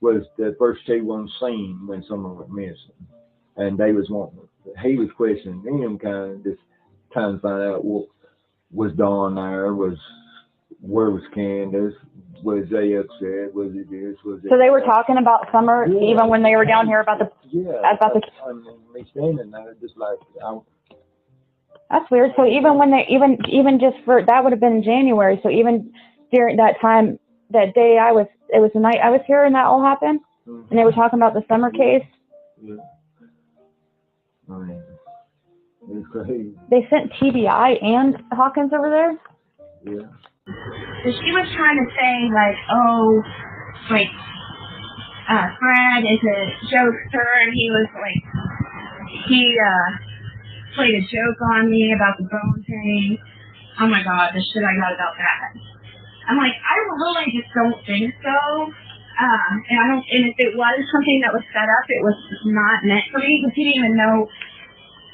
was the first two on scene when someone went missing. And they was he was questioning them, kind of just trying to find out what was Dawn there, where was Candace, was they upset, was it this, was it so they were that? talking about Summer, even when they were down here about the I mean, me standing there just like That's weird. So even when they even just for that would have been in January. So even during that time, that day it was the night I was here and that all happened, and they were talking about the Summer case. Yeah. I mean, it's crazy. They sent TBI and Hawkins over there. Yeah. So she was trying to say Fred is a jokester, and he was played a joke on me about the bone thing. Oh my God, the shit I got about that. I'm like, I really just don't think so. And if it was something that was set up, it was not meant for me, because he didn't even know.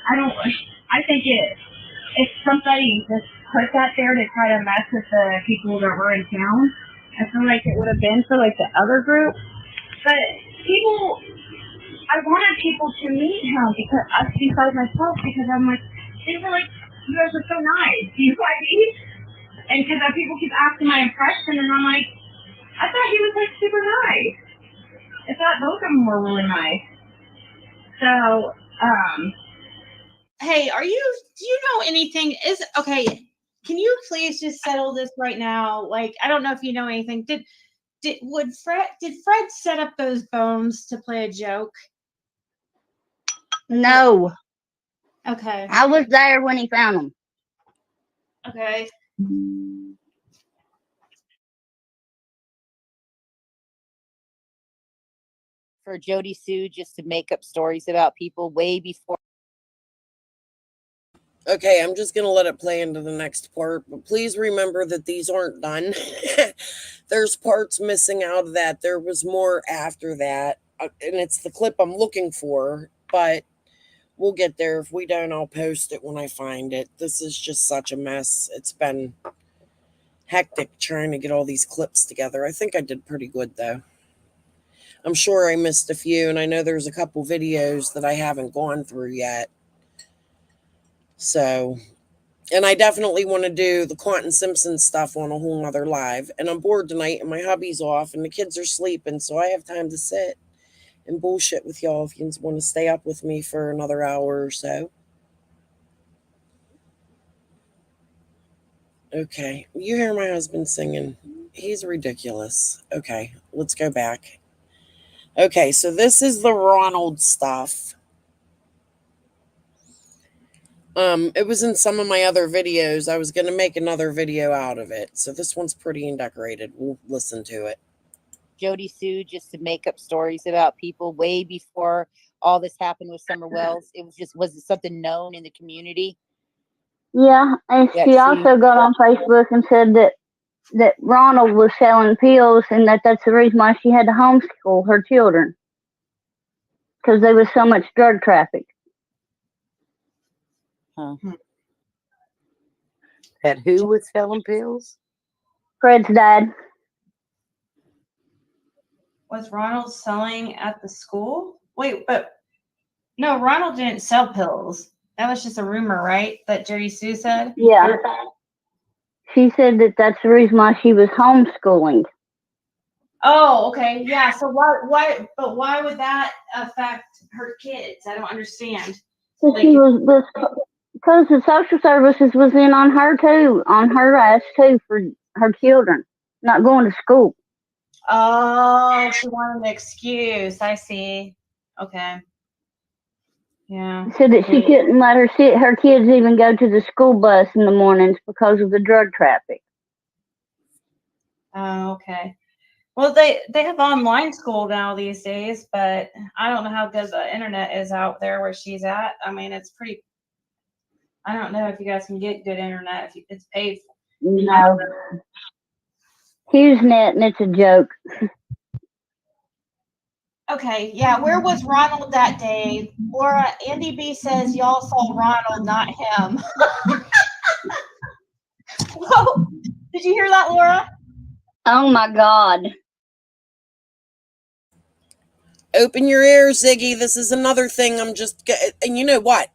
I think if somebody just put that there to try to mess with the people that were in town, I feel like it would have been for the other group. But I wanted people to meet him besides myself, because I'm like, they were like, you guys are so nice. You know what I mean? And because people keep asking my impression, and I'm like, I thought he was super nice. I thought both of them were really nice. So, Hey, do you know anything? Can you please just settle this right now? I don't know if you know anything. Did Fred set up those bones to play a joke? No. Okay. I was there when he found them. Okay. For Jody Sue just to make up stories about people way before. Okay, I'm just going to let it play into the next part, but please remember that these aren't done. There's parts missing out of that. There was more after that, and it's the clip I'm looking for, but we'll get there. If we don't, I'll post it when I find it. This is just such a mess. It's been hectic trying to get all these clips together. I think I did pretty good, though. I'm sure I missed a few, and I know there's a couple videos that I haven't gone through yet. So, and I definitely want to do the Quentin Simpson stuff on a whole nother live. And I'm bored tonight, and my hubby's off, and the kids are sleeping, so I have time to sit and bullshit with y'all if you want to stay up with me for another hour or so. Okay, you hear my husband singing. He's ridiculous. Okay, let's go back. Okay, so this is the Ronald stuff. It was in some of my other videos. I was going to make another video out of it. So this one's pretty and decorated. We'll listen to it. Jody Sue just to make up stories about people way before all this happened with Summer Wells? Was it something known in the community? Yeah, and she also got on Facebook and said that Ronald was selling pills and that's the reason why she had to homeschool her children, because there was so much drug traffic. Huh. That who was selling pills? Fred's dad. Was Ronald selling at the school? Wait, but no, Ronald didn't sell pills. That was just a rumor, right? That Jerry Sue said? Yeah. She said that's the reason why she was homeschooling. Oh, okay. Yeah. So why would that affect her kids? I don't understand. So she was because the social services was in on her too, on her ass too, for her children not going to school. Oh, she wanted an excuse. I see. Okay. Yeah. Said that she couldn't let her kids even go to the school bus in the mornings because of the drug traffic. Oh, okay. Well, they have online school now these days, but I don't know how good the internet is out there where she's at. I mean, it's pretty. I don't know if you guys can get good internet if it's paid for. No. HughesNet, and it's a joke. Okay, yeah. Where was Ronald that day? Laura, Andy B says y'all saw Ronald, not him. Whoa! Did you hear that, Laura? Oh my God. Open your ears, Ziggy. This is another thing and you know what?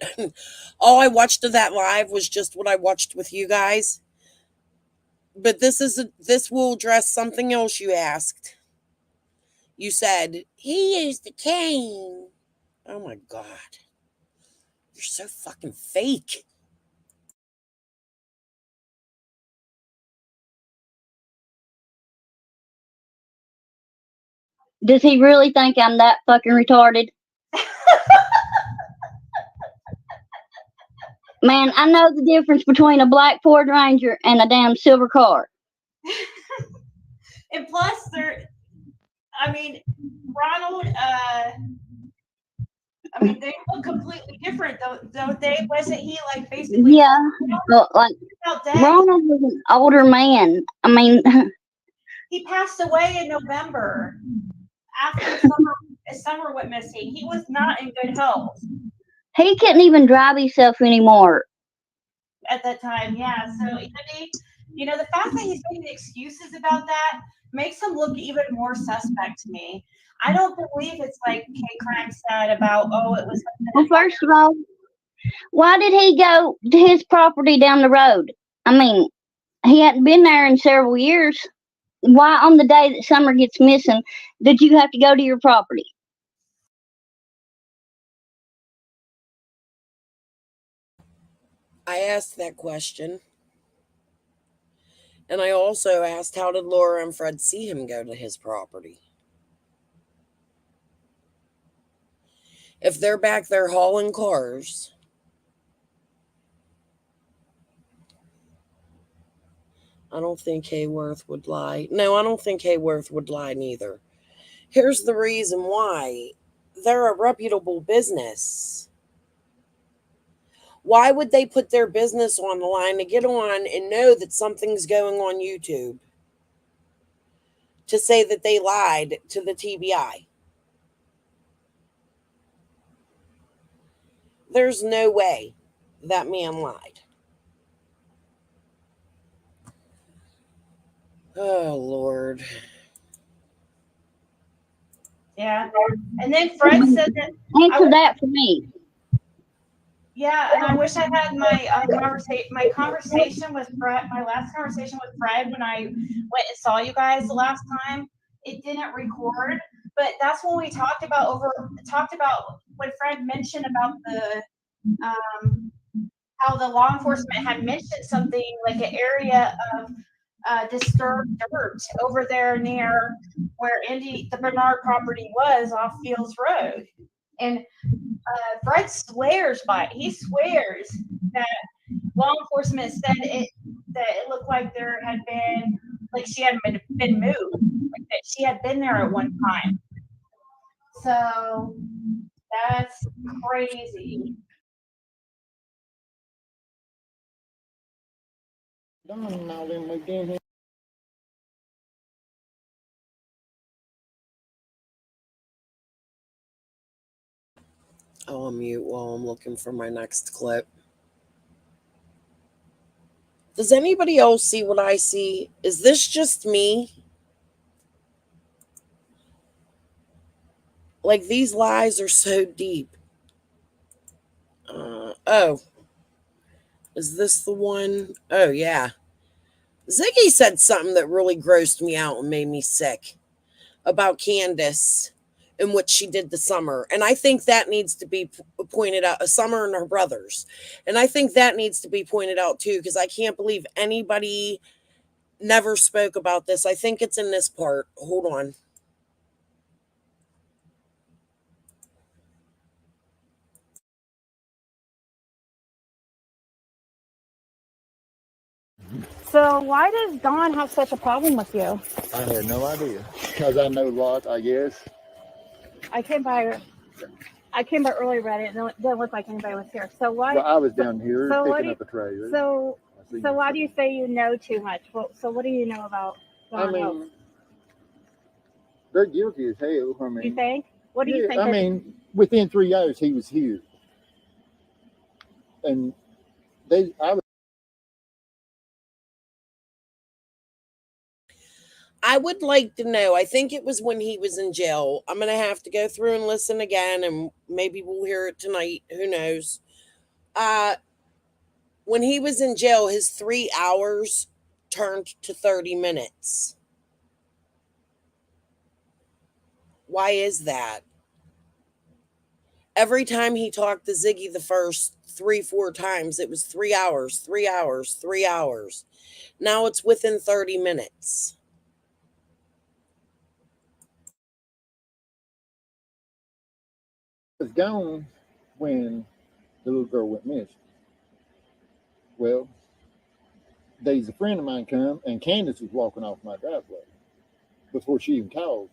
All I watched of that live was just what I watched with you guys. But this will address something else you asked. You said, he used the cane. Oh my God. You're so fucking fake. Does he really think I'm that fucking retarded? Man, I know the difference between a black Ford Ranger and a damn silver car. And plus, Ronald, they look completely different, don't they? Wasn't he like basically? Yeah, well, like Ronald was an older man. I mean, he passed away in November after summer went missing. He was not in good health he couldn't even drive himself anymore. at that time. Yeah, so the fact that he's making excuses about that makes him look even more suspect to me. I don't believe it's like Kay Crank said about, it was. Well, first of all, why did he go to his property down the road? I mean, he hadn't been there in several years. Why on the day that Summer gets missing did you have to go to your property? I asked that question. And I also asked, how did Laura and Fred see him go to his property? If they're back there hauling cars, I don't think Hayworth would lie. No, I don't think Hayworth would lie neither. Here's the reason why. They're a reputable business. Why would they put their business on the line to get on and know that something's going on YouTube to say that they lied to the TBI? There's no way that man lied. Oh, Lord. Yeah. And then Fred said that. Answer that for me. Yeah, and I wish I had my conversation with Fred, my last conversation with Fred when I went and saw you guys the last time. It didn't record, but that's when we talked about when Fred mentioned about the how the law enforcement had mentioned something like an area of disturbed dirt over there near where the Bernard property was off Fields Road. And Fred swears by it. He swears that law enforcement said that it looked like there had been, like she had been moved, like that she had been there at one time. So That's crazy. Don and all them moved in here. I'll mute while I'm looking for my next clip. Does anybody else see what I see? Is this just me? Like, these lies are so deep. Oh. Is this the one? Oh, yeah. Ziggy said something that really grossed me out and made me sick about Candace and what she did this summer. And I think that needs to be pointed out. Summer and her brothers. And I think that needs to be pointed out too, because I can't believe anybody never spoke about this. I think it's in this part. Hold on. So why does Dawn have such a problem with you? I had no idea. Because I know lots, I guess. I came by early, read it, and it didn't look like anybody was here. So why? Well, I was down here so picking up a tray. So why do you say you know too much? So what do you know about Dawn? I mean, they're guilty as hell. I mean, you think? What do you think? I mean, within 3 hours he was here, and I would like to know. I think it was when he was in jail. I'm going to have to go through and listen again, and maybe we'll hear it tonight. Who knows? When he was in jail, his 3 hours turned to 30 minutes. Why is that? Every time he talked to Ziggy the first 3-4 times, it was 3 hours, 3 hours, 3 hours. Now it's within 30 minutes. was gone when the little girl went missing. Well, days a friend of mine come, and Candace was walking off my driveway before she even called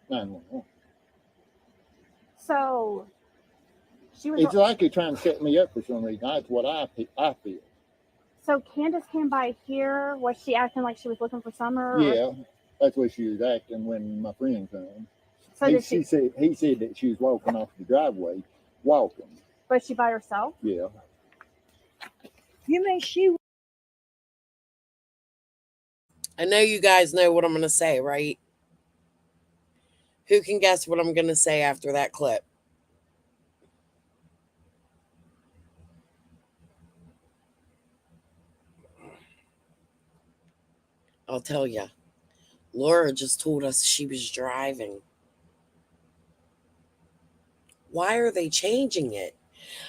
911. So she was. It's like they're trying to set me up for some reason. That's what I feel. So Candace came by here. Was she acting like she was looking for Summer? Yeah, that's what she was acting when my friend came. So he said that she was walking off the driveway, walking. Was she by herself? Yeah. You mean she? I know you guys know what I'm going to say, right? Who can guess what I'm going to say after that clip? I'll tell you. Laura just told us she was driving. Why are they changing it?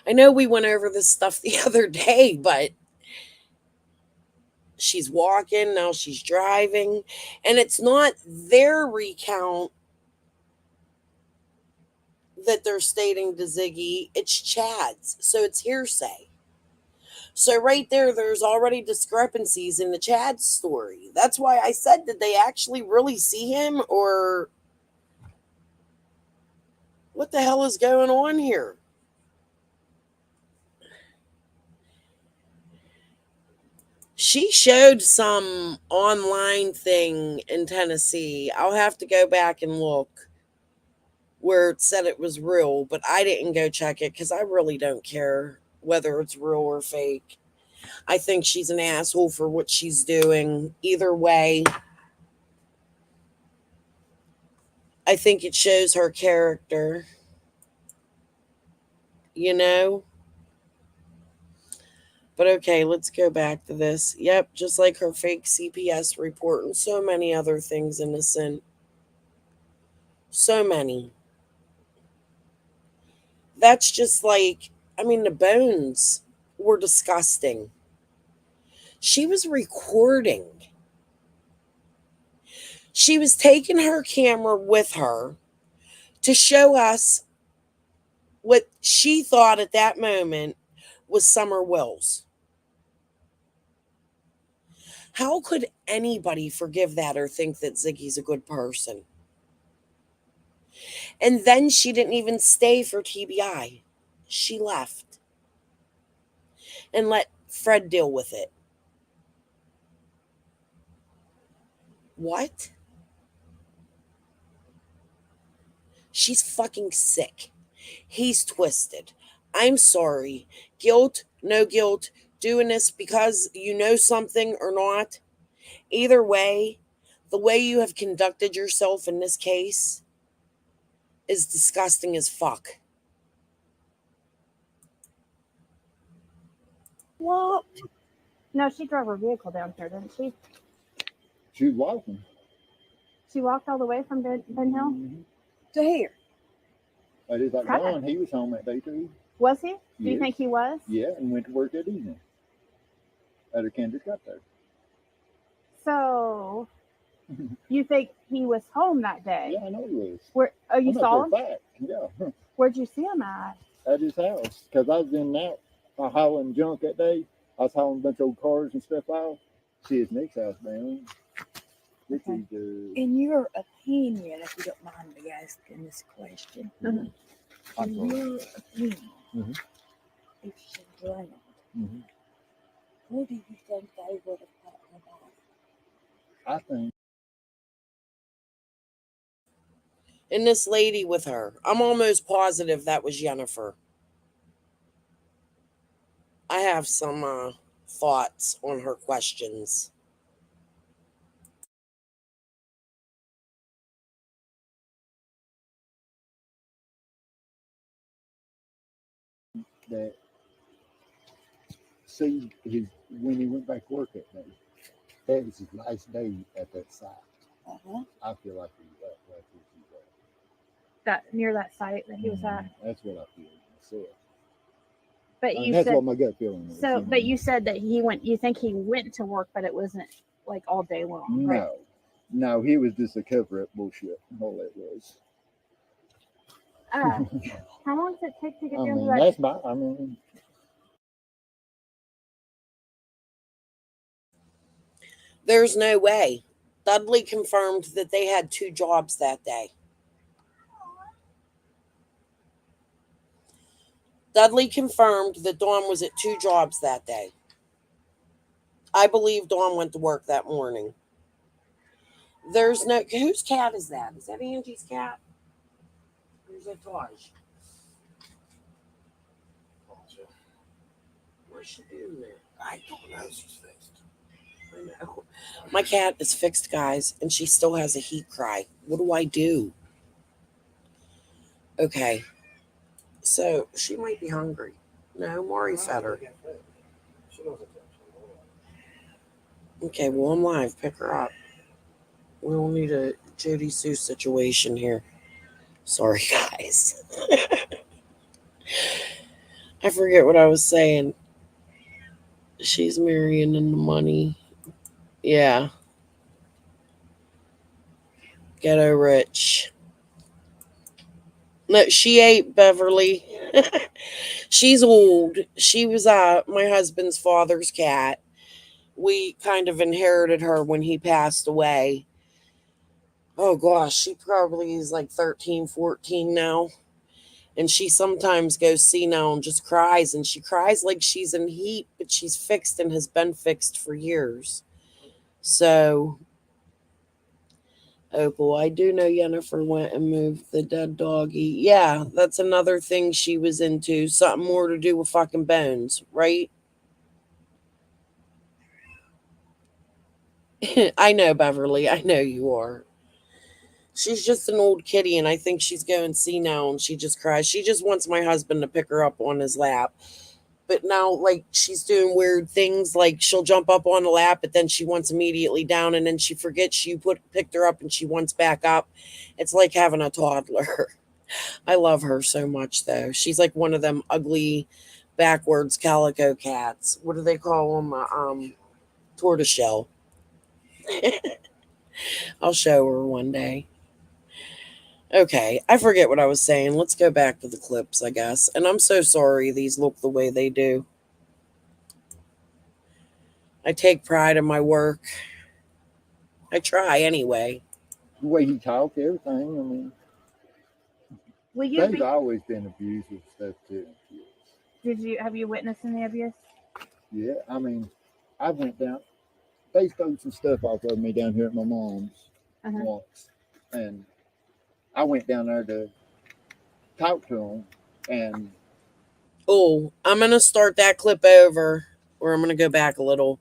I know we went over this stuff the other day, but she's walking, now she's driving, and it's not their recount that they're stating to Ziggy, it's Chad's, so it's hearsay. So right there's already discrepancies in the Chad story. That's why I said, did they actually really see him, or what the hell is going on here? She showed some online thing in Tennessee. I'll have to go back and look where it said it was real, but I didn't go check it because I really don't care whether it's real or fake. I think she's an asshole for what she's doing. Either way, I think it shows her character. You know? But okay, let's go back to this. Yep, just like her fake CPS report and so many other things, innocent. So many. That's just like, I mean, the bones were disgusting. She was recording. She was taking her camera with her to show us what she thought at that moment was Summer Wells. How could anybody forgive that or think that Ziggy's a good person? And then she didn't even stay for TBI. She left and let Fred deal with it. What? She's fucking sick. He's twisted. I'm sorry. Guilt, no guilt, doing this because you know something or not. Either way, the way you have conducted yourself in this case is disgusting as fuck. What? No, she drove her vehicle down here, didn't she? She was walking. She walked all the way from Ben Hill to here. But it's like Kinda. Don, he was home that day too. Was he? Do you Yes. think he was? Yeah, and went to work that evening. After Kendrick got there. So, you think he was home that day? Yeah, I know he was. Where? Oh, you I know saw him? for a fact. Yeah. Where'd you see him at? At his house. Because I was in that hauling junk that day. I was hauling a bunch of old cars and stuff out. See his next house down. Okay. In your opinion, if you don't mind me asking this question, in your opinion, if she drowned, where do you think they would have put her body? I think. And this lady with her, I'm almost positive that was Jennifer. I have some thoughts on her questions. That see his when he went back to work that day. That was his last day at that site. I feel like he was that's what he was. That near that site that he was at. That's what I feel myself. But you that's said what my gut feeling is. so. But you said that he went. You think he went to work, but it wasn't like all day long, right? No, he was just a cover up bullshit. All that was. How long does it take to get I down mean, to that? that's my. I mean, There's no way. Dudley confirmed that they had 2 jobs that day. Dudley confirmed that Dawn was at 2 jobs that day. I believe Dawn went to work that morning. There's no... Whose cat is that? Is that Angie's cat? Or is that Taj? What's she doing there? I don't know. She's fixed. I know. My cat is fixed, guys, and she still has a heat cry. What do I do? Okay. So, she might be hungry. No, Maury fed her. Okay, well, I'm live. Pick her up. We don't need a Jody Sue situation here. Sorry, guys. I forget what I was saying. She's marrying into money. Yeah. Ghetto rich. No, she ain't Beverly. She's old. She was my husband's father's cat. We kind of inherited her when he passed away. Oh gosh, she probably is like 13, 14 now. And she sometimes goes senile and just cries. And she cries like she's in heat, but she's fixed and has been fixed for years. So, Opal, I do know Jennifer went and moved the dead doggy. Yeah, that's another thing she was into. Something more to do with fucking bones, right? I know, Beverly. I know you are. She's just an old kitty, and I think she's going senile, and she just cries. She just wants my husband to pick her up on his lap. But now, like, she's doing weird things, like she'll jump up on the lap, but then she wants immediately down, and then she forgets you picked her up, and she wants back up. It's like having a toddler. I love her so much, though. She's like one of them ugly, backwards calico cats. What do they call them? Tortoiseshell. I'll show her one day. Okay, I forget what I was saying. Let's go back to the clips, I guess. And I'm so sorry these look the way they do. I take pride in my work. I try anyway. the way he talked, everything. I mean, Will you They've always been abusive stuff too. have you witnessed any abuse? Yeah, I mean, I went down. They stole some stuff off of me down here at my mom's once, and I went down there to talk to them, and Oh, I'm going to start that clip over, or I'm going to go back a little.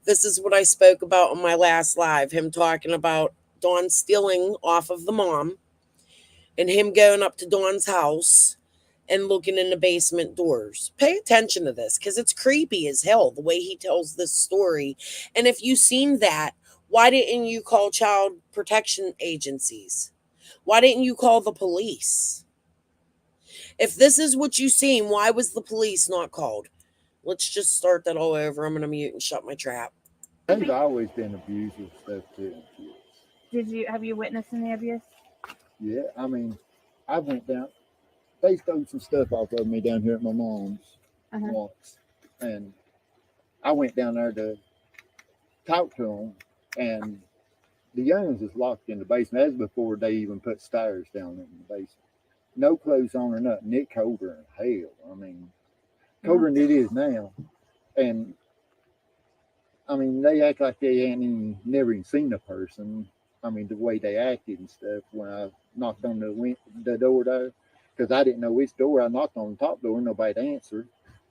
This is what I spoke about on my last live, him talking about Dawn stealing off of the mom and him going up to Dawn's house and looking in the basement doors. Pay attention to this because it's creepy as hell the way he tells this story. And if you've seen that, why didn't you call child protection agencies? Why didn't you call the police? If this is what you've seen, why was the police not called? Let's just start that all over. I'm going to mute and shut my trap. they've always been abusive stuff too. Have you witnessed any abuse? Yeah, I mean, I went down. They stole some stuff off of me down here at my mom's once, and I went down there to talk to them, and the youngins was locked in the basement. That's before they even put stairs down in the basement. No clothes on or nothing. It colder than hell. I mean, colder than it is now. And I mean, they act like they ain't never even seen a person. I mean, the way they acted and stuff when I knocked on the door there, because I didn't know which door. I knocked on the top door, nobody'd answer,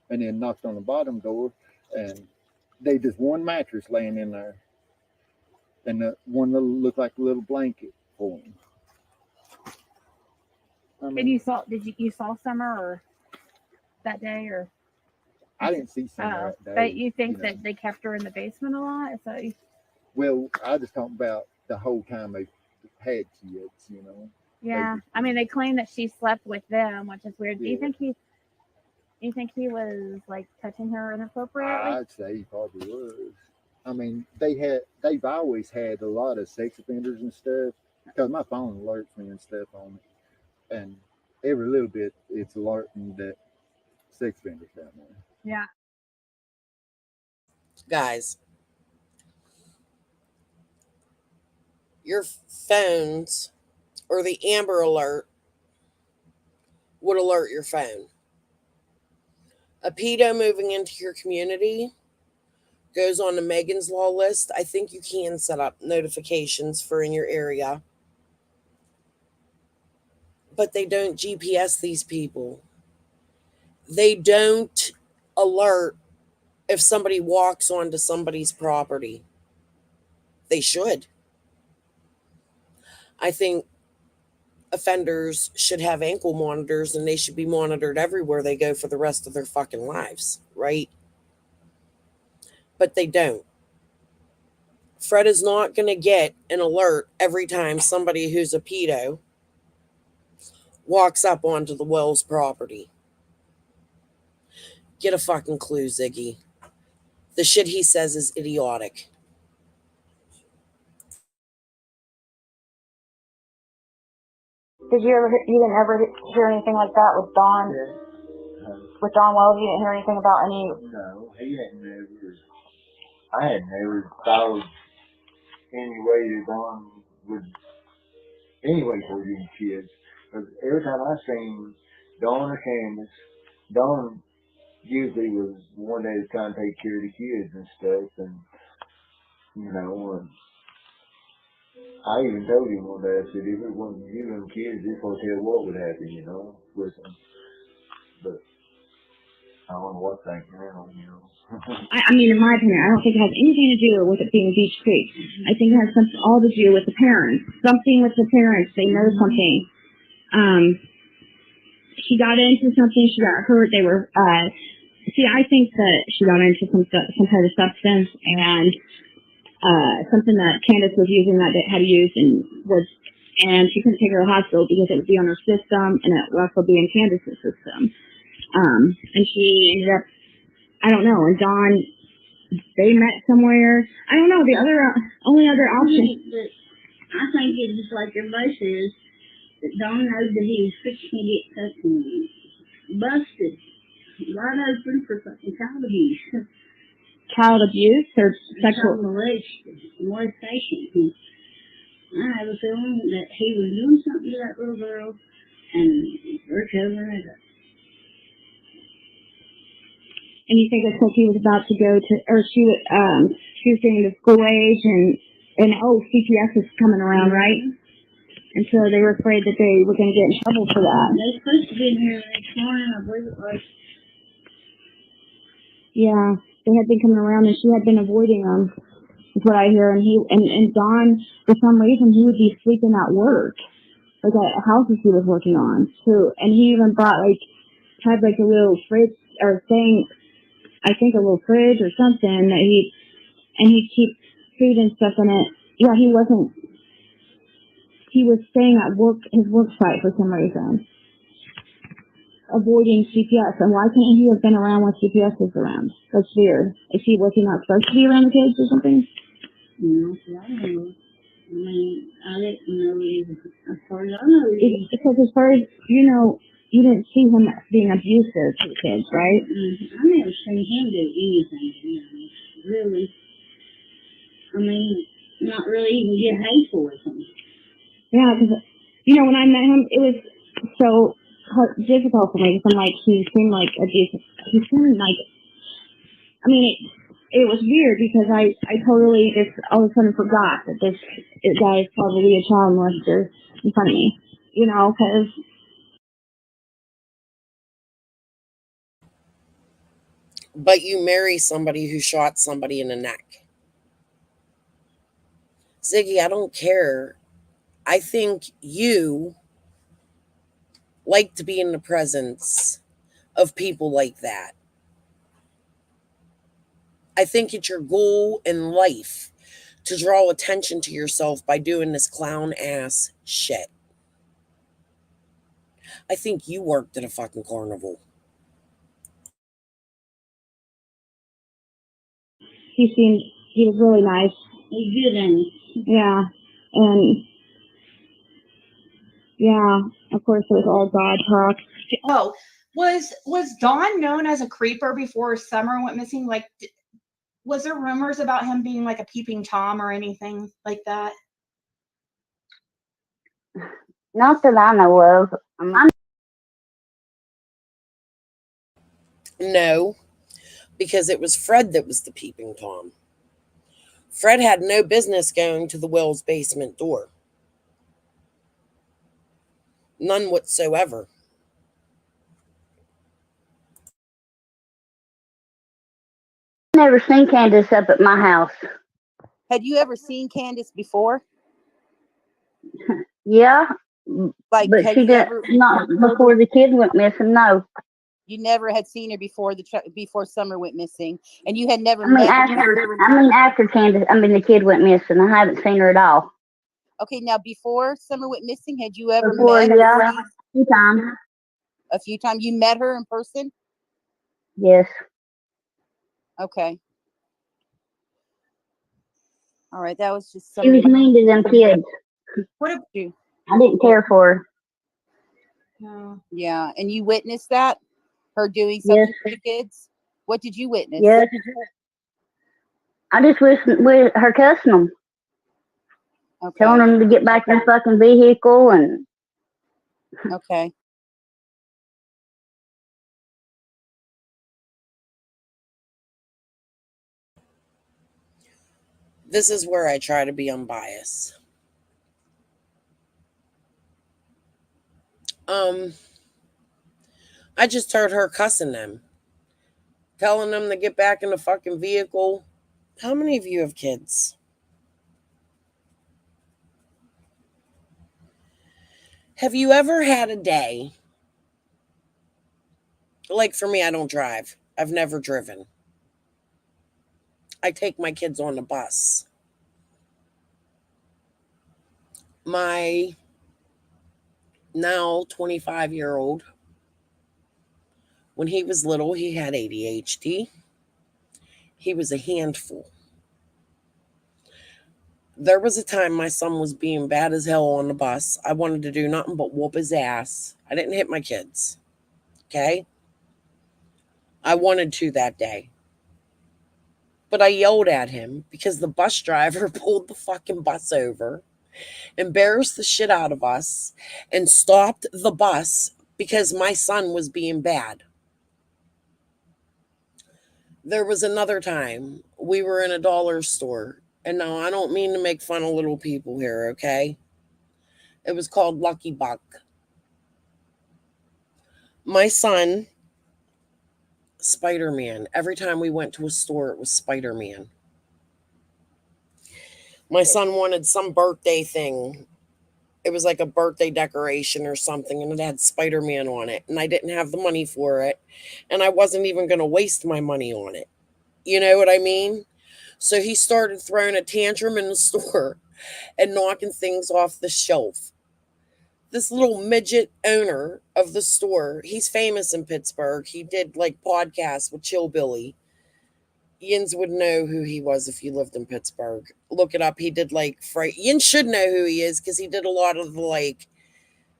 and then knocked on the bottom door, and they just one mattress laying in there, and the one little looked like a little blanket for him. I mean, And you saw Summer or that day or? I didn't see Summer that day. But you think that they kept her in the basement a lot? Well, I just talking about the whole time they had kids, you know. Yeah, I mean, they claim that she slept with them, which is weird. Yeah. Do you think he was like touching her inappropriately? I'd say he probably was. I mean, they've always had a lot of sex offenders and stuff, because my phone alerts me and stuff on it, and every little bit it's alerting that sex offenders down there. Yeah. Guys, your phones or the Amber Alert would alert your phone. A pedo moving into your community goes on the Megan's Law list. I think you can set up notifications for in your area, but they don't GPS these people. They don't alert if somebody walks onto somebody's property. They should. I think offenders should have ankle monitors, and they should be monitored everywhere they go for the rest of their fucking lives, right? But they don't. Fred is not going to get an alert every time somebody who's a pedo walks up onto the Wells property. Get a fucking clue, Ziggy. The shit he says is idiotic. You didn't ever hear anything like that with Don? With Don Wells, you didn't hear anything about any? No, he had never. I had never thought any way that Don would anyway for these kids. Because every time I seen Don or Candace, Don usually was one that was trying to take care of the kids and stuff, and you know, and I even told him one day, I said, if it wasn't you and kids, this hotel, what would happen, you know, with them. But I don't know what's thinking now, you know. I mean, in my opinion, I don't think it has anything to do with it being Beach Creek. I think it has something all to do with the parents. Something with the parents. They know something. She got into something. She got hurt. They were. See, I think that she got into some kind of substance and something that Candace was using that they had used and she couldn't take her to the hospital because it would be on her system and it would also be in Candace's system. And she ended up, I don't know, and Don, they met somewhere. I don't know, the only other option. I think it's just like everybody says, that Don knows that he was fixing to get fucking busted wide open for fucking child abuse. Child abuse or sexual molestation. I have a feeling that he was doing something to that little girl and we're covering it up. And you think it's because he was about to go to, or she was getting to school age, and CPS is coming around, right? And so they were afraid that they were going to get in trouble for that. They were supposed to be in here this morning, I believe it was. Yeah, they had been coming around, and she had been avoiding them. Is what I hear. And Don, for some reason, he would be sleeping at work, like at houses he was working on. So, and he even brought had a little fridge or thing, I think a little fridge or something that he'd keep food and stuff in it. Yeah, he was staying at his work site for some reason, avoiding CPS. And why can't he have been around when CPS was around? That's weird. Was he not supposed to be around the kids or something? No, I don't know. I mean, I didn't know either. As far as I know, because as far as you know, you didn't see him being abusive to the kids, right? I never seen him do anything, really. I mean, not really even get hateful with him. Yeah, because, when I met him, it was so difficult for me, because he seemed like abusive. He seemed like, it was weird, because I totally just all of a sudden forgot that this guy is probably a child molester in front of me, because... But you marry somebody who shot somebody in the neck. Ziggy, I don't care. I think you like to be in the presence of people like that. I think it's your goal in life to draw attention to yourself by doing this clown ass shit. I think you worked at a fucking carnival. He was really nice. He did, and yeah, and yeah, of course it was all God talk. Oh, was Don known as a creeper before Summer went missing? Like, was there rumors about him being like a peeping Tom or anything like that? Not that I know of. No, because it was Fred that was the peeping Tom. Fred had no business going to the Wells basement door. None whatsoever. I've never seen Candace up at my house. Had you ever seen Candace before? Yeah, Like, but had she you didn't, ever not before the kid went missing, no. You never had seen her before before Summer went missing, and you had never met her. After Candace, the kid went missing. I haven't seen her at all. Okay, now before Summer went missing, had you ever Before, met her? yeah, a few times. A few times. You met her in person? Yes. Okay. All right, that was just She was mean to them kids. What did you? I didn't care for her. No. Yeah, and you witnessed that? Her doing something for the kids? What did you witness? Yes. I just listened with her cussing them. Okay. Telling them to get back in the fucking vehicle and... Okay. This is where I try to be unbiased. I just heard her cussing them. Telling them to get back in the fucking vehicle. How many of you have kids? Have you ever had a day? Like for me, I don't drive. I've never driven. I take my kids on the bus. My now 25-year-old, when he was little, he had ADHD. He was a handful. There was a time my son was being bad as hell on the bus. I wanted to do nothing but whoop his ass. I didn't hit my kids. Okay? I wanted to that day. But I yelled at him because the bus driver pulled the fucking bus over embarrassed the shit out of us, and stopped the bus because my son was being bad. There was another time we were in a dollar store, and now I don't mean to make fun of little people here, okay? It was called Lucky Buck. My son, Spider-Man. Every time we went to a store, it was Spider-Man. My son wanted some birthday thing. It was like a birthday decoration or something, and it had Spider-Man on it, and I didn't have the money for it, and I wasn't even going to waste my money on it. You know what I mean? So he started throwing a tantrum in the store and knocking things off the shelf. This little midget owner of the store, he's famous in Pittsburgh. He did like podcasts with Chillbilly. Yins would know who he was if you lived in Pittsburgh. Look it up. He did like Yins should know who he is because he did a lot of the like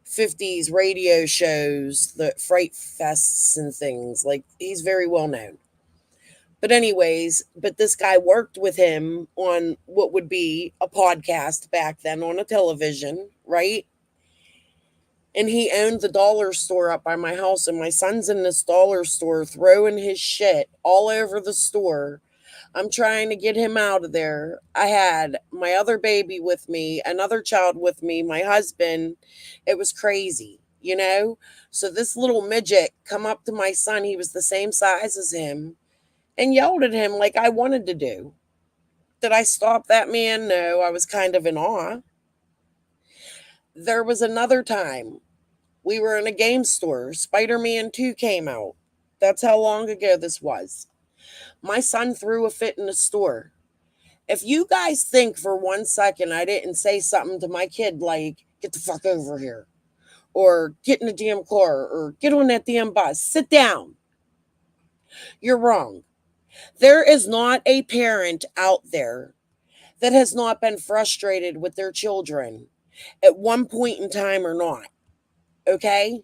50s radio shows, the Fright Fests and things. Like he's very well known. But anyways, this guy worked with him on what would be a podcast back then on a television, right? And he owned the dollar store up by my house, and my son's in this dollar store throwing his shit all over the store. I'm trying to get him out of there. I had my other baby with me, another child with me, my husband. It was crazy, you know? So this little midget come up to my son, he was the same size as him, and yelled at him like I wanted to do. Did I stop that man? No, I was kind of in awe. There was another time. We were in a game store. Spider-Man 2 came out. That's how long ago this was. My son threw a fit in the store. If you guys think for 1 second I didn't say something to my kid like, get the fuck over here, or get in the damn car, or get on that damn bus, sit down, you're wrong. There is not a parent out there that has not been frustrated with their children at one point in time or not. Okay?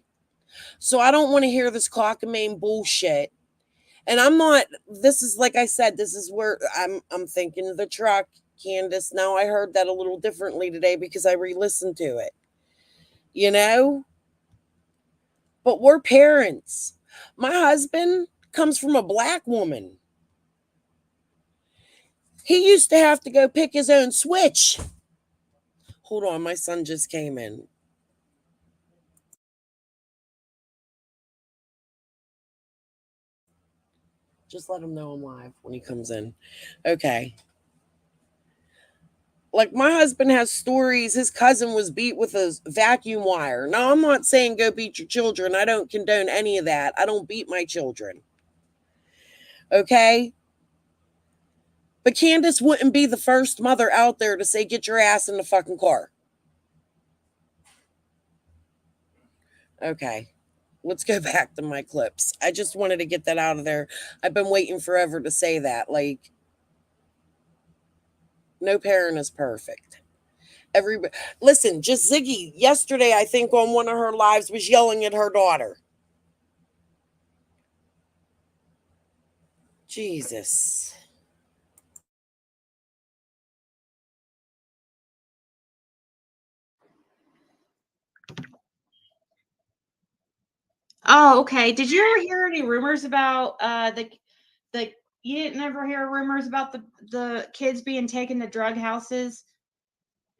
So I don't want to hear this cockamamie bullshit. And I'm not, this is like I said, this is where I'm thinking of the truck, Candace. Now I heard that a little differently today because I re-listened to it. You know? But we're parents. My husband comes from a black woman. He used to have to go pick his own switch. Hold on, my son just came in. Just let him know I'm live when he comes in. Okay. Like my husband has stories. His cousin was beat with a vacuum wire. Now, I'm not saying go beat your children. I don't condone any of that. I don't beat my children. Okay? But Candace wouldn't be the first mother out there to say, get your ass in the fucking car. Okay. Let's go back to my clips. I just wanted to get that out of there. I've been waiting forever to say that. Like, no parent is perfect. Listen, just Ziggy yesterday, I think on one of her lives was yelling at her daughter. Jesus. Oh, okay. Did you ever hear any rumors about the you didn't ever hear rumors about the kids being taken to drug houses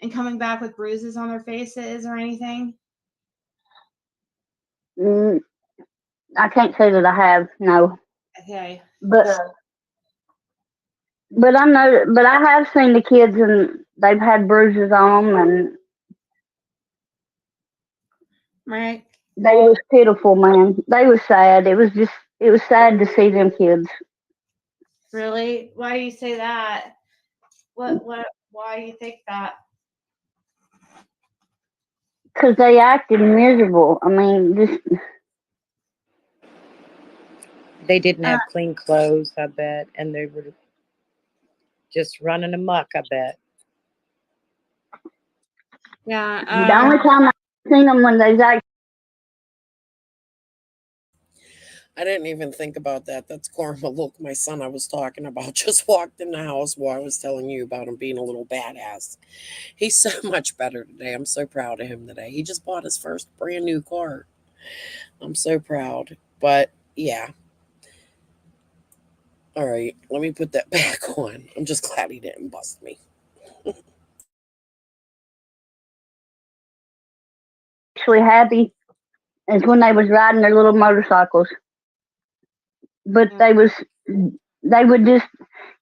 and coming back with bruises on their faces or anything? I can't say that I have, no. Okay. But I know, but I have seen the kids and they've had bruises on them, and right. They was pitiful, man. They was sad. It was sad to see them kids. Really? Why do you say that? Why do you think that? Because they acted miserable. I mean, just They didn't have clean clothes, I bet, and they were just running amok, I bet. Yeah. The only time I've seen them when they I didn't even think about that. That's karma. Look, my son I was talking about just walked in the house while I was telling you about him being a little badass. He's so much better today. I'm so proud of him today. He just bought his first brand new car. I'm so proud. But yeah. All right, let me put that back on. I'm just glad he didn't bust me. Actually happy is when they was riding their little motorcycles. But they would just,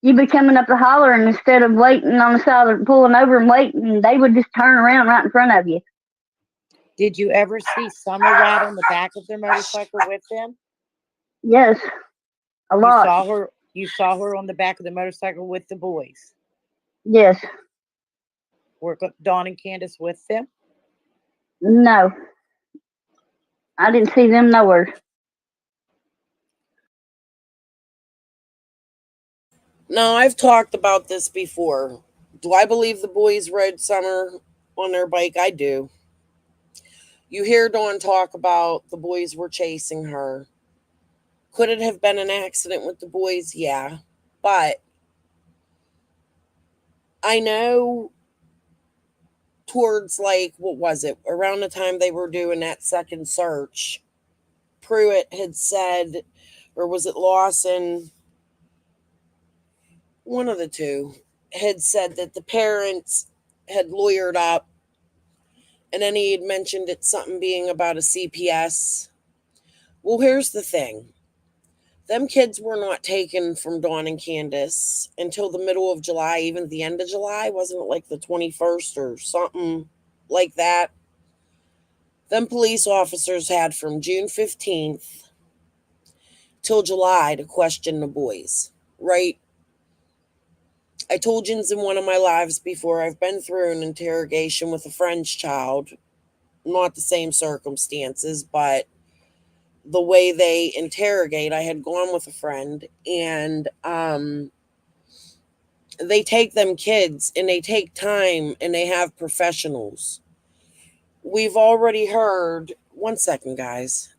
you'd be coming up the holler, and instead of waiting on the side or pulling over and waiting, they would just turn around right in front of you. Did you ever see Summer ride on the back of their motorcycle with them? Yes, a lot. You saw her on the back of the motorcycle with the boys? Yes. Were Dawn and Candace with them? No. I didn't see them nowhere. No, I've talked about this before. Do I believe the boys rode Summer on their bike? I do. You hear Dawn talk about the boys were chasing her. Could it have been an accident with the boys? Yeah. But I know towards, like, what was it? Around the time they were doing that second search, Pruitt had said, or was it Lawson? One of the two had said that the parents had lawyered up, and then he had mentioned it something being about a CPS. Well, here's the thing. Them kids were not taken from Dawn and Candace until the middle of July, even the end of July. Wasn't it like the 21st or something like that? Them police officers had from June 15th till July to question the boys, right? I told you in one of my lives before, I've been through an interrogation with a friend's child. Not the same circumstances, but the way they interrogate. I had gone with a friend, and they take them kids, and they take time, and they have professionals. We've already heard, one second, guys.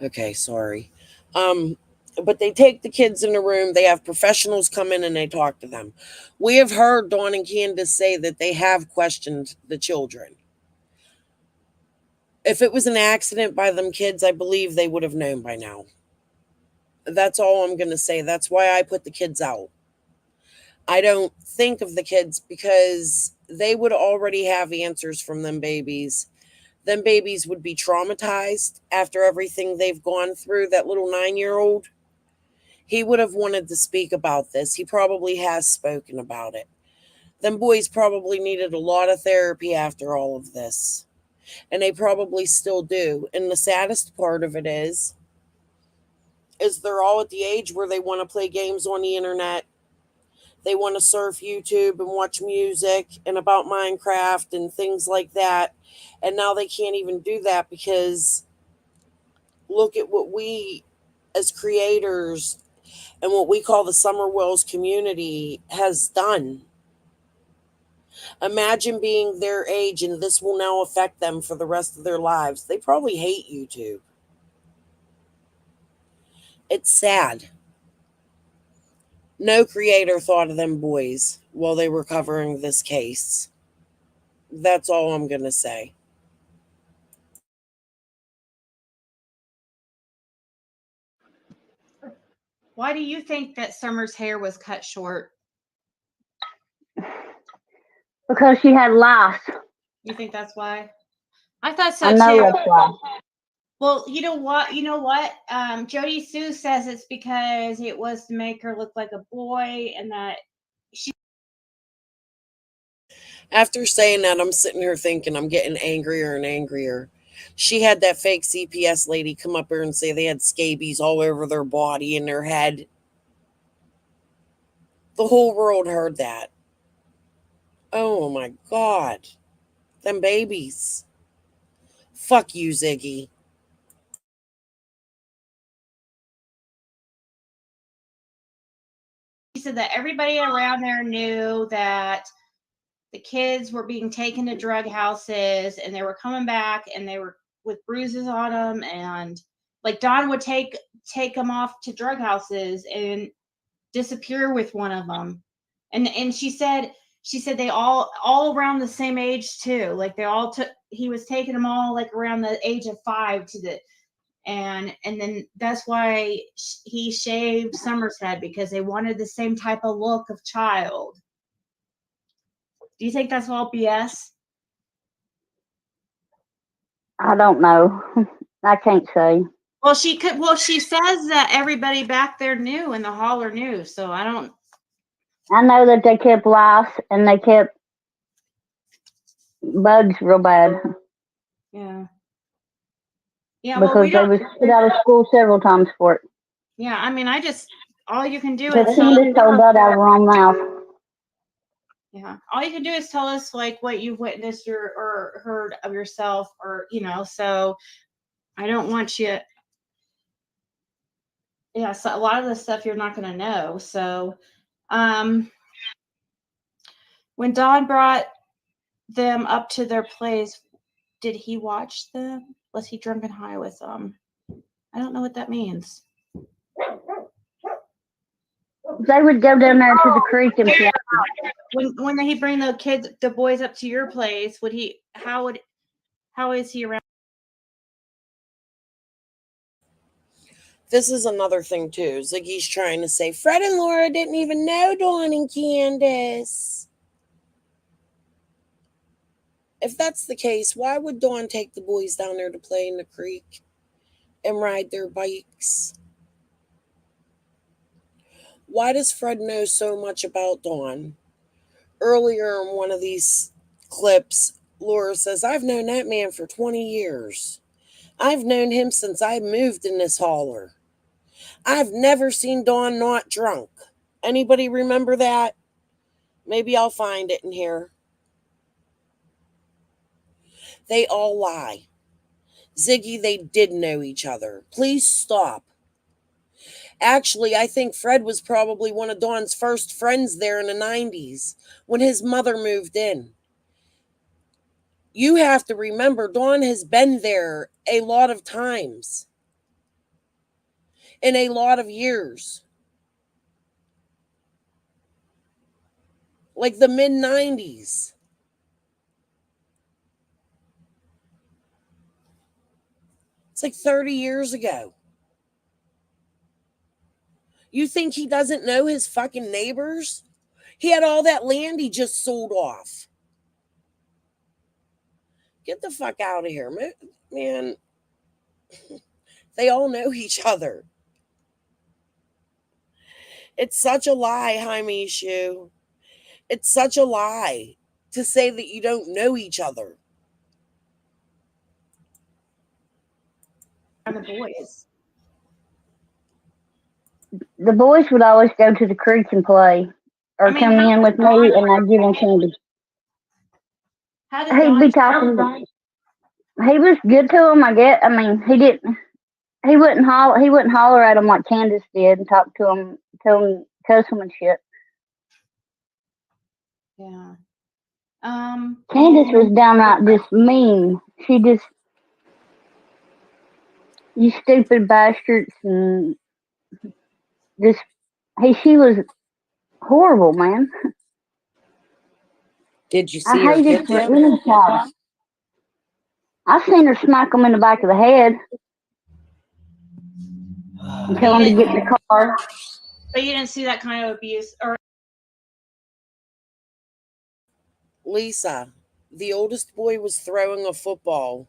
Okay, sorry. But they take the kids in the room, they have professionals come in and they talk to them. We have heard Dawn and Candace say that they have questioned the children. If it was an accident by them kids, I believe they would have known by now. That's all I'm going to say. That's why I put the kids out. I don't think of the kids because they would already have answers from them babies. Them babies would be traumatized after everything they've gone through. That little 9-year-old, he would have wanted to speak about this. He probably has spoken about it. Them boys probably needed a lot of therapy after all of this. And they probably still do. And the saddest part of it is they're all at the age where they want to play games on the internet. They want to surf YouTube and watch music and about Minecraft and things like that. And now they can't even do that because look at what we as creators and what we call the Summer Wells community has done. Imagine being their age and this will now affect them for the rest of their lives. They probably hate YouTube. It's sad. No creator thought of them boys while they were covering this case. That's all I'm going to say. Why do you think that Summer's hair was cut short? Because she had lice. You think that's why? I thought so I know too. that's why. Well, you know what? Jody Sue says it's because it was to make her look like a boy, and that she. After saying that, I'm sitting here thinking I'm getting angrier and angrier. She had that fake CPS lady come up here and say they had scabies all over their body and their head. The whole world heard that. Oh my God. Them babies. Fuck you, Ziggy. said that everybody around there knew that the kids were being taken to drug houses and they were coming back and they were with bruises on them, and like Dawn would take them off to drug houses and disappear with one of them. And she said they all around the same age too. Like he was taking them all like around the age of 5 to the and then that's why he shaved Summer's head, because they wanted the same type of look of child. Do you think that's all BS? I don't know. I can't say. Well, she says that everybody back there knew and the holler knew, so I don't. I know that they kept lice and they kept bugs real bad. Yeah. Yeah, because they was put out of school several times for it. Yeah, I mean, all you can do But is Candace told that out of her own mouth. Yeah, all you can do is tell us like what you've witnessed or heard of yourself, or so I don't want you. Yeah, so a lot of the stuff you're not going to know. So when Dawn brought them up to their place, did he watch them? Was he drunk and high with them? I don't know what that means. They would go down there to the creek and play. When he bring the boys up to your place, how is he around? This is another thing too. Ziggy's trying to say Fred and Laura didn't even know Dawn and Candace. If that's the case, why would Dawn take the boys down there to play in the creek and ride their bikes? Why does Fred know so much about Dawn? Earlier in one of these clips, Laura says, I've known that man for 20 years. I've known him since I moved in this holler. I've never seen Dawn not drunk. Anybody remember that? Maybe I'll find it in here. They all lie. Ziggy, they did know each other. Please stop. Actually, I think Fred was probably one of Dawn's first friends there in the 90s when his mother moved in. You have to remember, Dawn has been there a lot of times. In a lot of years. Like the mid-90s. It's like 30 years ago. You think he doesn't know his fucking neighbors? He had all that land he just sold off. Get the fuck out of here, man. They all know each other. It's such a lie, Jaime Shu. It's such a lie to say that you don't know each other. And the boys. The boys would always go to the creek and play, or come in with me, and I'd give them candy. He'd be talking. He was good to them, I guess. I mean, he didn't. He wouldn't holler at them like Candace did, and talk to them, tell them, cuss them and shit. Yeah. Candace was downright just mean. She just, you stupid bastards, and just, she was horrible, man. Did you see I her hated hit for them? any child. I seen her smack them in the back of the head and tell them to get in the car. But you didn't see that kind of abuse, or Lisa, the oldest boy was throwing a football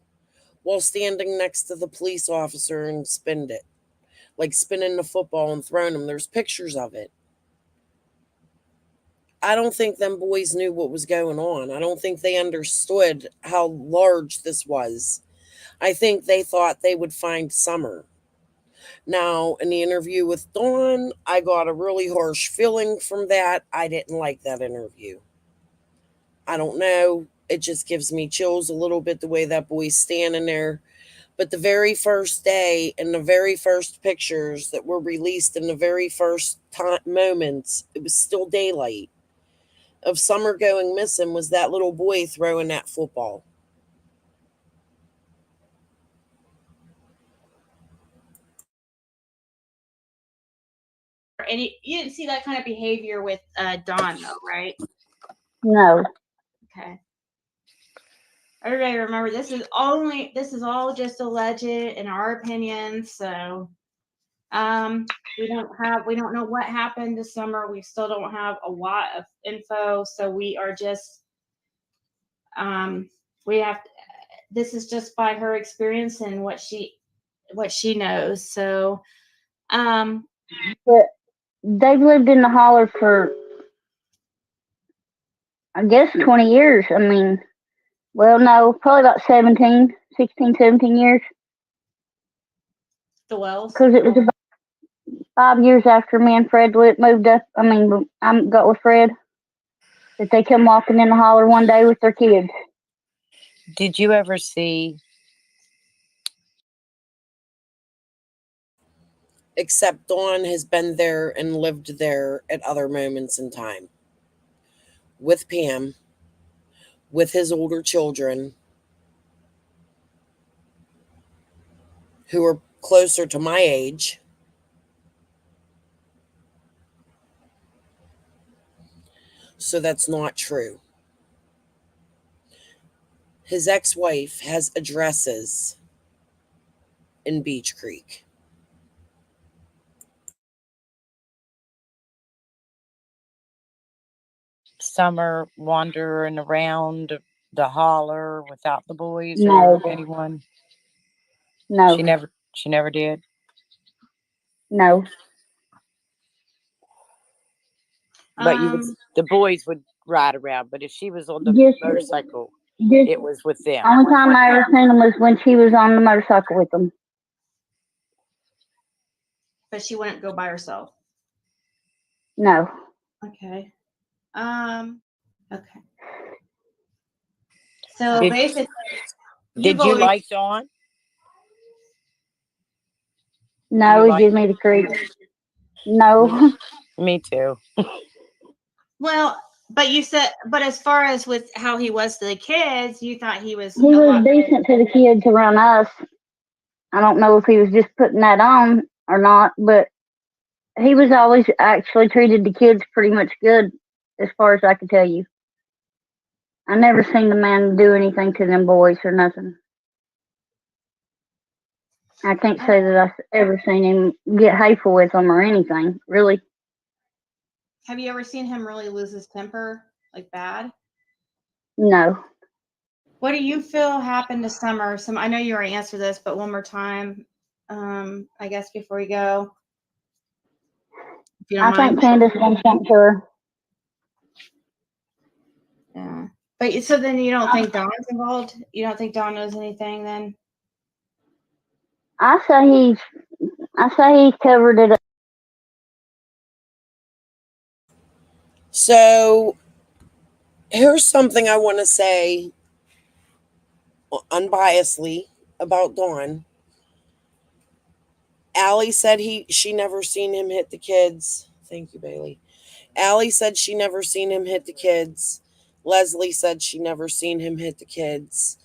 while standing next to the police officer and spinning the football and throwing them. There's pictures of it. I don't think them boys knew what was going on. I don't think they understood how large this was. I think they thought they would find Summer. Now, in the interview with Dawn, I got a really harsh feeling from that. I didn't like that interview. I don't know. It just gives me chills a little bit the way that boy's standing there. But the very first day and the very first pictures that were released in the very first moments, it was still daylight, of Summer going missing was that little boy throwing that football. And you didn't see that kind of behavior with Dawn, though, right? No. Okay. Everybody remember, this is all just alleged in our opinion. So, we don't know what happened this summer. We still don't have a lot of info. So we are just, this is just by her experience and what she knows. So, but they've lived in the holler for, I guess, 20 years. I mean, well, no, probably about 16, 17 years. The Wells? Because it was about 5 years after me and Fred moved up. I mean, I got with Fred. That they come walking in the holler one day with their kids. Did you ever see? Except Dawn has been there and lived there at other moments in time. With Pam, with his older children, who are closer to my age. So that's not true. His ex-wife has addresses in Beach Creek. Summer wandering around the holler without the boys No. or anyone? No. She never did. No. But the boys would ride around. But if she was on the motorcycle, it was with them. Only time I ever seen them was when she was on the motorcycle with them. But she wouldn't go by herself. No. Okay. Okay. So basically, did you like Dawn? No, he gave me the creep. No. Me too. Well, but you said, but as far as with how he was to the kids, you thought he was. He was decent to the kids around us. I don't know if he was just putting that on or not, but he was always actually treated the kids pretty much good, as far as I could tell you. I never seen the man do anything to them boys or nothing. I can't say that I've ever seen him get hateful with them or anything, really. Have you ever seen him really lose his temper, like bad? No. What do you feel happened to Summer? I know you already answered this, but one more time, I guess before we go. If you don't mind. think Candace wants something to her. Yeah. But so then you don't think Dawn's involved? You don't think Dawn knows anything then? I say he covered it up. So here's something I want to say unbiasedly about Dawn. Allie said she never seen him hit the kids. Thank you, Bailey. Allie said she never seen him hit the kids. Leslie said she never seen him hit the kids.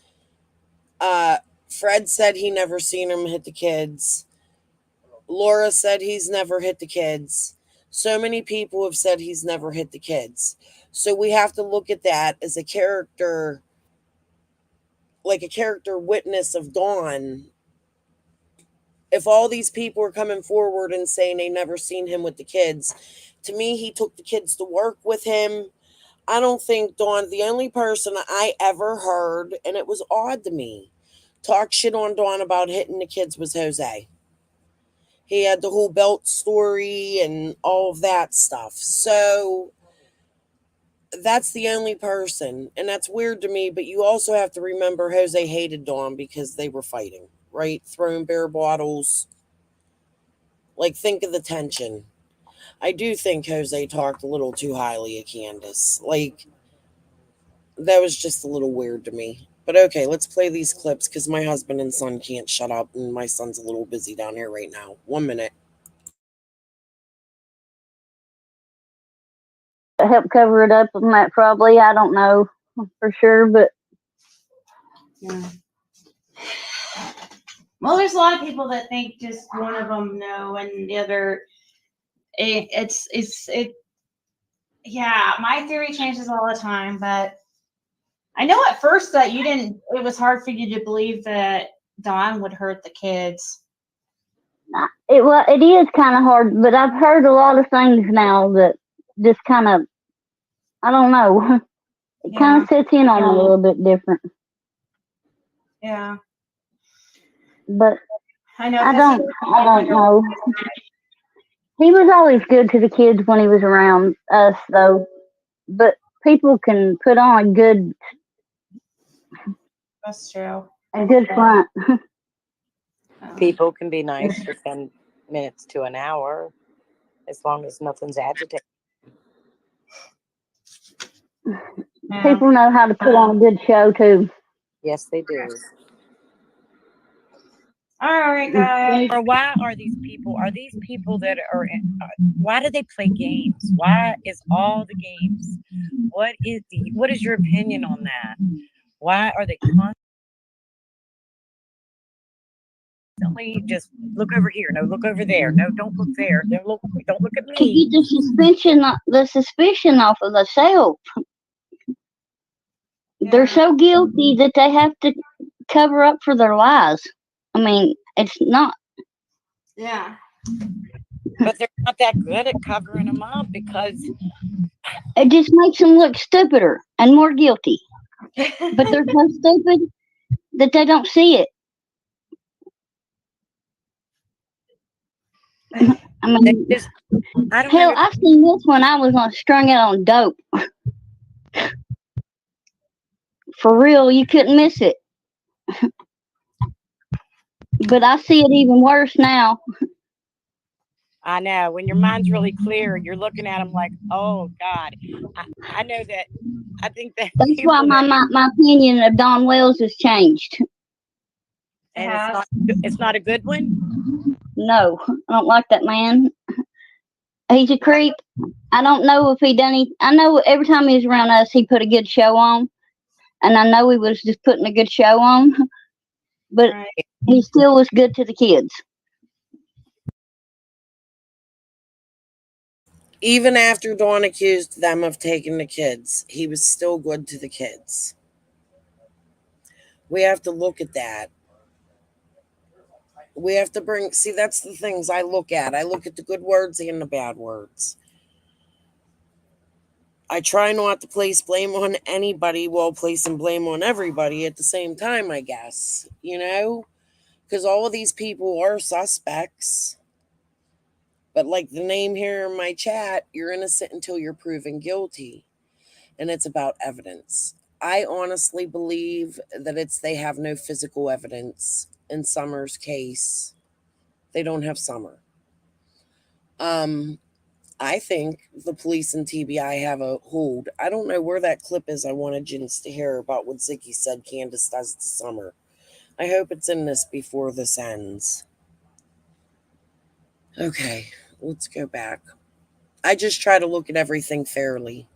Fred said he never seen him hit the kids. Laura said he's never hit the kids. So many people have said he's never hit the kids. So we have to look at that as a character, like a character witness of Dawn. If all these people are coming forward and saying they never seen him with the kids, to me, he took the kids to work with him. I don't think Dawn, the only person I ever heard, and it was odd to me, talk shit on Dawn about hitting the kids was Jose. He had the whole belt story and all of that stuff. So that's the only person. And that's weird to me. But you also have to remember Jose hated Dawn because they were fighting, right? Throwing beer bottles. Like, think of the tension. I do think Jose talked a little too highly of Candace. Like, that was just a little weird to me. But okay, let's play these clips because my husband and son can't shut up, and my son's a little busy down here right now. 1 minute. Help cover it up, probably. I don't know for sure, but Yeah. Well, there's a lot of people that think just one of them know, and the other. Yeah, my theory changes all the time, but I know at first that you didn't. It was hard for you to believe that Dawn would hurt the kids. it is kind of hard. But I've heard a lot of things now that just kind of, I don't know, it kind of sets in on me a little bit different. Yeah. But I know. I don't know. He was always good to the kids when he was around us, though. But people can put on That's true. a good front. People can be nice for 10 minutes to an hour as long as nothing's agitating. People know how to put on a good show, too. Yes, they do. All right, guys. Or why are these people that are, why do they play games? Why is all the games? What is your opinion on that? Why are they constantly just look over here? No, look over there. No, don't look there. Don't look at me. To get the suspicion off of themselves. They're so guilty that they have to cover up for their lies. I mean, it's not. Yeah. But they're not that good at covering them up because it just makes them look stupider and more guilty. But they're so stupid that they don't see it. I mean, hell, I've seen this when I was strung out on dope. For real, you couldn't miss it. But I see it even worse now. I know when your mind's really clear, you're looking at them like, oh God. I know that. I think that that's why my opinion of Don Wells has changed. And it's not a good one. No, I don't like that man. He's a creep. I don't know if he done any. I know every time he was around us, he put a good show on, and I know he was just putting a good show on. But he still was good to the kids. Even after Dawn accused them of taking the kids, he was still good to the kids. We have to look at that. We have to see, that's the things I look at. I look at the good words and the bad words. I try not to place blame on anybody while placing blame on everybody at the same time, I guess. You know? Because all of these people are suspects. But like the name here in my chat, you're innocent until you're proven guilty. And it's about evidence. I honestly believe that they have no physical evidence in Summer's case. They don't have Summer. I think the police and TBI have a hold. I don't know where that clip is. I wanted Jens to hear about what Ziggy said Candace does to Summer. I hope it's in this before this ends. Okay, let's go back. I just try to look at everything fairly.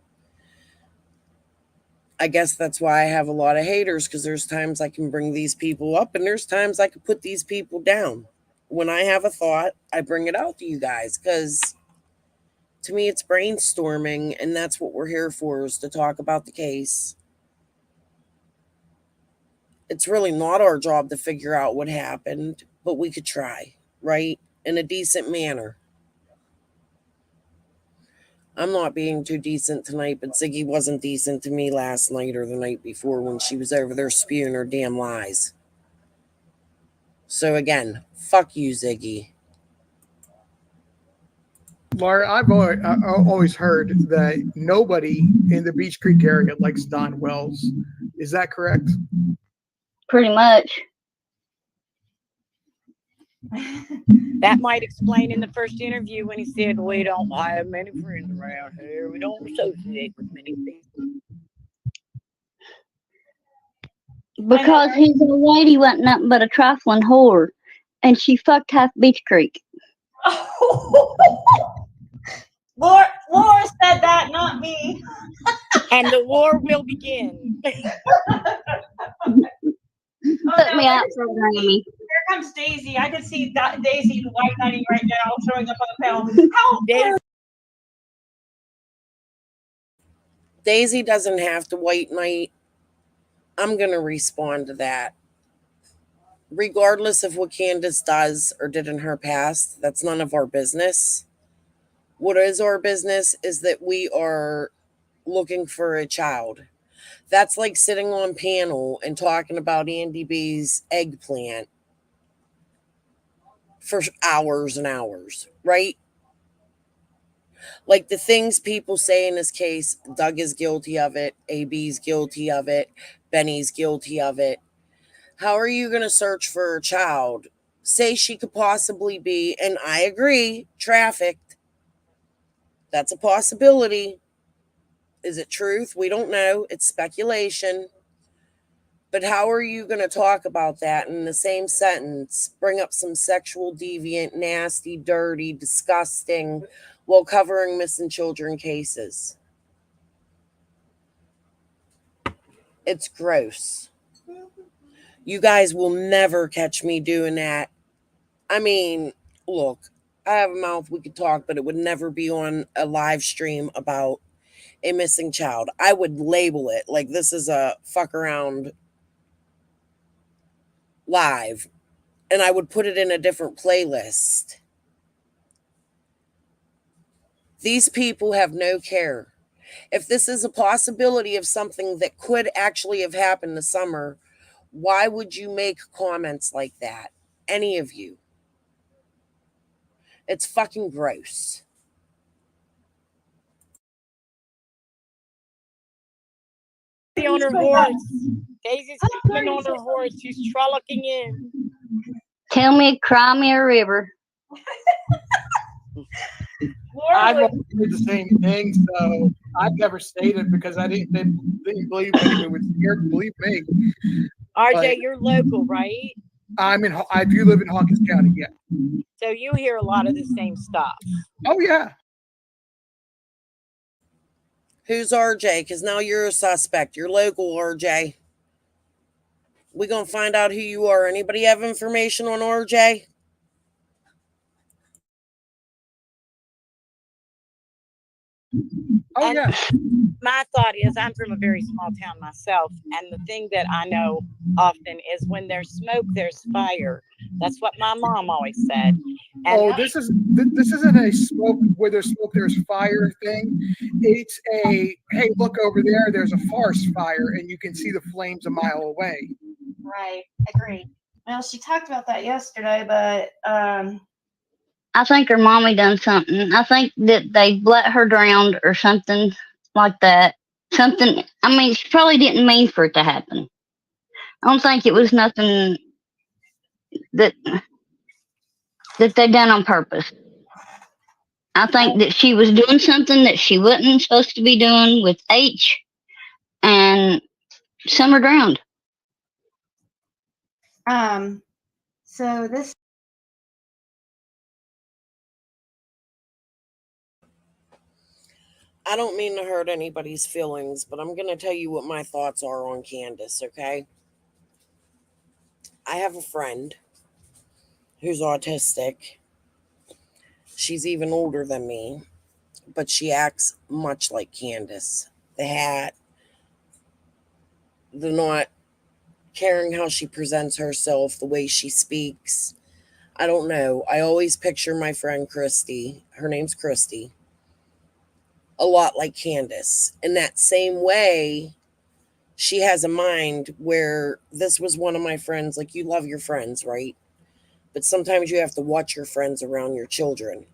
I guess that's why I have a lot of haters, because there's times I can bring these people up and there's times I can put these people down. When I have a thought, I bring it out to you guys, because to me it's brainstorming, and that's what we're here for, is to talk about the case. It's really not our job to figure out what happened, but we could try, right? In a decent manner. I'm not being too decent tonight, but Ziggy wasn't decent to me last night or the night before when she was over there spewing her damn lies. So again, fuck you, Ziggy. Laura, I've always heard that nobody in the Beach Creek area likes Don Wells. Is that correct? Pretty much. That might explain in the first interview when he said, we don't have many friends around here. We don't associate with many people. Because his old lady wasn't nothing but a trifling whore, and she fucked half Beach Creek. Laura said that, not me. And the war will begin. Put me out for Grammy. Here comes Daisy. I could see Daisy white knighting right now, showing up on the panel. How dare Daisy doesn't have to white knight. I'm going to respond to that. Regardless of what Candace does or did in her past, that's none of our business. What is our business is that we are looking for a child. That's like sitting on panel and talking about Andy B's eggplant for hours and hours, right? Like the things people say in this case, Doug is guilty of it, AB's guilty of it, Benny's guilty of it. How are you going to search for a child? Say she could possibly be, and I agree, trafficked. That's a possibility. Is it truth? We don't know. It's speculation. But how are you going to talk about that in the same sentence? Bring up some sexual deviant, nasty, dirty, disgusting, while covering missing children cases. It's gross. You guys will never catch me doing that. I mean, look, I have a mouth, we could talk, but it would never be on a live stream about a missing child. I would label it like this is a fuck around live, and I would put it in a different playlist. These people have no care. If this is a possibility of something that could actually have happened this summer, why would you make comments like that? Any of you? It's fucking gross. On her horse. Daisy's coming on her horse. She's frolicking in. Tell me, cry me a river. I've always did the same thing, so I've never stated because I didn't believe anyone would believe me. RJ, But you're local, right? I do live in Hawkins County, yeah. So you hear a lot of the same stuff. Oh yeah. Who's RJ? Because now you're a suspect. You're local, RJ. We gonna find out who you are. Anybody have information on RJ? Oh, and yeah. My thought is, I'm from a very small town myself, and the thing that I know often is when there's smoke, there's fire. That's what my mom always said. And this isn't a smoke where there's smoke, there's fire thing. It's a, hey, look over there, there's a forest fire, and you can see the flames a mile away. Right, agreed. Well, she talked about that yesterday, but I think her mommy done something. I think that they let her drown or something like that. Something, I mean, she probably didn't mean for it to happen. I don't think it was nothing that they done on purpose. I think that she was doing something that she wasn't supposed to be doing with H, and Summer drowned. So this. I don't mean to hurt anybody's feelings, but I'm going to tell you what my thoughts are on Candace, okay? I have a friend who's autistic. She's even older than me, but she acts much like Candace. The hat, the not caring how she presents herself, the way she speaks. I don't know. I always picture my friend Christy. Her name's Christy. A lot like Candace. In that same way, she has a mind where this was one of my friends. Like, you love your friends, right? But sometimes you have to watch your friends around your children.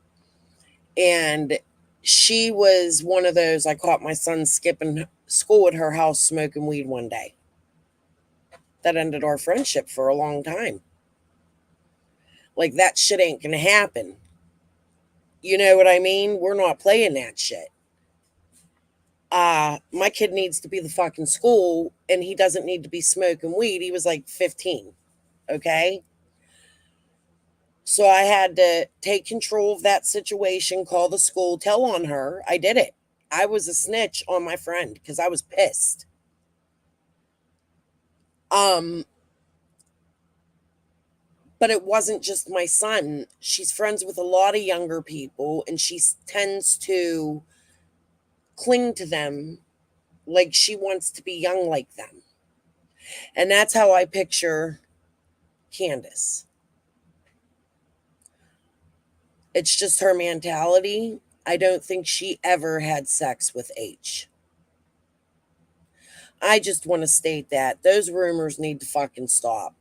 And she was one of those. I caught my son skipping school at her house smoking weed one day. That ended our friendship for a long time. Like, that shit ain't gonna happen. You know what I mean? We're not playing that shit. my kid needs to be the fucking school and he doesn't need to be smoking weed. He was like 15. Okay. So I had to take control of that situation, call the school, tell on her. I did it. I was a snitch on my friend because I was pissed. But it wasn't just my son. She's friends with a lot of younger people, and she tends to cling to them like she wants to be young like them. And that's how I picture Candace. It's just her mentality. I don't think she ever had sex with H. I just want to state that those rumors need to fucking stop.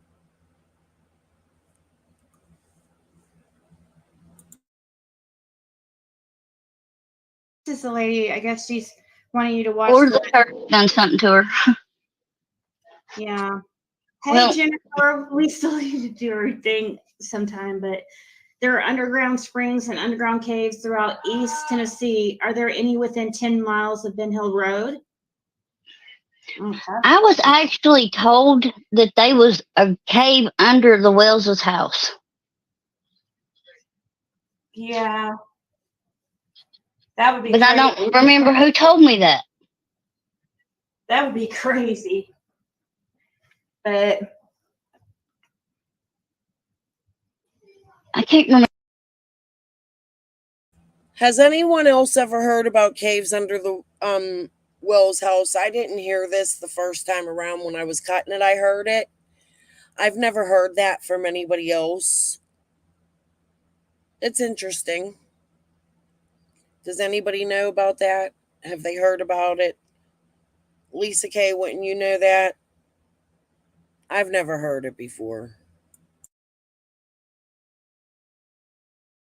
This is the lady, I guess she's wanting you to watch. Or the church done something to her. Yeah. Hey, Well, Jennifer, we still need to do our thing sometime, but there are underground springs and underground caves throughout East Tennessee. Are there any within 10 miles of Ben Hill Road? I was actually told that there was a cave under the Wells's house. Yeah. That would be But crazy. I don't remember who told me that. That would be crazy. But I can't remember. Has anyone else ever heard about caves under the Wells house? I didn't hear this the first time around when I was cutting it. I heard it. I've never heard that from anybody else. It's interesting. Does anybody know about that? Have they heard about it? Lisa K, wouldn't you know that? I've never heard it before.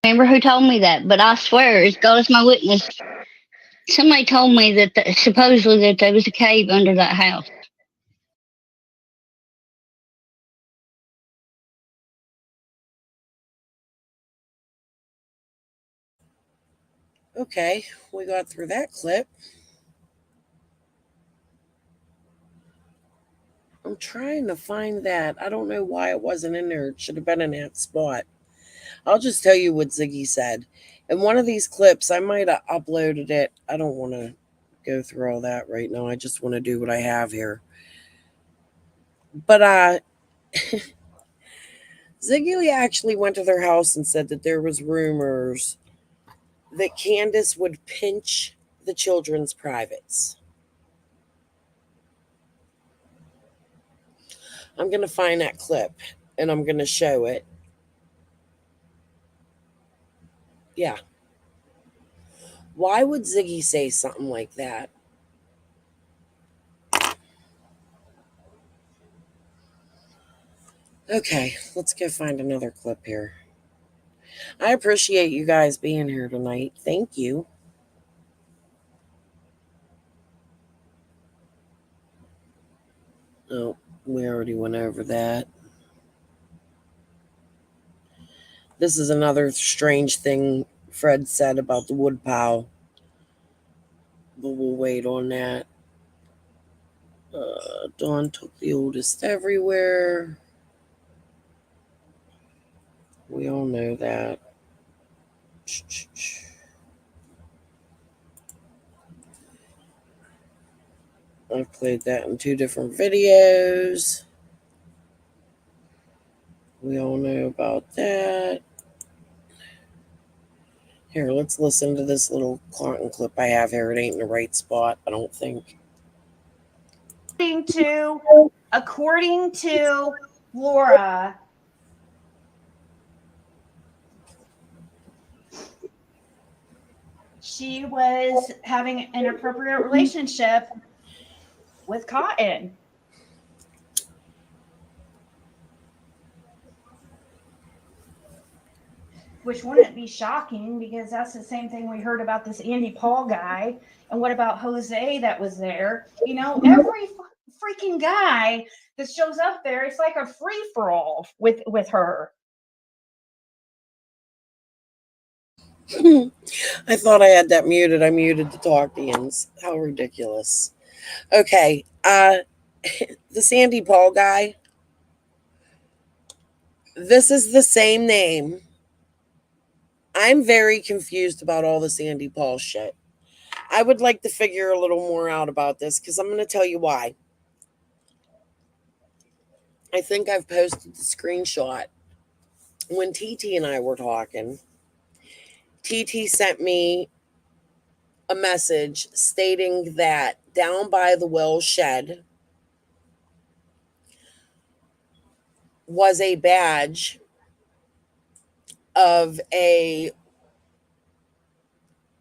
Remember who told me that, but I swear, as God is my witness, somebody told me that supposedly that there was a cave under that house. Okay, we got through that clip. I'm trying to find that. I don't know why it wasn't in there. It should have been in that spot. I'll just tell you what Ziggy said. In one of these clips, I might have uploaded it. I don't want to go through all that right now. I just want to do what I have here. But Ziggy actually went to their house and said that there was rumors that Candace would pinch the children's privates. I'm going to find that clip and I'm going to show it. Yeah. Why would Ziggy say something like that? Okay, let's go find another clip here. I appreciate you guys being here tonight. Thank you. Oh, we already went over that. This is another strange thing Fred said about the woodpile. But we'll wait on that. Dawn took the oldest everywhere. We all know that. I've played that in 2 different videos. We all know about that. Here, let's listen to this little Clinton clip I have here. It ain't in the right spot, I don't think. According to Laura, she was having an inappropriate relationship with Cotton. Which wouldn't be shocking because that's the same thing we heard about this Andy Paul guy. And what about Jose that was there? You know, every freaking guy that shows up there, it's like a free-for-all with her. I thought I had that muted. I muted the talk-ins. How ridiculous. Okay. The Sandy Paul guy. This is the same name. I'm very confused about all the Sandy Paul shit. I would like to figure a little more out about this because I'm going to tell you why. I think I've posted the screenshot. When TT and I were talking, TT sent me a message stating that down by the well shed was a badge of a,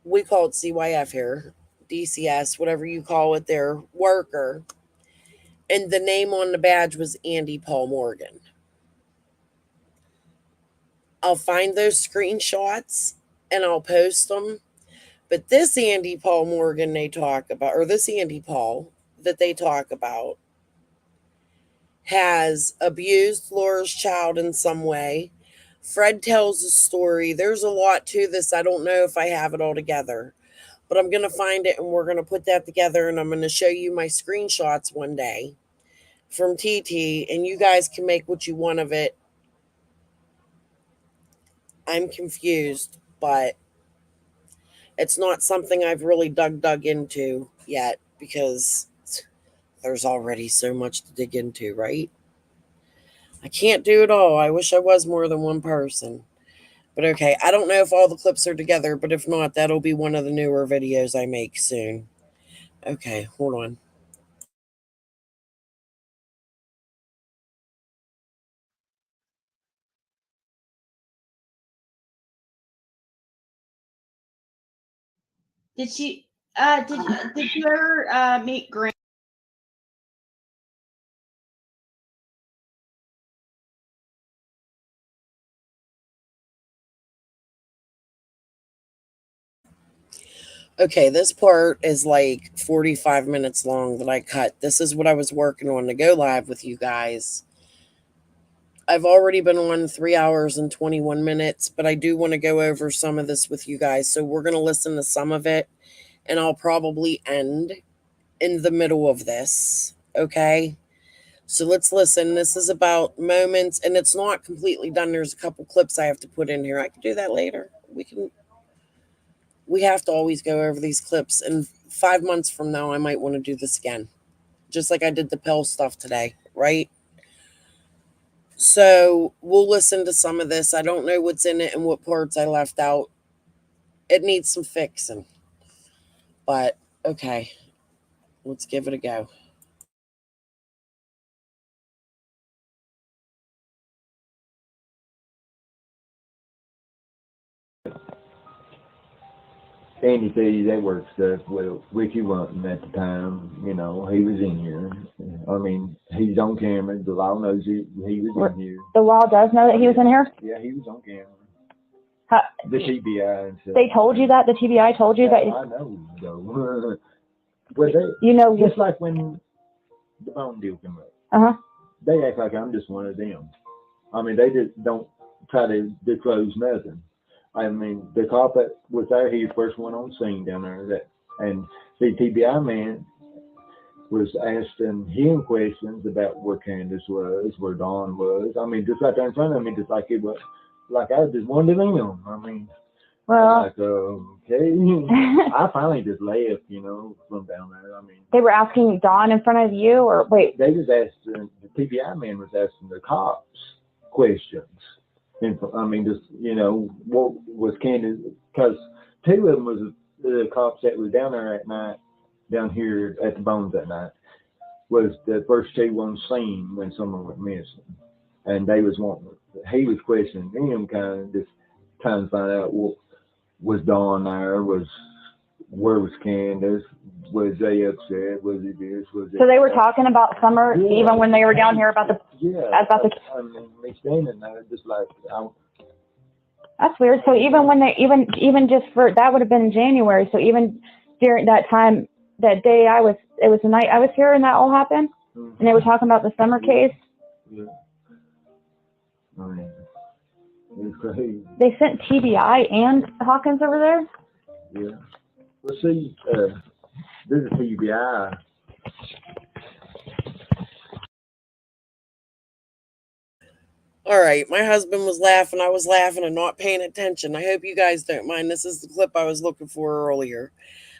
we call it CYF here, DCS, whatever you call it, their worker. And the name on the badge was Andy Paul Morgan. I'll find those screenshots and I'll post them. But this Andy Paul Morgan they talk about, or this Andy Paul that they talk about, has abused Laura's child in some way. Fred tells a story. There's a lot to this. I don't know if I have it all together, but I'm going to find it and we're going to put that together and I'm going to show you my screenshots one day from TT and you guys can make what you want of it. I'm confused, but it's not something I've really dug into yet because there's already so much to dig into, right? I can't do it all. I wish I was more than one person. But okay, I don't know if all the clips are together, but if not, that'll be one of the newer videos I make soon. Okay, hold on. Did you ever meet Grant? Okay, this part is like 45 minutes long that I cut. This is what I was working on to go live with you guys. I've already been on 3 hours and 21 minutes, but I do want to go over some of this with you guys. So we're going to listen to some of it, and I'll probably end in the middle of this. Okay? So let's listen. This is about moments, and it's not completely done. There's a couple clips I have to put in here. I can do that later. We have to always go over these clips, and 5 months from now, I might want to do this again, just like I did the pill stuff today, right? So we'll listen to some of this. I don't know what's in it and what parts I left out. It needs some fixing, but okay, let's give it a go. Andy said that work stuff with Ricky Runton at the time. You know, he was in here. I mean, he's on camera. The law knows he was in here. The law does know that he was in here? Yeah, he was on camera. How, the TBI and stuff. they told you that? The TBI told you that? I know, though. Well, they, you know, just like when the bone deal came up. Uh-huh. They act like I'm just one of them. I mean, they just don't try to disclose nothing. I mean, the cop that was there, he was the first one on scene down there. And the TBI man was asking him questions about where Candace was, where Dawn was. I mean, just right there in front of me, just like it was, like I was just one of them. I mean, well, like, okay. I finally just left, you know, from down there. I mean, they were asking Dawn in front of you, or wait? They was asking, the TBI man was asking the cops questions. And I mean, just, you know, what was Candace, because two of them was the cops that was down there at night, down here at the Bones that night, was the first two on scene when someone went missing. And they was wanting, he was questioning them, kind of just trying to find out, what was Dawn there, where was Candace, was they upset, was it this, was it so they were talking about Summer, yeah, even when they were down here about the, I mean, me standing there just like, that's weird. So even when they, even just for, that would have been in January, so even during that time, that day it was the night I was here and that all happened, and they were talking about the Summer case. Yeah. I mean, it It's crazy. They sent TBI and Hawkins over there? Yeah. Well, see, this is TBI. All right, my husband was laughing. I was laughing and not paying attention. I hope you guys don't mind. This is the clip I was looking for earlier.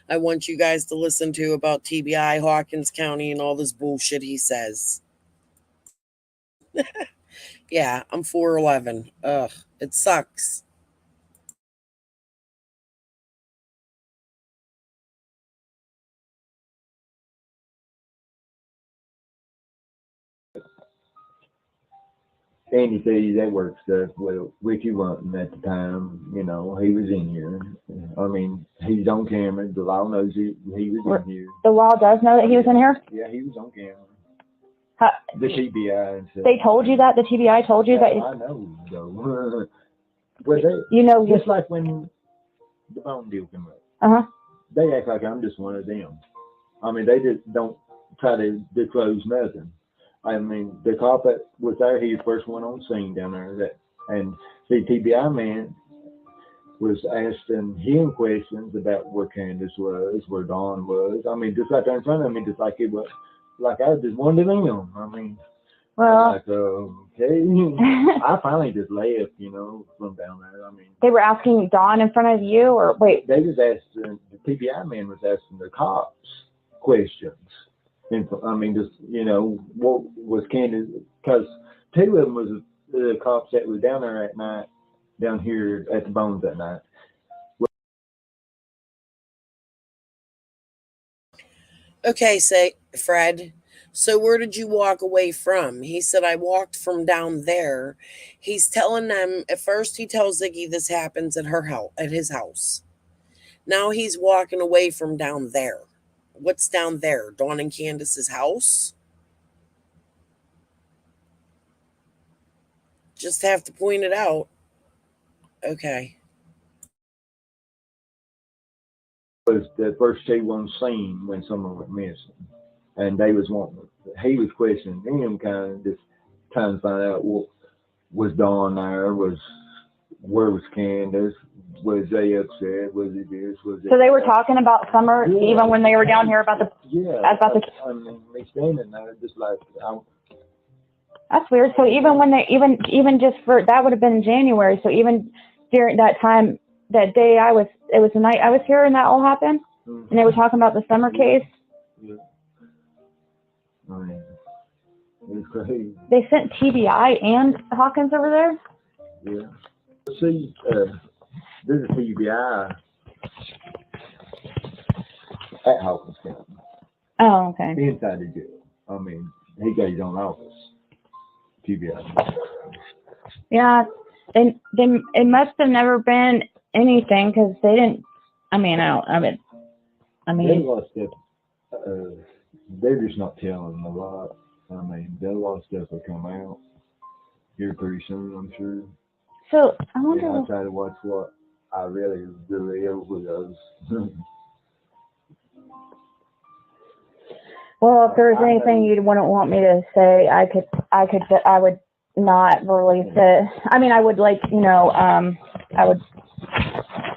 I want you guys to listen to about TBI, Hawkins County, and all this bullshit he says. Yeah, I'm 4'11". Ugh, it sucks. Andy said he's at work stuff with Ricky Wanton at the time. You know, he was in here. I mean, he's on camera. The law knows he was in here. The law does know that he was in here? Yeah, he was on camera. How, the TBI and stuff. they told you that? The TBI told you that? I know, though. Well, they, you know, just like when the phone deal came up. Uh-huh. They act like I'm just one of them. I mean, they just don't try to disclose nothing. I mean, the cop that was there, he was the first one on scene down there. And the TBI man was asking him questions about where Candace was, where Dawn was. I mean, just right there in front of me, just like it was, like I was just one of them. I mean, well, like, okay. I finally just left, you know, from down there. I mean, they were asking Dawn in front of you, or wait? They was asking, the TBI man was asking the cops questions. And I mean, just, you know, what was Candace, because two of them was the cops that was down there at night, down here at the Bones that night. Okay, say Fred. So where did you walk away from? He said, I walked from down there. He's telling them, at first he tells Ziggy this happens at her house, at his house. Now he's walking away from down there. What's down there? Dawn and Candace's house? Just have to point it out. Okay. Was the first two on scene when someone went missing. And they was wanting, he was questioning them, kind of just trying to find out what was Dawn there, where was Candace, was they upset, was it this, was it so they were talking about Summer, yeah. Even when they were down here about the I mean, me standing there just like that's weird. So even when they even just for that would have been in January. So even during that time, that day it was the night I was here and that all happened, and they were talking about the Summer case. Yeah. I mean, it's crazy. They sent TBI and Hawkins over there? Yeah. See, this is TBI at Hawkins County. Oh, okay. Inside the jail. I mean, he got his own office. TBI. Yeah, they it must have never been anything because they didn't. I mean, there's a lot of stuff. They're just not telling a lot. I mean, there's a lot of stuff will come out here pretty soon, I'm sure. So I wonder. And I try to watch what I really reveal with those. Well, if there's anything you wouldn't want me to say, I would not release it. I mean, I would I would.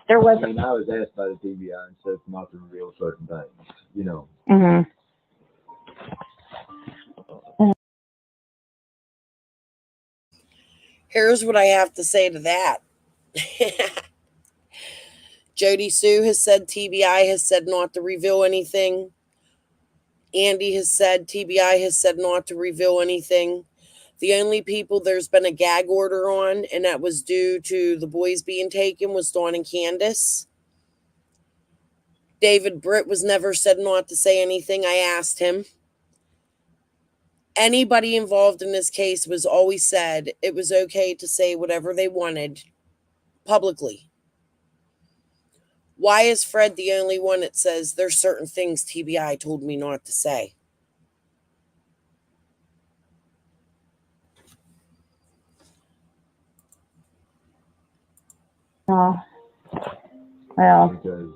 There was. I mean, I was asked by the TBI and stuff not to reveal certain things, you know. Mhm. Here's what I have to say to that. Jody Sue has said TBI has said not to reveal anything. Andy has said TBI has said not to reveal anything. The only people there's been a gag order on, and that was due to the boys being taken, was Dawn and Candace. David Britt was never said not to say anything. I asked him. Anybody involved in this case was always said it was okay to say whatever they wanted publicly. Why is Fred the only one that says there's certain things TBI told me not to say? Oh, well. Because,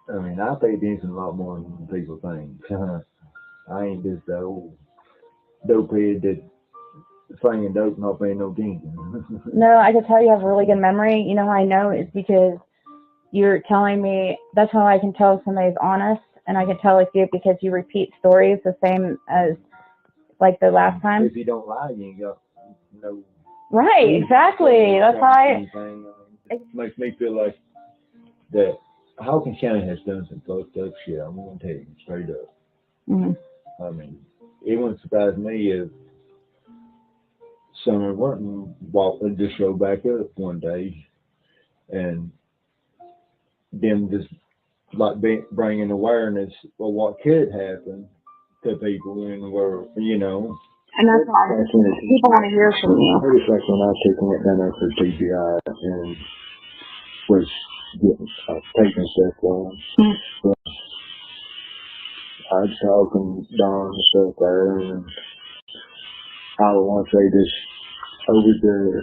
I mean, I pay attention a lot more than people think. I ain't just the old dopehead that slinging dope not paying no attention. No, I can tell you have a really good memory. You know how I know is because you're telling me. That's how I can tell if somebody's honest, and I can tell with you because you repeat stories the same as like the last time. If you don't lie, you ain't got no. Right, exactly. That's why. It makes me feel like that Hawkins County has done some fucked up shit. I'm gonna tell you straight up. Mm-hmm. I mean, it wouldn't surprise me if Summer Martin walked the show back up one day, and them just like bringing awareness of what could happen to people in the world, you know. And that's why people want to hear from you. I just like when I taken it down there for TBI and was getting taking stuff on. So I was talking Don and stuff there, and I would want to say this over the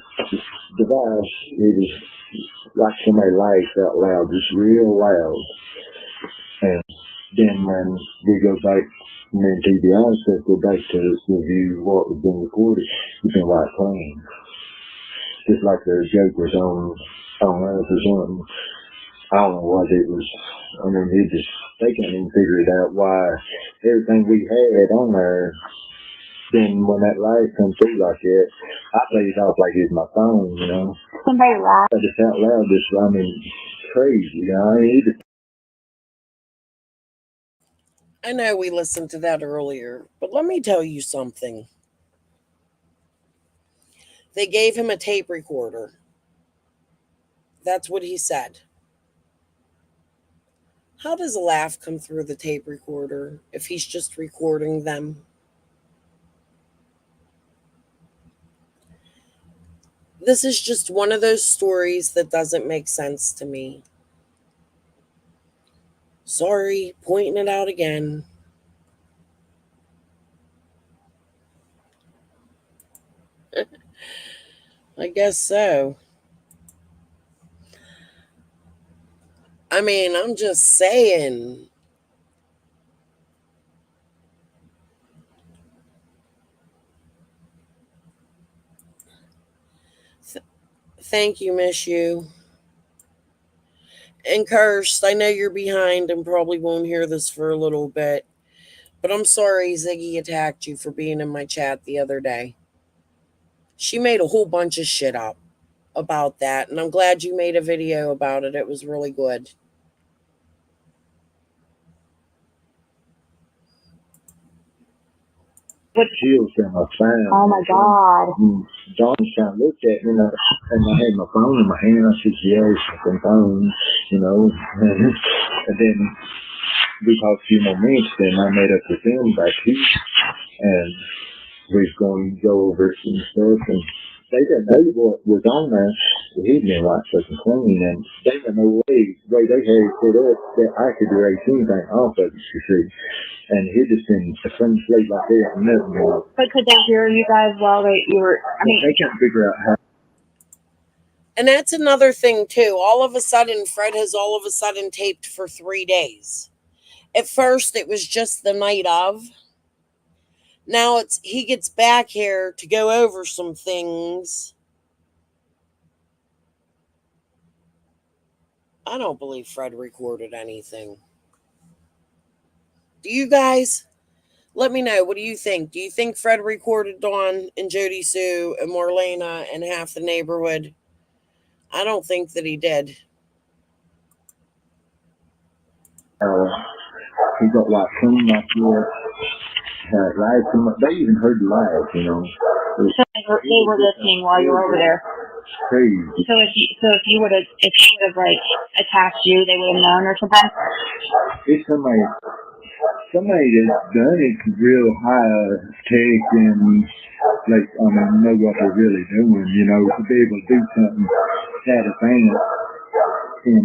device, it is like somebody laughs out loud, just real loud. And then when we go back, me and TBI stuff go back to review what was being recorded, it's been like playing. Just like the joke was on us or something. I don't know what it was. I mean, they can't even figure it out why everything we had on there. Then when that light comes through like that, I play it off like it's my phone, you know. Somebody laughed. I just out loud, I mean, crazy, you know. I mean, I know we listened to that earlier, but let me tell you something. They gave him a tape recorder. That's what he said. How does a laugh come through the tape recorder if he's just recording them? This is just one of those stories that doesn't make sense to me. Sorry, pointing it out again. I guess so. I mean, I'm just saying. Thank you, Miss You. And Cursed, I know you're behind and probably won't hear this for a little bit, but I'm sorry Ziggy attacked you for being in my chat the other day. She made a whole bunch of shit up about that, and I'm glad you made a video about it. It was really good. Shields in my phone. Oh my God. John kind of looked at me, and I had my phone in my hand. I said, "Yeah, some phone," you know. And then we talked a few more minutes, and I made up with them back here, and we was going to go over some stuff, and they didn't know what was on there. He'd been like fucking clean, and they didn't know the way they had it set up that I could erase anything off of it, you see. And he'd just been a friend slate like that, and nothing going. But could they hear you guys while you were? I mean, they can't figure out how. And that's another thing too. All of a sudden, Fred has all of a sudden taped for 3 days. At first, it was just the night of. Now he gets back here to go over some things. I don't believe Fred recorded anything. Do you guys? Let me know. What do you think? Do you think Fred recorded Dawn and Jody Sue and Marlena and half the neighborhood? I don't think that he did. He got like clean like that. They even heard the live, you know. So they were listening while you were over there. Crazy. So if you would have like attacked you, they would have known or something. It's somebody that's done it real high tech and like know what they're really doing, you know, to be able to do something that advanced in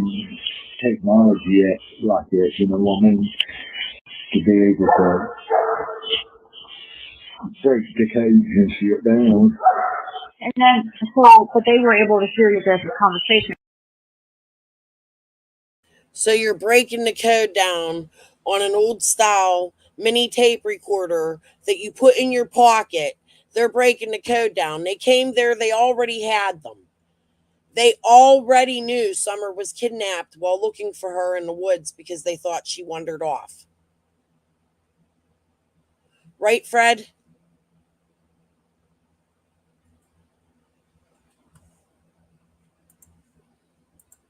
technology like that, you know what I mean? To be able to break the codes and shit down. And then, but they were able to hear your guys' conversation. So you're breaking the code down on an old style mini tape recorder that you put in your pocket They're breaking the code down. They came there. They already had them. They already knew Summer was kidnapped while looking for her in the woods because they thought she wandered off. Right, Fred?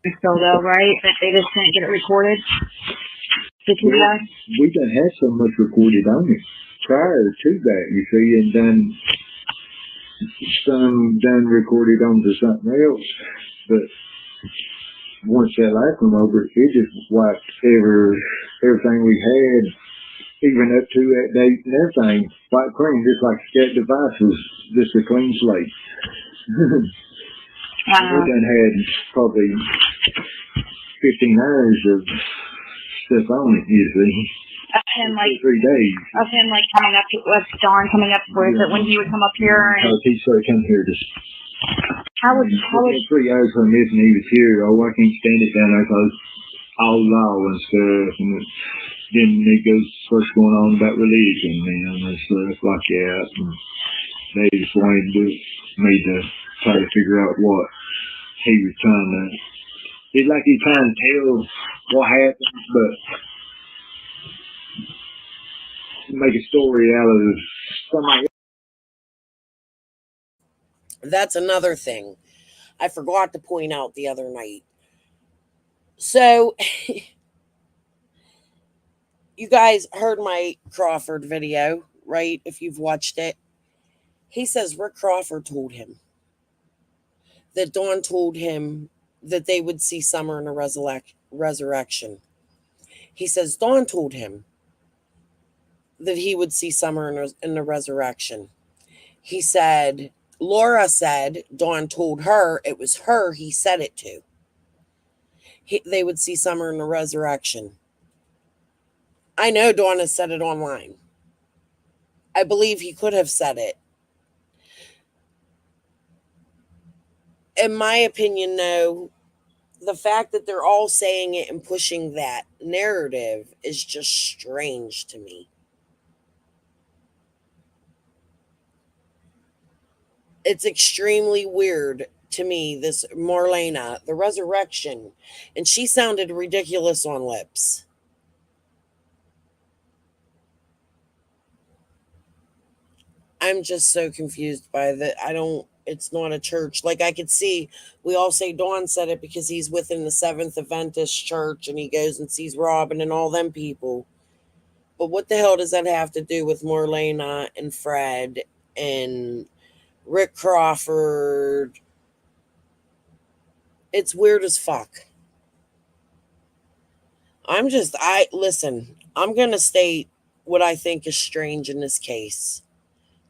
So though, right? But they just couldn't get it recorded. We done had so much recorded on it prior to that, you see, and then some done recorded onto something else. But once that last one over, it just wiped everything we had, even up to that date and everything, white clean, just like that device was just a clean slate. We done had probably 15 hours of stuff on it, you see. Of him, like 3 days. Of him, like coming up with Dawn coming up with it when he would come up here. And Because he started coming here to. how would 3 hours from missing, he was here. Oh, I can't stand it down there because all law and stuff. And then it goes first going on about religion, man, and stuff like that. And they just wanted me to try to figure out what he was trying to. It's like he's trying to tell what happened, but make a story out of somebody. That's another thing I forgot to point out the other night. So, you guys heard my Crawford video, right? If you've watched it. He says Rick Crawford told him that Dawn told him that they would see Summer in a resurrection. He says Dawn told him that he would see Summer in the resurrection. He said, Laura said Dawn told her it was her he said it to. They would see Summer in the resurrection. I know Dawn has said it online. I believe he could have said it. In my opinion, though, the fact that they're all saying it and pushing that narrative is just strange to me. It's extremely weird to me, this Marlena, the resurrection, and she sounded ridiculous on lips. I'm just so confused by that. It's not a church. Like, I could see, we all say Dawn said it because he's within the Seventh Adventist church and he goes and sees Robin and all them people. But what the hell does that have to do with Marlena and Fred and Rick Crawford? It's weird as fuck. Listen, I'm going to state what I think is strange in this case.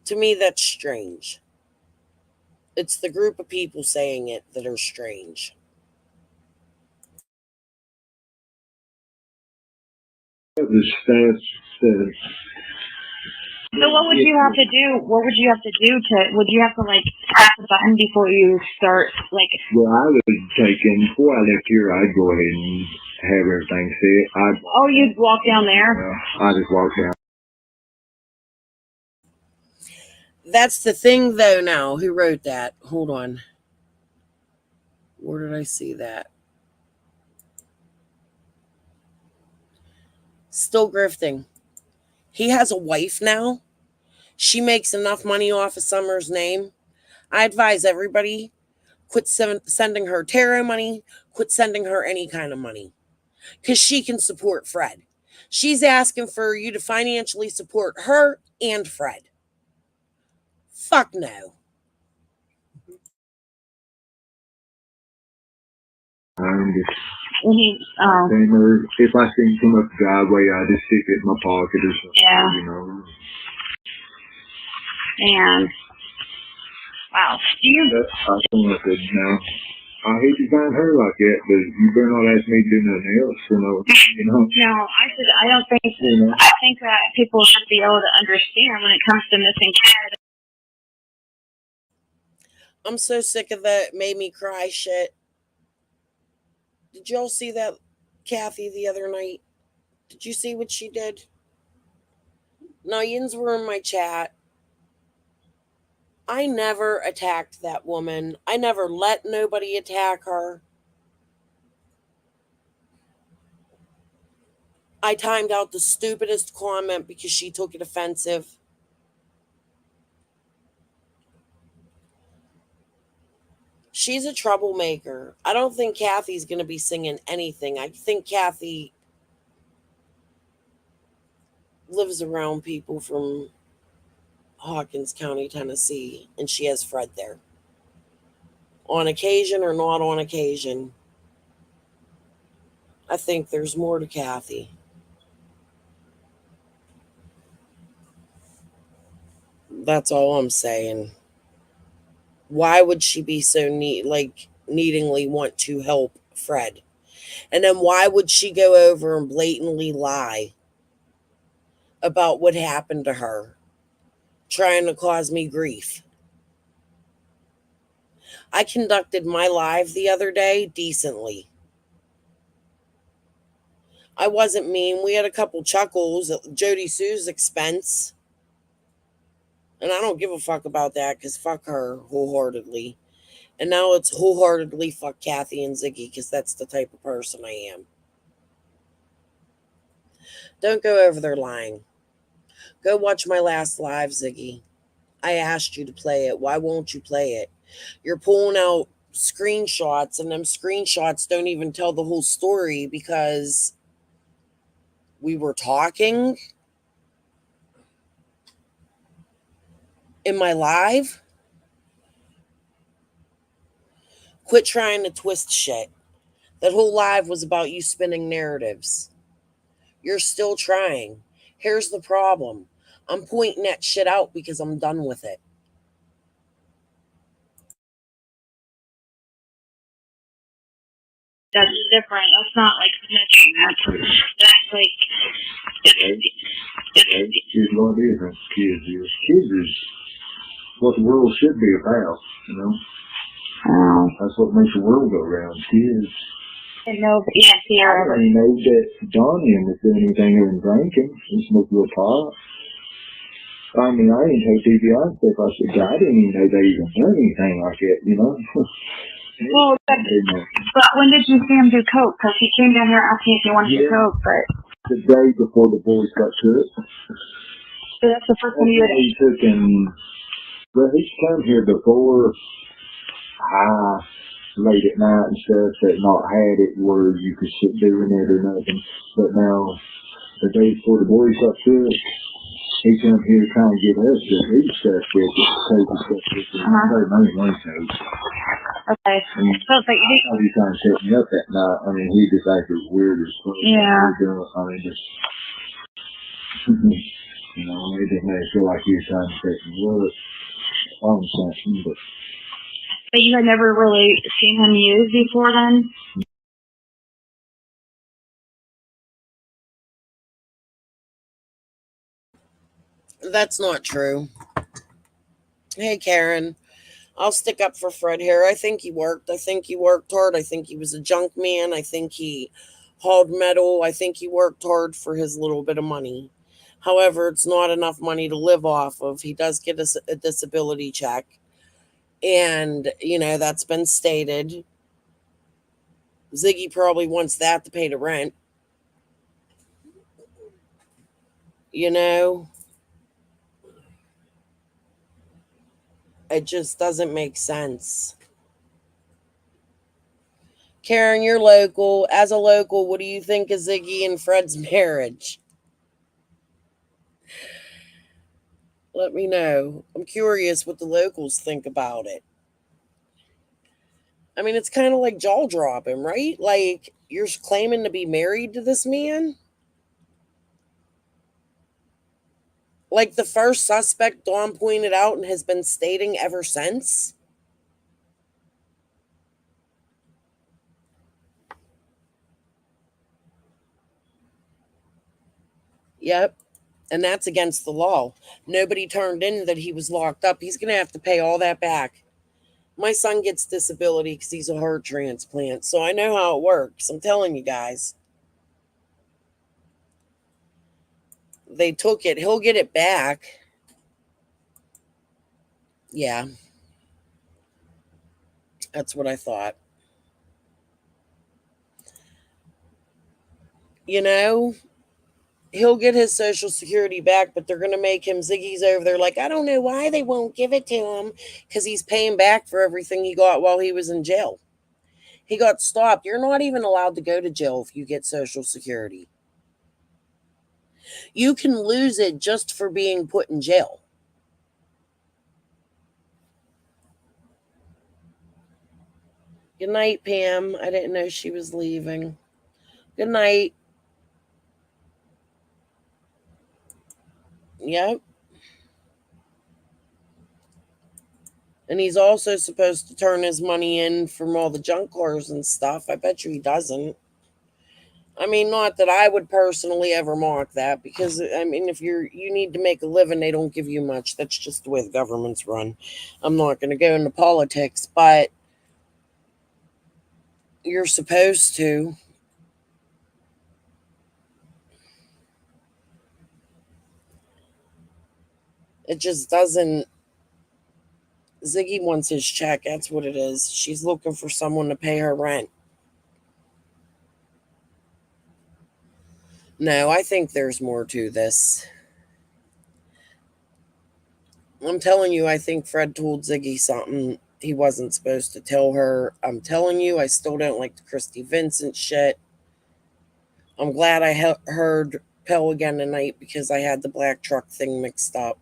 To me, that's strange. It's the group of people saying it that are strange. The stats said. So what would you have to do? What would you have to do would you have to like press a button before you start like? Well, I would before I left here, I'd go ahead and have everything set. You'd walk down there? I just walk down. That's the thing, though, now. Who wrote that? Hold on. Where did I see that? Still grifting. He has a wife now. She makes enough money off of Summer's name. I advise everybody, quit sending her tarot money, quit sending her any kind of money. Because she can support Fred. She's asking for you to financially support her and Fred. Fuck no. I'm just. Oh. If I see him come up the driveway, I just stick it in my pocket or something. Yeah. You know. And wow, I said, no. I hate to find her like that, but you better not ask me to do nothing else. You know. No, I don't think. I think that people should be able to understand when it comes to missing kids. I'm so sick of that made me cry shit. Did y'all see that Kathy the other night? Did you see what she did? Now, yins were in my chat. I never attacked that woman. I never let nobody attack her. I timed out the stupidest comment because she took it offensive. She's a troublemaker. I don't think Kathy's going to be singing anything. I think Kathy lives around people from Hawkins County, Tennessee, and she has Fred there. On occasion or not on occasion, I think there's more to Kathy. That's all I'm saying. Why would she be so needingly want to help Fred? And then why would she go over and blatantly lie about what happened to her, trying to cause me grief? I conducted my live the other day decently. I wasn't mean. We had a couple chuckles at Jody Sue's expense. And I don't give a fuck about that because fuck her wholeheartedly. And now it's wholeheartedly fuck Kathy and Ziggy because that's the type of person I am. Don't go over there lying. Go watch my last live, Ziggy. I asked you to play it. Why won't you play it? You're pulling out screenshots, and them screenshots don't even tell the whole story because we were talking in my live. Quit trying to twist shit. That whole live was about you spinning narratives. You're still trying. Here's the problem. I'm pointing that shit out because I'm done with it. That's different. That's not like snitching. That's like Here's what it is, kids is. Kids is what the world should be about, you know? That's what makes the world go round, kids. I didn't know if you had fear of I it. didn't know that Donnie was doing anything other than drinking and smoking a pot. I mean, I didn't take TBI stuff. I said, I didn't even know they even done anything like that, you know? Well, but when did you see him do coke? Because he came down here asking if he wanted to coke, but The day before the boys got took. so that's the first time you He took him, well, he's come here before, late at night and stuff, that not had it where you could sit doing it or nothing. But now, the day before the boys got took, he come here trying to get us to do stuff with it, take the stuff with it. So money one coke. Okay. So it's like I thought he trying to set me up that night. I mean, he just acted weird as fuck. Yeah. I mean, just, you know, it didn't make it feel like he was trying to set me up on something, but you had never really seen him use before then? That's not true. Hey, Karen. I'll stick up for Fred here. I think he worked. I think he worked hard. I think he was a junk man. I think he hauled metal. I think he worked hard for his little bit of money. However, it's not enough money to live off of. He does get a disability check. And, you know, that's been stated. Ziggy probably wants that to pay the rent. You know? It just doesn't make sense. Karen, you're local. As a local, what do you think of Ziggy and Fred's marriage? Let me know. I'm curious what the locals think about it. I mean, it's kind of like jaw dropping, right? Like, you're claiming to be married to this man? Like the first suspect Dawn pointed out and has been stating ever since? Yep. And that's against the law. Nobody turned in that he was locked up. He's going to have to pay all that back. My son gets disability because he's a heart transplant. So I know how it works. I'm telling you guys. They took it. He'll get it back. Yeah. That's what I thought. You know, he'll get his Social Security back, but they're going to make him, Ziggy's over there like, I don't know why they won't give it to him, because he's paying back for everything he got while he was in jail. He got stopped. You're not even allowed to go to jail if you get Social Security. You can lose it just for being put in jail. Good night, Pam. I didn't know she was leaving. Good night. Yep. And he's also supposed to turn his money in from all the junk cars and stuff. I bet you he doesn't. I mean, not that I would personally ever mock that, because, I mean, if you need to make a living, they don't give you much. That's just the way the government's run. I'm not going to go into politics, but you're supposed to. It just doesn't. Ziggy wants his check. That's what it is. She's looking for someone to pay her rent. No, I think there's more to this. I'm telling you, I think Fred told Ziggy something he wasn't supposed to tell her. I'm telling you, I still don't like the Christy Vincent shit. I'm glad I heard Pell again tonight, because I had the black truck thing mixed up.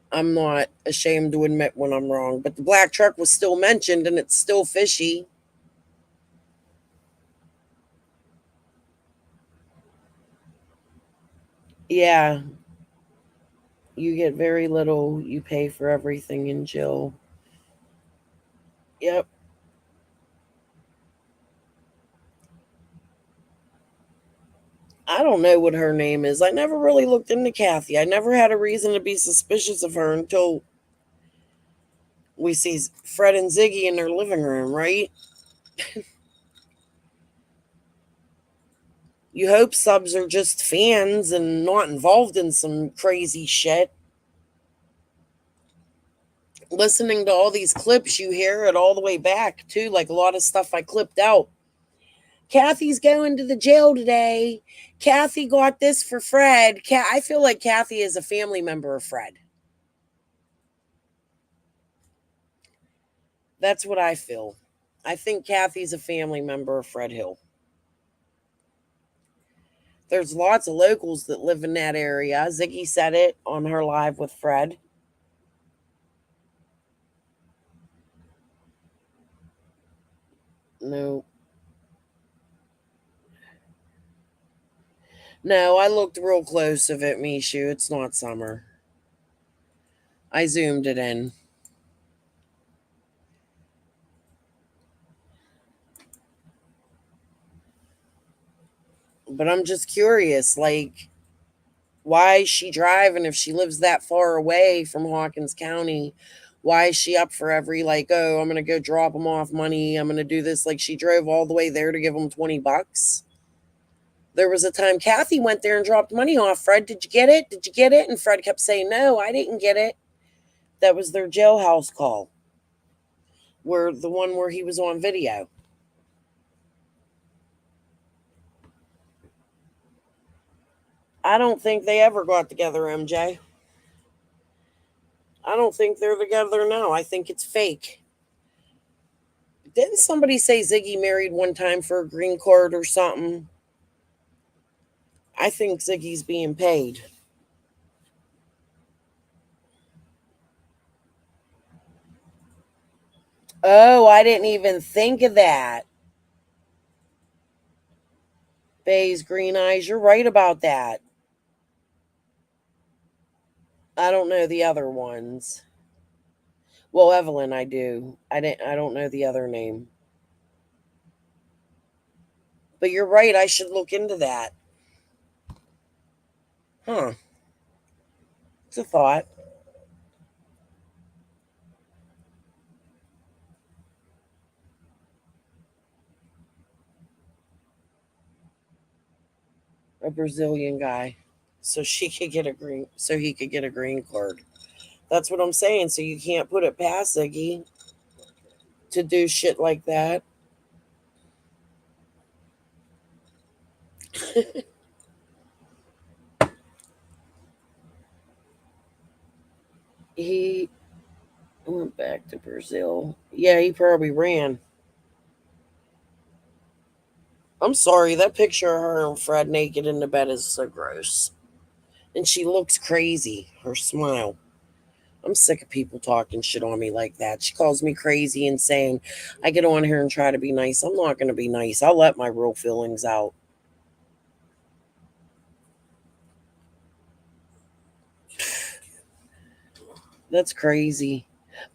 I'm not ashamed to admit when I'm wrong, but the black truck was still mentioned, and it's still fishy. Yeah. You get very little. You pay for everything in jail. Yep. I don't know what her name is. I never really looked into Kathy. I never had a reason to be suspicious of her until we see Fred and Ziggy in their living room, right? You hope subs are just fans and not involved in some crazy shit. Listening to all these clips, you hear it all the way back, too. Like a lot of stuff I clipped out. Kathy's going to the jail today. Kathy got this for Fred. I feel like Kathy is a family member of Fred. That's what I feel. I think Kathy's a family member of Fred Hill. There's lots of locals that live in that area. Ziggy said it on her live with Fred. No. No, I looked real close of it, Mishu. It's not summer. I zoomed it in. But I'm just curious, like, why is she driving if she lives that far away from Hawkins County? Why is she up for every, like, oh, I'm going to go drop them off money. I'm going to do this. Like, she drove all the way there to give them $20. There was a time Kathy went there and dropped money off. Fred, did you get it? Did you get it? And Fred kept saying, no, I didn't get it. That was their jailhouse call. The one where he was on video. I don't think they ever got together, MJ. I don't think they're together now. I think it's fake. Didn't somebody say Ziggy married one time for a green card or something? I think Ziggy's being paid. Oh, I didn't even think of that. Bay's green eyes. You're right about that. I don't know the other ones. Well, Evelyn, I do. I don't know the other name. But you're right. I should look into that. Huh. It's a thought. A Brazilian guy. So he could get a green card. That's what I'm saying. So you can't put it past Ziggy to do shit like that. He went back to Brazil. Yeah, he probably ran. I'm sorry, that picture of her and Fred naked in the bed is so gross. And she looks crazy, her smile. I'm sick of people talking shit on me like that. She calls me crazy and saying I get on here and try to be nice. I'm not going to be nice. I'll let my real feelings out. That's crazy.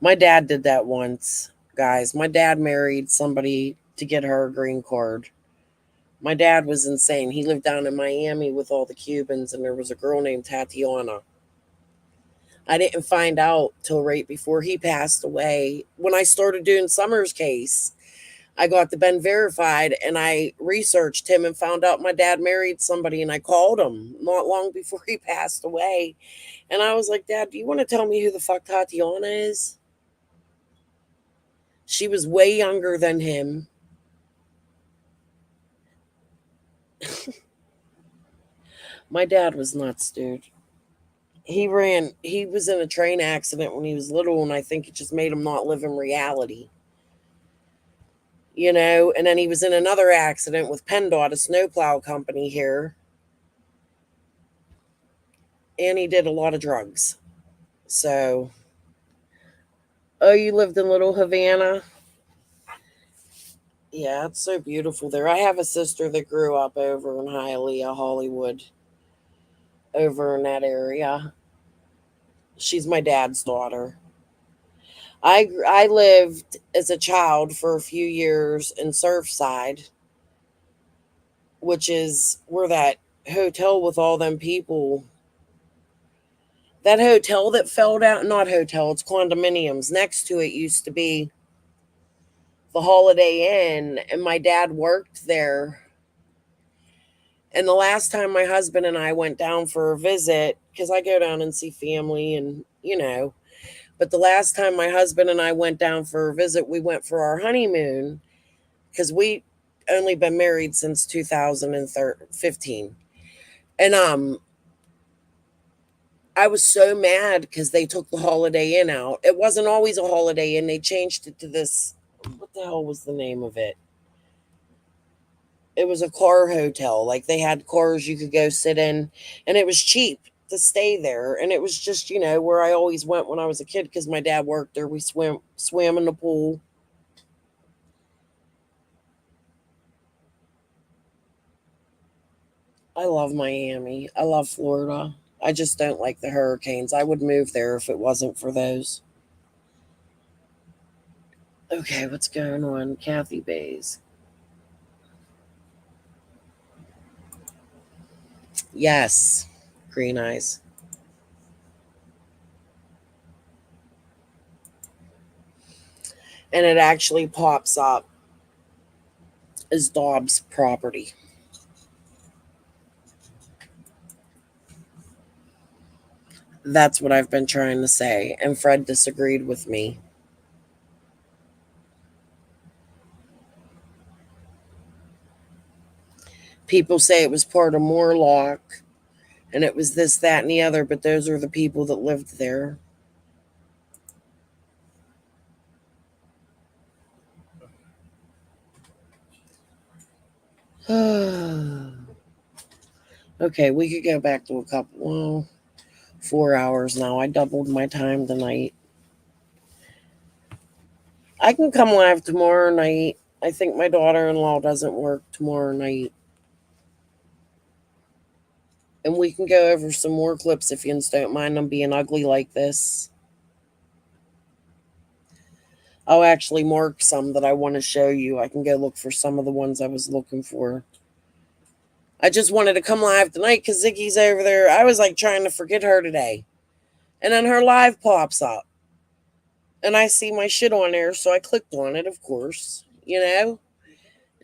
My dad did that once, guys. My dad married somebody to get her a green card. My dad was insane. He lived down in Miami with all the Cubans, and there was a girl named Tatiana. I didn't find out till right before he passed away. When I started doing Summer's case, I got the Ben verified, and I researched him and found out my dad married somebody, and I called him not long before he passed away. And I was like, Dad, do you want to tell me who the fuck Tatiana is? She was way younger than him. My dad was nuts, dude. He was in a train accident when he was little, and I think it just made him not live in reality. You know, and then he was in another accident with PennDOT, a snowplow company here. And he did a lot of drugs. So, oh, you lived in Little Havana? Yeah, it's so beautiful there. I have a sister that grew up over in Hialeah, Hollywood, over in that area. She's my dad's daughter. I lived as a child for a few years in Surfside, which is where that hotel with all them people, that hotel that fell down, not hotel, it's condominiums. Next to it used to be the Holiday Inn, and my dad worked there. And the last time my husband and I went down for a visit, because I go down and see family and, you know, but the last time my husband and I went down for a visit, we went for our honeymoon because we only been married since 2015. And I was so mad because they took the Holiday Inn out. It wasn't always a Holiday Inn. They changed it to this, what the hell was the name of it? It was a car hotel. Like they had cars you could go sit in, and it was cheap to stay there. And it was just, you know, where I always went when I was a kid because my dad worked there. We swam in the pool. I love Miami. I love Florida. I just don't like the hurricanes. I would move there if it wasn't for those. Okay, what's going on? Kathy Bays. Yes. Green eyes. And it actually pops up as Dobbs' property. That's what I've been trying to say. And Fred disagreed with me. People say it was part of Moorlock and it was this, that, and the other, but those are the people that lived there. Okay, we could go back to 4 hours now. I doubled my time tonight. I can come live tomorrow night. I think my daughter-in-law doesn't work tomorrow night. And we can go over some more clips if you don't mind them being ugly like this. I'll actually mark some that I want to show you. I can go look for some of the ones I was looking for. I just wanted to come live tonight because Ziggy's over there. I was like trying to forget her today. And then her live pops up. And I see my shit on there, so I clicked on it, of course. You know?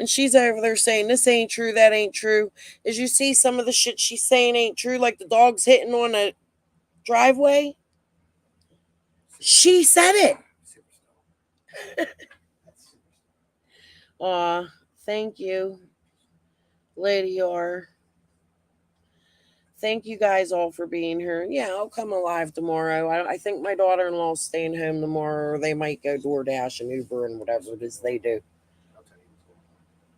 And she's over there saying, this ain't true, that ain't true. As you see, some of the shit she's saying ain't true, like the dog's hitting on a driveway. She said it. Thank you, Lady R. Thank you guys all for being here. Yeah, I'll come alive tomorrow. I think my daughter-in-law's staying home tomorrow, or they might go DoorDash and Uber and whatever it is they do.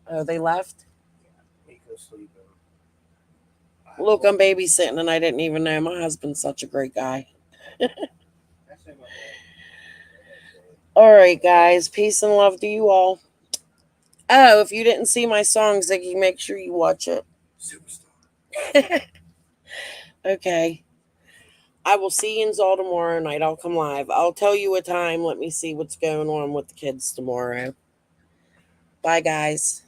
Oh, they left? Look, I'm babysitting and I didn't even know. My husband's such a great guy. All right, guys. Peace and love to you all. Oh, if you didn't see my song, Ziggy, make sure you watch it. Okay. I will see you all tomorrow night. I'll come live. I'll tell you a time. Let me see what's going on with the kids tomorrow. Bye, guys.